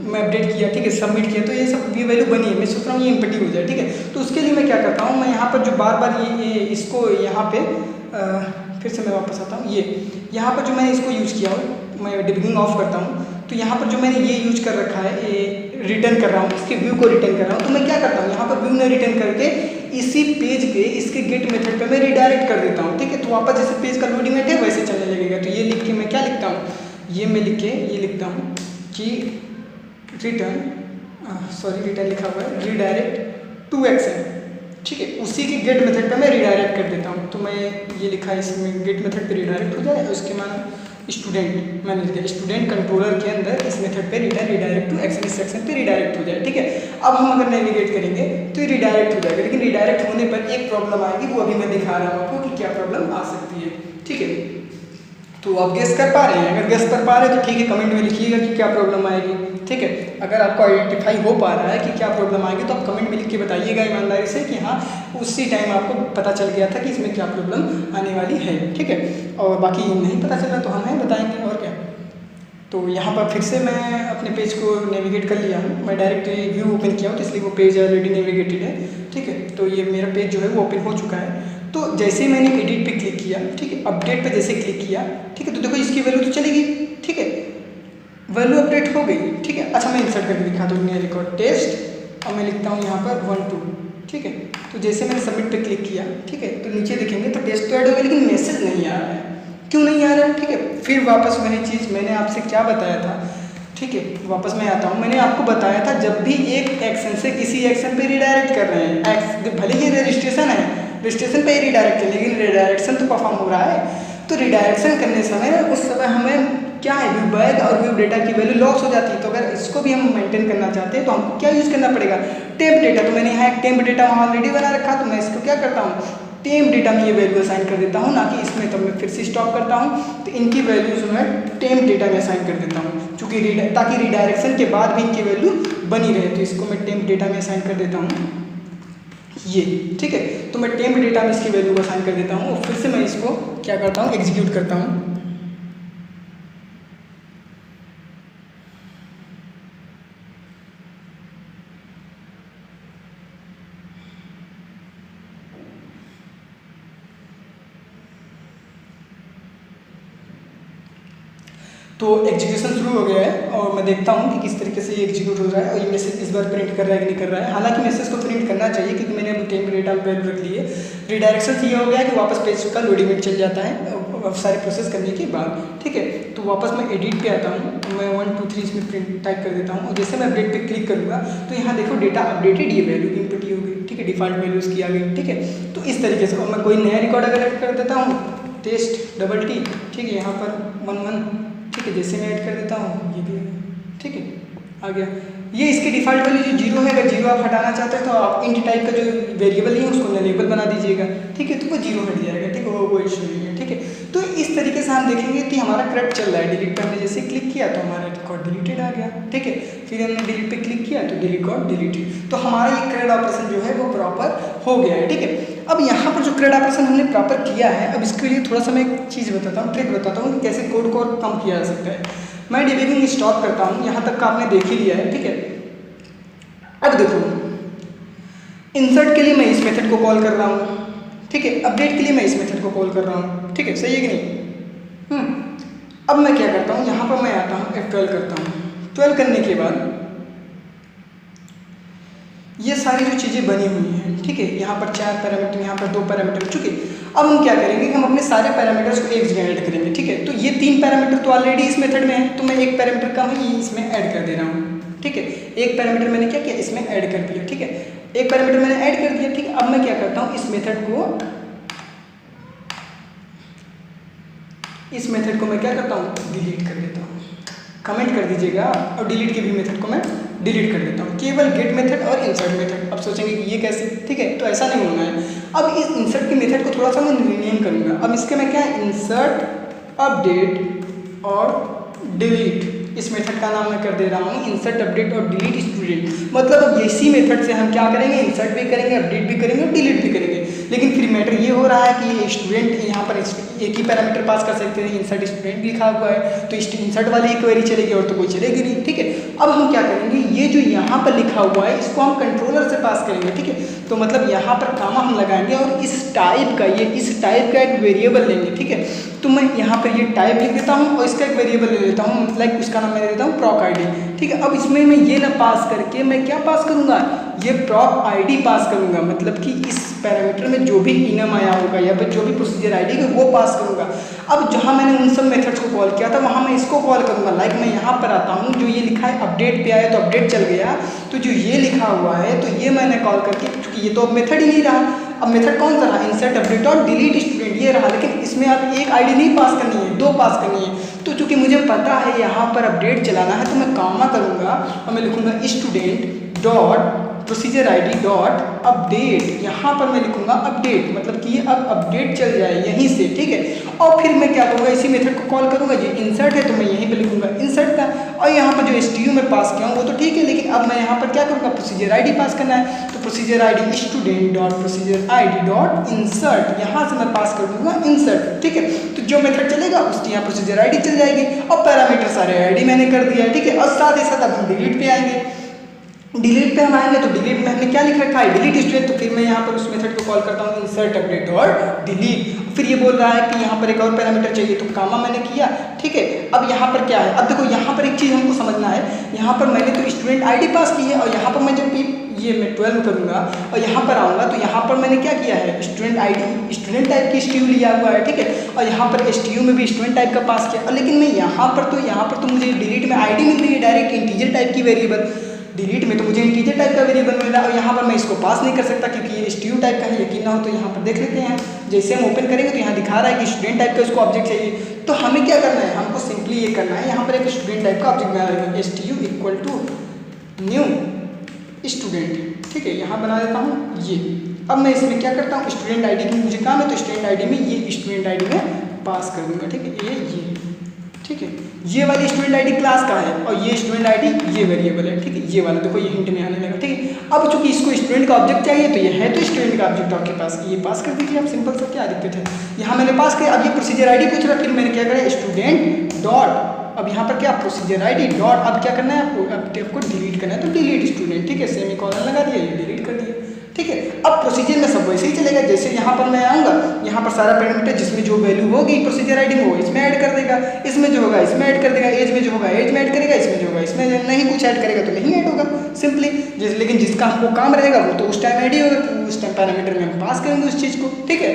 मैं अपडेट किया, ठीक है, सबमिट किया, तो ये सब ये वैल्यू बनी है। मैं सोच रहा हूँ ये एम्प्टी हो जाए, ठीक है। तो उसके लिए मैं क्या करता हूँ, मैं यहाँ पर जो बार बार ये इसको यहाँ पे फिर से मैं वापस आता हूँ। ये यहाँ पर जो मैंने इसको यूज़ किया हो, मैं डिबगिंग ऑफ करता हूँ। तो यहाँ पर जो मैंने ये यूज कर रखा है, ये रिटर्न कर रहा हूँ, इसके व्यू को रिटर्न कर रहा हूँ। तो मैं क्या करता हूँ, यहाँ पर व्यू ने रिटर्न करके इसी पेज पे इसके गेट मेथड पे मैं रिडायरेक्ट कर देता हूँ, ठीक है। तो वापस जैसे पेज का लोडिंग है वैसे चलने लगेगा। तो ये लिख के मैं क्या लिखता हूँ, ये मैं लिख के ये लिखता हूँ कि रिटर्न लिखा हुआ है रिडायरेक्ट टू एक्शन, ठीक है। उसी के गेट मेथड पे मैं रिडायरेक्ट कर देता हूँ। तो मैं ये लिखा है इसमें गेट मेथड पे रिडायरेक्ट हो जाए, उसके बाद स्टूडेंट मैंने लिखा स्टूडेंट कंट्रोलर के अंदर इस मेथड पे रिडायरेक्ट टू एक्शन इंस्ट्रक्शन पे रिडायरेक्ट हो जाए। ठीक है, अब हम अगर नेविगेट करेंगे तो ये रिडायरेक्ट हो जाएगा, लेकिन रिडायरेक्ट होने पर एक प्रॉब्लम आएगी, वो अभी मैं दिखा रहा हूँ आपको कि क्या प्रॉब्लम आ सकती है। ठीक है, तो आप गेस कर पा रहे हैं? अगर गेस कर पा रहे हैं तो ठीक है, कमेंट में लिखिएगा कि क्या प्रॉब्लम आएगी। ठीक है, अगर आपको आइडेंटिफाई हो पा रहा है कि क्या प्रॉब्लम आएगी तो आप कमेंट में लिख के बताइएगा ईमानदारी से कि हाँ उसी टाइम आपको पता चल गया था कि इसमें क्या प्रॉब्लम आने वाली है। ठीक है, और बाकी नहीं पता चला तो हम नहीं बताएंगे और क्या। तो यहाँ पर फिर से मैं अपने पेज को नेविगेट कर लिया हूँ, मैं डायरेक्ट व्यू ओपन किया हूँ तो इसलिए वो पेज ऑलरेडी नेविगेटेड है। ठीक है, तो ये मेरा पेज जो है वो ओपन हो चुका है। तो जैसे ही मैंने एडिट पे क्लिक किया, ठीक है, अपडेट पे जैसे क्लिक किया, ठीक है, तो देखो इसकी वैल्यू तो चलेगी। ठीक है, वैल्यू अपडेट हो गई। ठीक है, अच्छा मैं इंसर्ट करके दिखाता हूँ, नया रिकॉर्ड टेस्ट, और मैं लिखता हूँ यहाँ पर 1 2। ठीक है, तो जैसे मैंने सबमिट पे क्लिक किया, ठीक है, तो नीचे देखेंगे तो टेस्ट तो ऐड हो गया, लेकिन मैसेज नहीं आ रहा है। क्यों नहीं आ रहा है? ठीक है, फिर वापस वही चीज़ मैंने आपसे क्या बताया था। ठीक है, वापस मैं आता हूँ, मैंने आपको बताया था जब भी एक एक्शन से किसी एक्शन पे रिडायरेक्ट कर रहे हैं, भले ही रजिस्ट्रेशन है, रजिस्ट्रेशन पे ही रिडायरेक्ट है, लेकिन रिडायरेक्शन तो परफॉर्म हो रहा है। तो रिडायरेक्शन करने समय उस समय हमें क्या है, व्यू बैग और व्यू डेटा की वैल्यू लॉस हो जाती है। तो अगर इसको भी हम मेंटेन करना चाहते हैं तो हमको क्या यूज़ करना पड़ेगा, टेम्प डेटा। तो मैंने यहाँ एक टेम्प डेटा वहाँ ऑलरेडी बना रखा, तो मैं इसको क्या करता हूँ, टेम्प डेटा में ये वैल्यू असाइन कर देता हूँ, ना कि इसमें। तो मैं फिर से स्टॉप करता हूँ, तो इनकी वैल्यूज मैं टेम्प डेटा में असाइन कर देता हूँ, चूँकि ताकि रिडायरेक्शन के बाद भी इनकी वैल्यू बनी रहे। तो इसको मैं टेम्प डेटा में असाइन कर देता हूँ ये। ठीक है, तो मैं टेम्प डेटा में इसकी वैल्यू को असाइन कर देता हूँ, और फिर से मैं इसको क्या करता हूँ, एग्जीक्यूट करता हूँ। तो एग्जीक्यूशन शुरू हो गया है और मैं देखता हूँ कि किस तरीके से ये एग्जीक्यूट हो रहा है, और ये मैसेज इस बार प्रिंट कर रहा है कि नहीं कर रहा है। हालांकि मैसेज को प्रिंट करना चाहिए क्योंकि मैंने अब टेम्प डेटा में वैल्यू रख ली है। रिडायरेक्शन से ये हो गया कि वापस पेज का लोडिंग चल जाता है सारे प्रोसेस करने के बाद। ठीक है, तो वापस मैं एडिट पे आता हूँ, मैं 1 2 3 इसमें प्रिंट टाइप कर देता हूँ, और जैसे मैं अपडेट पे क्लिक करूँगा तो यहाँ देखो डेटा अपडेटेड, ये वैल्यू इनपुट ही हो गई। ठीक है, डिफॉल्ट वैल्यूज़ की आ गई। ठीक है, तो इस तरीके से मैं कोई नया रिकॉर्ड अगर ऐड कर देता हूँ, टेस्ट डबल टी, ठीक है, यहाँ पर 1 1, ठीक है, जैसे मैं ऐड कर देता हूँ ये भी, ठीक है, आ गया। ये इसके डिफ़ॉल्ट वैल्यू जो 0 है, अगर 0 आप हटाना चाहते हैं तो आप इंट टाइप का जो वेरिएबल है उसको नलेबल बना दीजिएगा। ठीक है, तो वो 0 हट जाएगा। ठीक है, वो कोई इशू नहीं है। ठीक है, तो इस तरीके से हम देखेंगे कि हमारा CRUD चल रहा है। डिलीट पे हमने जैसे क्लिक किया तो हमारा रिकॉर्ड डिलीटेड आ गया। ठीक है, फिर हमने डिलीट पे क्लिक किया तो रिकॉर्ड डिलीटेड। तो हमारा ये CRUD ऑपरेशन जो है वो प्रॉपर हो गया है। ठीक है, अब यहाँ पर जो CRUD ऑपरेशन हमने प्रॉपर किया है, अब इसके लिए थोड़ा सा मैं एक चीज़ बताता हूँ, ट्रिक बताता हूँ कि कैसे कोड को और कम किया जा सकता है। मैं डिबगिंग स्टॉप करता हूँ, यहाँ तक का आपने देख ही लिया है। ठीक है, अब देखो इंसर्ट के लिए मैं इस मेथड को कॉल कर रहा हूँ। ठीक है, अपडेट के लिए मैं इस मेथड को कॉल कर रहा हूँ। ठीक है, सही है कि नहीं? अब मैं क्या करता हूँ, यहाँ पर मैं आता हूँ F12 करता हूँ। 12 करने के बाद ये सारी जो चीज़ें बनी हुई हैं, ठीक है, यहाँ पर 4 पैरामीटर, यहाँ पर 2 पैरामीटर, चुके। अब हम क्या करेंगे, हम अपने सारे पैरामीटर्स को एक जगह ऐड करेंगे। ठीक है, तो ये 3 पैरामीटर तो ऑलरेडी इस मेथड में है, तो मैं एक पैरामीटर कम है इसमें ऐड कर दे रहा हूँ। ठीक है, एक पैरामीटर मैंने क्या किया, इसमें ऐड कर दिया। ठीक है, एक पैरामीटर मैंने ऐड कर दिया। ठीक है, अब मैं क्या करता हूँ, इस मेथड को मैं क्या करता हूँ, डिलीट कर देता हूँ। कमेंट कर दीजिएगा, और डिलीट के भी मेथड को मैं डिलीट कर देता हूँ, केवल गेट मेथड और इंसर्ट मेथड। अब सोचेंगे कि ये कैसे, ठीक है, तो ऐसा नहीं होना है। अब इस इंसर्ट के मेथड को थोड़ा सा मैं रीनेम करूँगा। अब इसके मैं क्या, इंसर्ट अपडेट और डिलीट, इस मेथड का नाम मैं कर दे रहा हूँ इंसर्ट अपडेट और डिलीट स्टूडेंट। मतलब अब इसी मेथड से हम क्या करेंगे, इंसर्ट भी करेंगे, अपडेट भी करेंगे और डिलीट भी करेंगे। लेकिन फिर मैटर ये हो रहा है कि ये स्टूडेंट यहाँ पर एक ही पैरामीटर पास कर सकते हैं, इंसर्ट स्टूडेंट लिखा हुआ है, तो इंसर्ट वाली ही क्वेरी चलेगी और तो कोई चलेगी नहीं। ठीक है, अब हम क्या करेंगे, ये जो यहाँ पर लिखा हुआ है इसको हम कंट्रोलर से पास करेंगे। ठीक है, तो मतलब यहाँ पर कामा हम लगाएंगे और इस टाइप का एक वेरिएबल लेंगे। ठीक है, तो मैं यहाँ पर ये टाइप लिख देता हूँ और इसका एक वेरिएबल ले लेता हूँ, लाइक उसका नाम मैं दे देता हूँ proc id। ठीक है, अब इसमें मैं ये ना पास करके मैं क्या पास करूँगा, ये proc id पास करूँगा। मतलब कि इस पैरामीटर में जो भी इनम आया होगा या फिर जो भी प्रोसीजर आईडी है वो पास करूँगा। अब जहाँ मैंने उन सब मेथड्स को कॉल किया था वहाँ मैं इसको कॉल करूँगा। लाइक मैं यहाँ पर आता हूँ, जो ये लिखा है अपडेट पे आया तो अपडेट चल गया, तो जो ये लिखा हुआ है तो ये मैंने कॉल करके, क्योंकि ये तो अब मेथड ही नहीं रहा, अब मेथड कौन सा रहा, इंसर्ट अपडेट और डिलीट स्टूडेंट ये रहा, लेकिन इसमें अब एक आईडी नहीं पास करनी है, 2 पास करनी है। तो चूंकि मुझे पता है यहाँ पर अपडेट चलाना है तो मैं कामा करूँगा और मैं लिखूँगा student dot procedure ID dot update, यहाँ पर मैं लिखूँगा अपडेट, मतलब कि ये अब अपडेट चल जाए यहीं से, ठीक है। और फिर मैं क्या करूँगा, इसी मेथड को कॉल करूँगा, जी इंसर्ट है तो मैं यहीं पे लिखूँगा इंसर्ट का, और यहाँ पर जो एसटीयू में पास किया हूँ वो तो ठीक है, लेकिन अब मैं यहाँ पर क्या करूँगा, प्रोसीजर आईडी पास करना है, तो procedure ID student dot procedure ID dot insert, यहाँ से मैं पास कर दूँगा इंसर्ट, ठीक है। तो जो मेथड चलेगा उसकी यहाँ प्रोसीजर आईडी चल जाएगी और पैरामीटर सारे आईडी मैंने कर दिया है, ठीक है। और साथ ही साथ अब हम डिलीट पे आएंगे, डिलीट पे हम आएंगे तो डिलीट में हमने क्या लिख रखा है, डिलीट स्टूडेंट, तो फिर मैं यहाँ पर उस मेथड को कॉल करता हूँ इंसर्ट अपडेट और डिलीट। फिर ये बोल रहा है कि यहाँ पर एक और पैरामीटर चाहिए, तो कामा मैंने किया, ठीक है। अब यहाँ पर क्या है, अब देखो यहाँ पर एक चीज़ हमको समझना है, यहाँ पर मैंने तो स्टूडेंट आईडी पास की है और यहाँ पर मैं जब भी ये मैं 12 करूँगा और यहाँ पर आऊँगा तो यहाँ पर मैंने क्या किया है, स्टूडेंट आईडी स्टूडेंट टाइप की एसटीयू लिया हुआ है, ठीक है। और यहाँ पर एसटीयू में भी स्टूडेंट टाइप का पास किया, लेकिन मैं यहाँ पर तो मुझे डिलीट में आईडी मिल रही है डायरेक्ट इंटीजर टाइप की वेरिएबल, डिलीट में तो मुझे इंटीजर टाइप का वेरिएबल मिल रहा है और यहाँ पर मैं इसको पास नहीं कर सकता क्योंकि ये एसटीयू टाइप का है। यकीन ना हो तो यहाँ पर देख लेते हैं, जैसे हम ओपन करेंगे तो यहाँ दिखा रहा है कि स्टूडेंट टाइप का इसको ऑब्जेक्ट चाहिए। तो हमें क्या करना है, हमको सिंपली ये करना है, यहाँ पर एक स्टूडेंट टाइप का ऑब्जेक्ट बना देगा, STU equal to new student, ठीक है। यहाँ बना देता हूँ ये। अब मैं इसमें क्या करता हूँ, स्टूडेंट आईडी की मुझे काम है तो स्टूडेंट आईडी में ये स्टूडेंट आईडी में पास कर दूंगा, ठीक है। ये ठीक है, ये वाली स्टूडेंट आईडी क्लास का है और ये स्टूडेंट आईडी ये वेरिएबल है, ठीक है। ये वाला देखो ये हिंट में आने लगा, ठीक है। अब चूंकि इसको स्टूडेंट का ऑब्जेक्ट चाहिए तो ये है तो स्टूडेंट का ऑब्जेक्ट आपके पास, ये पास कर दीजिए आप, सिंपल सा, क्या दिक्कत है। यहाँ मैंने पास किया, अब ये प्रोसीजर आईडी पूछ रहा, फिर मैंने क्या करा, स्टूडेंट डॉट, अब यहाँ पर क्या प्रोसीजर आईडी डॉट, अब क्या करना है आपको डिलीट करना है तो डिलीट स्टूडेंट, ठीक है। सेमीकोलन लगा दिया, ये डिलीट कर दिया, ठीक है। अब प्रोसीजर में सब वैसे ही चलेगा, जैसे यहाँ पर मैं आऊँगा, यहाँ पर सारा पैरामीटर जिसमें जो वैल्यू होगी प्रोसीजर आईडी में वो इसमें ऐड कर देगा, इसमें जो होगा इसमें ऐड कर देगा, एज में जो होगा एज में ऐड करेगा, इसमें जो होगा इसमें नहीं कुछ ऐड करेगा तो नहीं ऐड होगा, सिंपली। लेकिन जिसका हमको काम रहेगा वो तो उस टाइम ऐड ही होगा, तो उस टाइम पैरामीटर में हम पास करेंगे उस चीज़ को, ठीक है।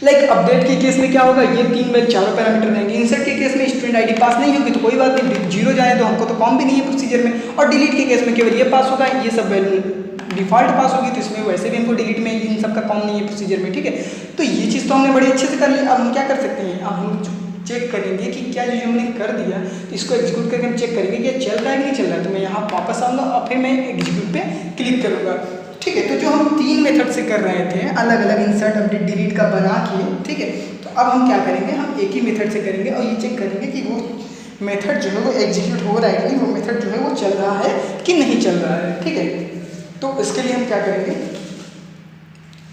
लाइक अपडेट के केस में क्या होगा, ये 3 वैल्यू 4 पैरामीटर रहेंगे। इंसर्ट के केस में स्टूडेंट आईडी पास नहीं होगी तो कोई बात नहीं, 0 जाए तो हमको तो काम भी नहीं है प्रोसीजर में, और डिलीट के केस में केवल ये पास होगा, ये सब वैल्यू डिफॉल्ट पास होगी, तो इसमें वैसे भी हमको डिलीट में इन सब का काम नहीं है प्रोसीजर में, ठीक है। तो ये चीज़ तो हमने बड़े अच्छे से कर ली। अब हम क्या कर सकते हैं, अब हम चेक करेंगे कि क्या जो हमने कर दिया तो इसको एग्जीक्यूट करके हम चेक करेंगे कि ये चल रहा है कि नहीं चल रहा है। तो मैं यहाँ वापस आऊँगा और फिर मैं एग्जीक्यूट पे क्लिक करूँगा, ठीक है। तो जो हम 3 मेथड से कर रहे थे अलग अलग इंसर्ट अपडेट डिलीट का बना के, ठीक है। तो अब हम क्या करेंगे, हम एक ही मेथड से करेंगे और ये चेक करेंगे कि वो मेथड जो है वो एग्जीक्यूट हो रहा है कि नहीं, वो मेथड जो है वो चल रहा है कि नहीं चल रहा है, ठीक है। तो इसके लिए हम क्या करेंगे,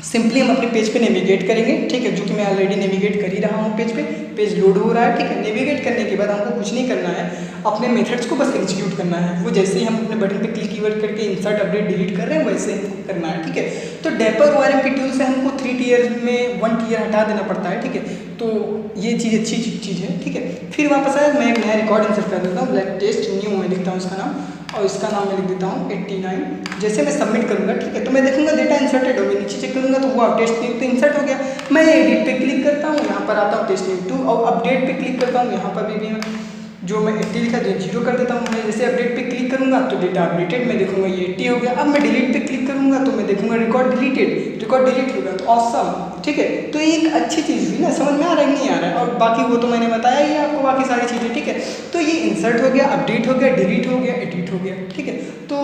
सिंपली हम अपने पेज पे नेविगेट करेंगे, ठीक है। जो कि मैं ऑलरेडी नेविगेट कर ही रहा हूँ पेज पे, पेज लोड हो रहा है, ठीक है। नेविगेट करने के बाद हमको कुछ नहीं करना है, अपने मेथड्स को बस एग्जीक्यूट करना है। वो जैसे ही हम अपने बटन पे क्लिक कीवर्ड करके इंसर्ट अपडेट डिलीट कर रहे हैं वैसे हमको करना है, ठीक है। तो डेपर ORM की टूल से हमको 3 टीयर में 1 टीयर हटा देना पड़ता है, ठीक है। तो ये चीज़ अच्छी चीज़ है, ठीक है। फिर वापस आया, मैं एक नया रिकॉर्ड इंसर्ट कर देता हूँ, ब्लैक टेस्ट न्यू मैं लिखता हूँ उसका नाम, और इसका नाम मैं लिख देता हूँ 89। जैसे मैं सबमिट करूँगा, ठीक है, तो मैं देखूँगा डेटा इंसर्टेड हो गया, नीचे चेक करूँगा तो वो टेस्ट न्यू तो इंसर्ट हो गया। मैं एडिट पे क्लिक करता हूँ, यहाँ पर आता हूँ टेस्ट न्यू 2 और अपडेट पे क्लिक करता हूँ, यहाँ पर भी जो मैं 80 लिखा जो 0 कर देता हूँ। मैं जैसे अपडेट पे क्लिक करूँगा तो डेटा अपडेटेड मैं देखूँगा ये 80 हो गया। अब मैं डिलीट पे क्लिक करूँगा तो मैं देखूँगा रिकॉर्ड डिलीटेड, रिकॉर्ड डिलीट होगा, तो ऑसम, ठीक है। तो ये एक अच्छी चीज़ हुई ना, समझ में आ रहा है नहीं आ रहा है, और बाकी वो तो मैंने बताया ही आपको बाकी सारी चीज़ें, ठीक है। तो ये इंसर्ट हो गया, अपडेट हो गया, डिलीट हो गया, एडिट हो गया, ठीक है। तो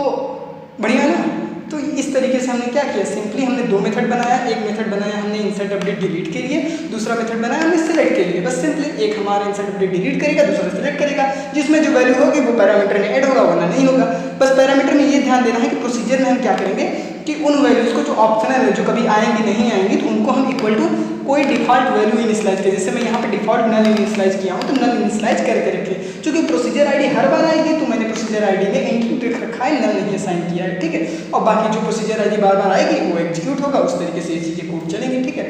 बढ़िया है ना। तो इस तरीके से हमने क्या किया, सिंपली हमने 2 मेथड बनाया, एक मेथड बनाया हमने इंसर्ट अपडेट डिलीट के लिए, दूसरा मेथड बनाया हमने सिलेक्ट के लिए। बस सिंपली एक हमारा इंसर्ट अपडेट डिलीट करेगा, दूसरा सिलेक्ट करेगा, जिसमें जो वैल्यू होगी वो पैरामीटर में ऐड होगा वरना नहीं होगा। बस पैरामीटर में ये ध्यान देना है कि प्रोसीजर में हम क्या करेंगे कि उन वैल्यूज़ को जो ऑप्शनल है, जो कभी आएंगी नहीं आएंगी, तो उनको हम इक्वल टू कोई डिफॉल्ट वैल्यू इनिशियलाइज करें। जैसे मैं यहाँ पे डिफॉल्ट नल इनिशियलाइज किया हूँ तो नल इनिशियलाइज करके रखिए, क्योंकि प्रोसीजर आईडी हर बार आएगी तो मैंने प्रोसीजर आईडी में एंट्री रखा है, नल नहीं असाइन किया है, ठीक है। और बाकी जो प्रोसीजर आईडी बार बार आएगी वो एग्जीक्यूट होगा, उस तरीके से ये चीज़ें कोड चलेंगी, ठीक है।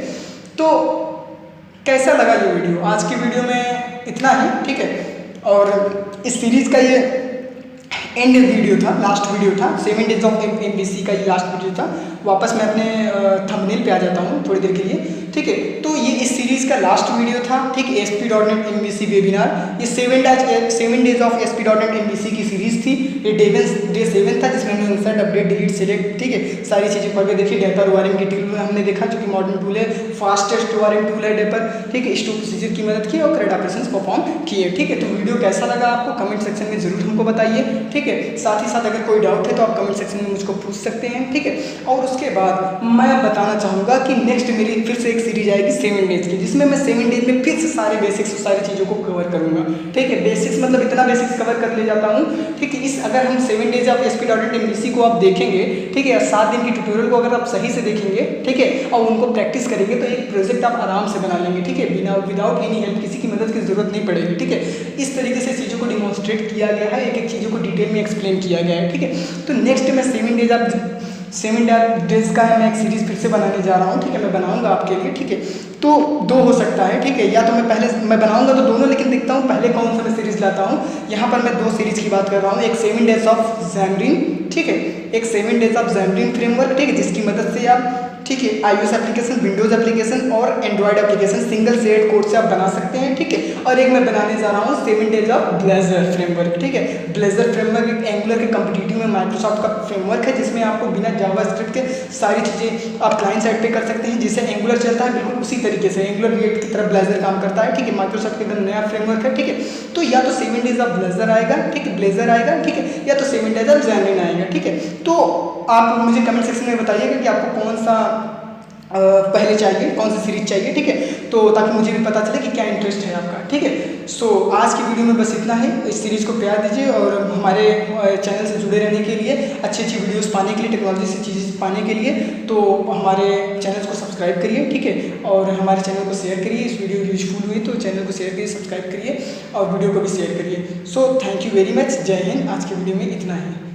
तो कैसा लगा ये वीडियो, आज की वीडियो में इतना ही, ठीक है। और इस सीरीज़ का ये एंड वीडियो था, लास्ट वीडियो था, 7 days of MPC का ये लास्ट वीडियो था। वापस मैं अपने थंबनेल पे आ जाता हूँ थोड़ी देर के लिए, ठीक। ठीक है। तो ये इस सीरीज़ का लास्ट वीडियो था, ठीक है, ASP.NET MVC वेबिनार। ये 7 डेज ऑफ ASP.NET MVC की सीरीज़ थी। ये डे 7 था, जिसमें हमने इंसर्ट, अपडेट, डिलीट, सेलेक्ट, ठीक है, सारी चीज़ें पढ़ के देखी। डेपर ORM की टूल हमने देखा, जो कि मॉडर्न टूल है, फास्टेस्ट ORM टूल है डेपर, ठीक है, स्टोर प्रोसीजर की मदद की और करेक्ट ऑपरेशंस परफॉर्म किए, ठीक है। तो वीडियो कैसा लगा आपको कमेंट सेक्शन में जरूर हमको बताइए, ठीक है। साथ ही साथ अगर कोई डाउट है तो आप कमेंट सेक्शन में मुझको पूछ सकते हैं, ठीक है। और उसके बाद मैं बताना चाहूँगा कि नेक्स्ट मेरी फिर से एक सीरीज आएगी 7 डेज की, जिसमें मैं 7 डेज में फिर से सारे बेसिक्स और सारी चीज़ों को कवर करूँगा, ठीक है। बेसिक्स मतलब इतना बेसिक्स कवर कर ले जाता हूँ, ठीक है। इस अगर हम 7 डेज ऑफ ASP.NET MVC को आप देखेंगे, ठीक है, 7 दिन की ट्यूटोरियल को अगर आप सही से देखेंगे, ठीक है, और उनको प्रैक्टिस करेंगे तो एक प्रोजेक्ट आप आराम से बना लेंगे, ठीक है, विदाउट एनी हेल्प, किसी की मदद की जरूरत नहीं पड़ेगी, ठीक है। इस तरीके से चीज़ों को डिमॉन्स्ट्रेट किया गया है, एक एक चीज़ों को डिटेल में एक्सप्लेन किया गया है, ठीक है। तो नेक्स्ट मैं 7 डेज का मैं एक सीरीज़ फिर से बनाने जा रहा हूँ, ठीक है, मैं बनाऊंगा आपके लिए, ठीक है। तो 2 हो सकता है, ठीक है, या तो मैं बनाऊंगा तो दोनों, लेकिन देखता हूँ पहले कौन सा मैं सीरीज़ लाता हूँ। यहाँ पर मैं 2 सीरीज़ की बात कर रहा हूँ, एक 7 डेज ऑफ Xamarin, ठीक है, एक 7 डेज ऑफ Xamarin फ्रेमवर्क, ठीक है, जिसकी मदद से आप, ठीक है, iOS एप्लीकेशन, विंडोज़ एप्लीकेशन और Android application single thread code से आप बना सकते हैं, ठीक है। और एक मैं बनाने जा रहा हूँ 7 डेज ऑफ ब्लेजर फ्रेमवर्क, ठीक है। ब्लेजर फ्रेमवर्क एक एंगुलर के कम्पिटिटिव में माइक्रोसॉफ्ट का फ्रेमवर्क है, जिसमें आपको बिना जावास्क्रिप्ट के सारी चीज़ें आप क्लाइंट साइड पे कर सकते हैं। जिससे एंगुलर चलता है बिल्कुल उसी तरीके से एंगुलर रिएक्ट की तरह ब्लेजर काम करता है, ठीक है। माइक्रोसॉफ्ट के एकदम नया फ्रेमवर्क है, ठीक है। तो या तो 7 डेज ऑफ ब्लेजर आएगा, ठीक है, ब्लेजर आएगा, ठीक है, या तो 7 डेज ऑफ Xamarin आएगा, ठीक है। तो आप मुझे कमेंट सेक्शन में बताइएगा कि आपको कौन सा पहले चाहिए, कौन सी सीरीज चाहिए, ठीक है, तो ताकि मुझे भी पता चले कि क्या इंटरेस्ट है आपका, ठीक है। सो आज की वीडियो में बस इतना है। इस सीरीज़ को प्यार दीजिए और हमारे चैनल से जुड़े रहने के लिए, अच्छी अच्छी वीडियोस पाने के लिए, टेक्नोलॉजी से चीज़ें पाने के लिए, तो हमारे चैनल को सब्सक्राइब करिए, ठीक है, और हमारे चैनल को शेयर करिए। इस वीडियो यूजफुल हुई तो चैनल को शेयर करिए, सब्सक्राइब करिए और वीडियो को भी शेयर करिए। So thank you very much, जय हिंद। आज की वीडियो में इतना ही।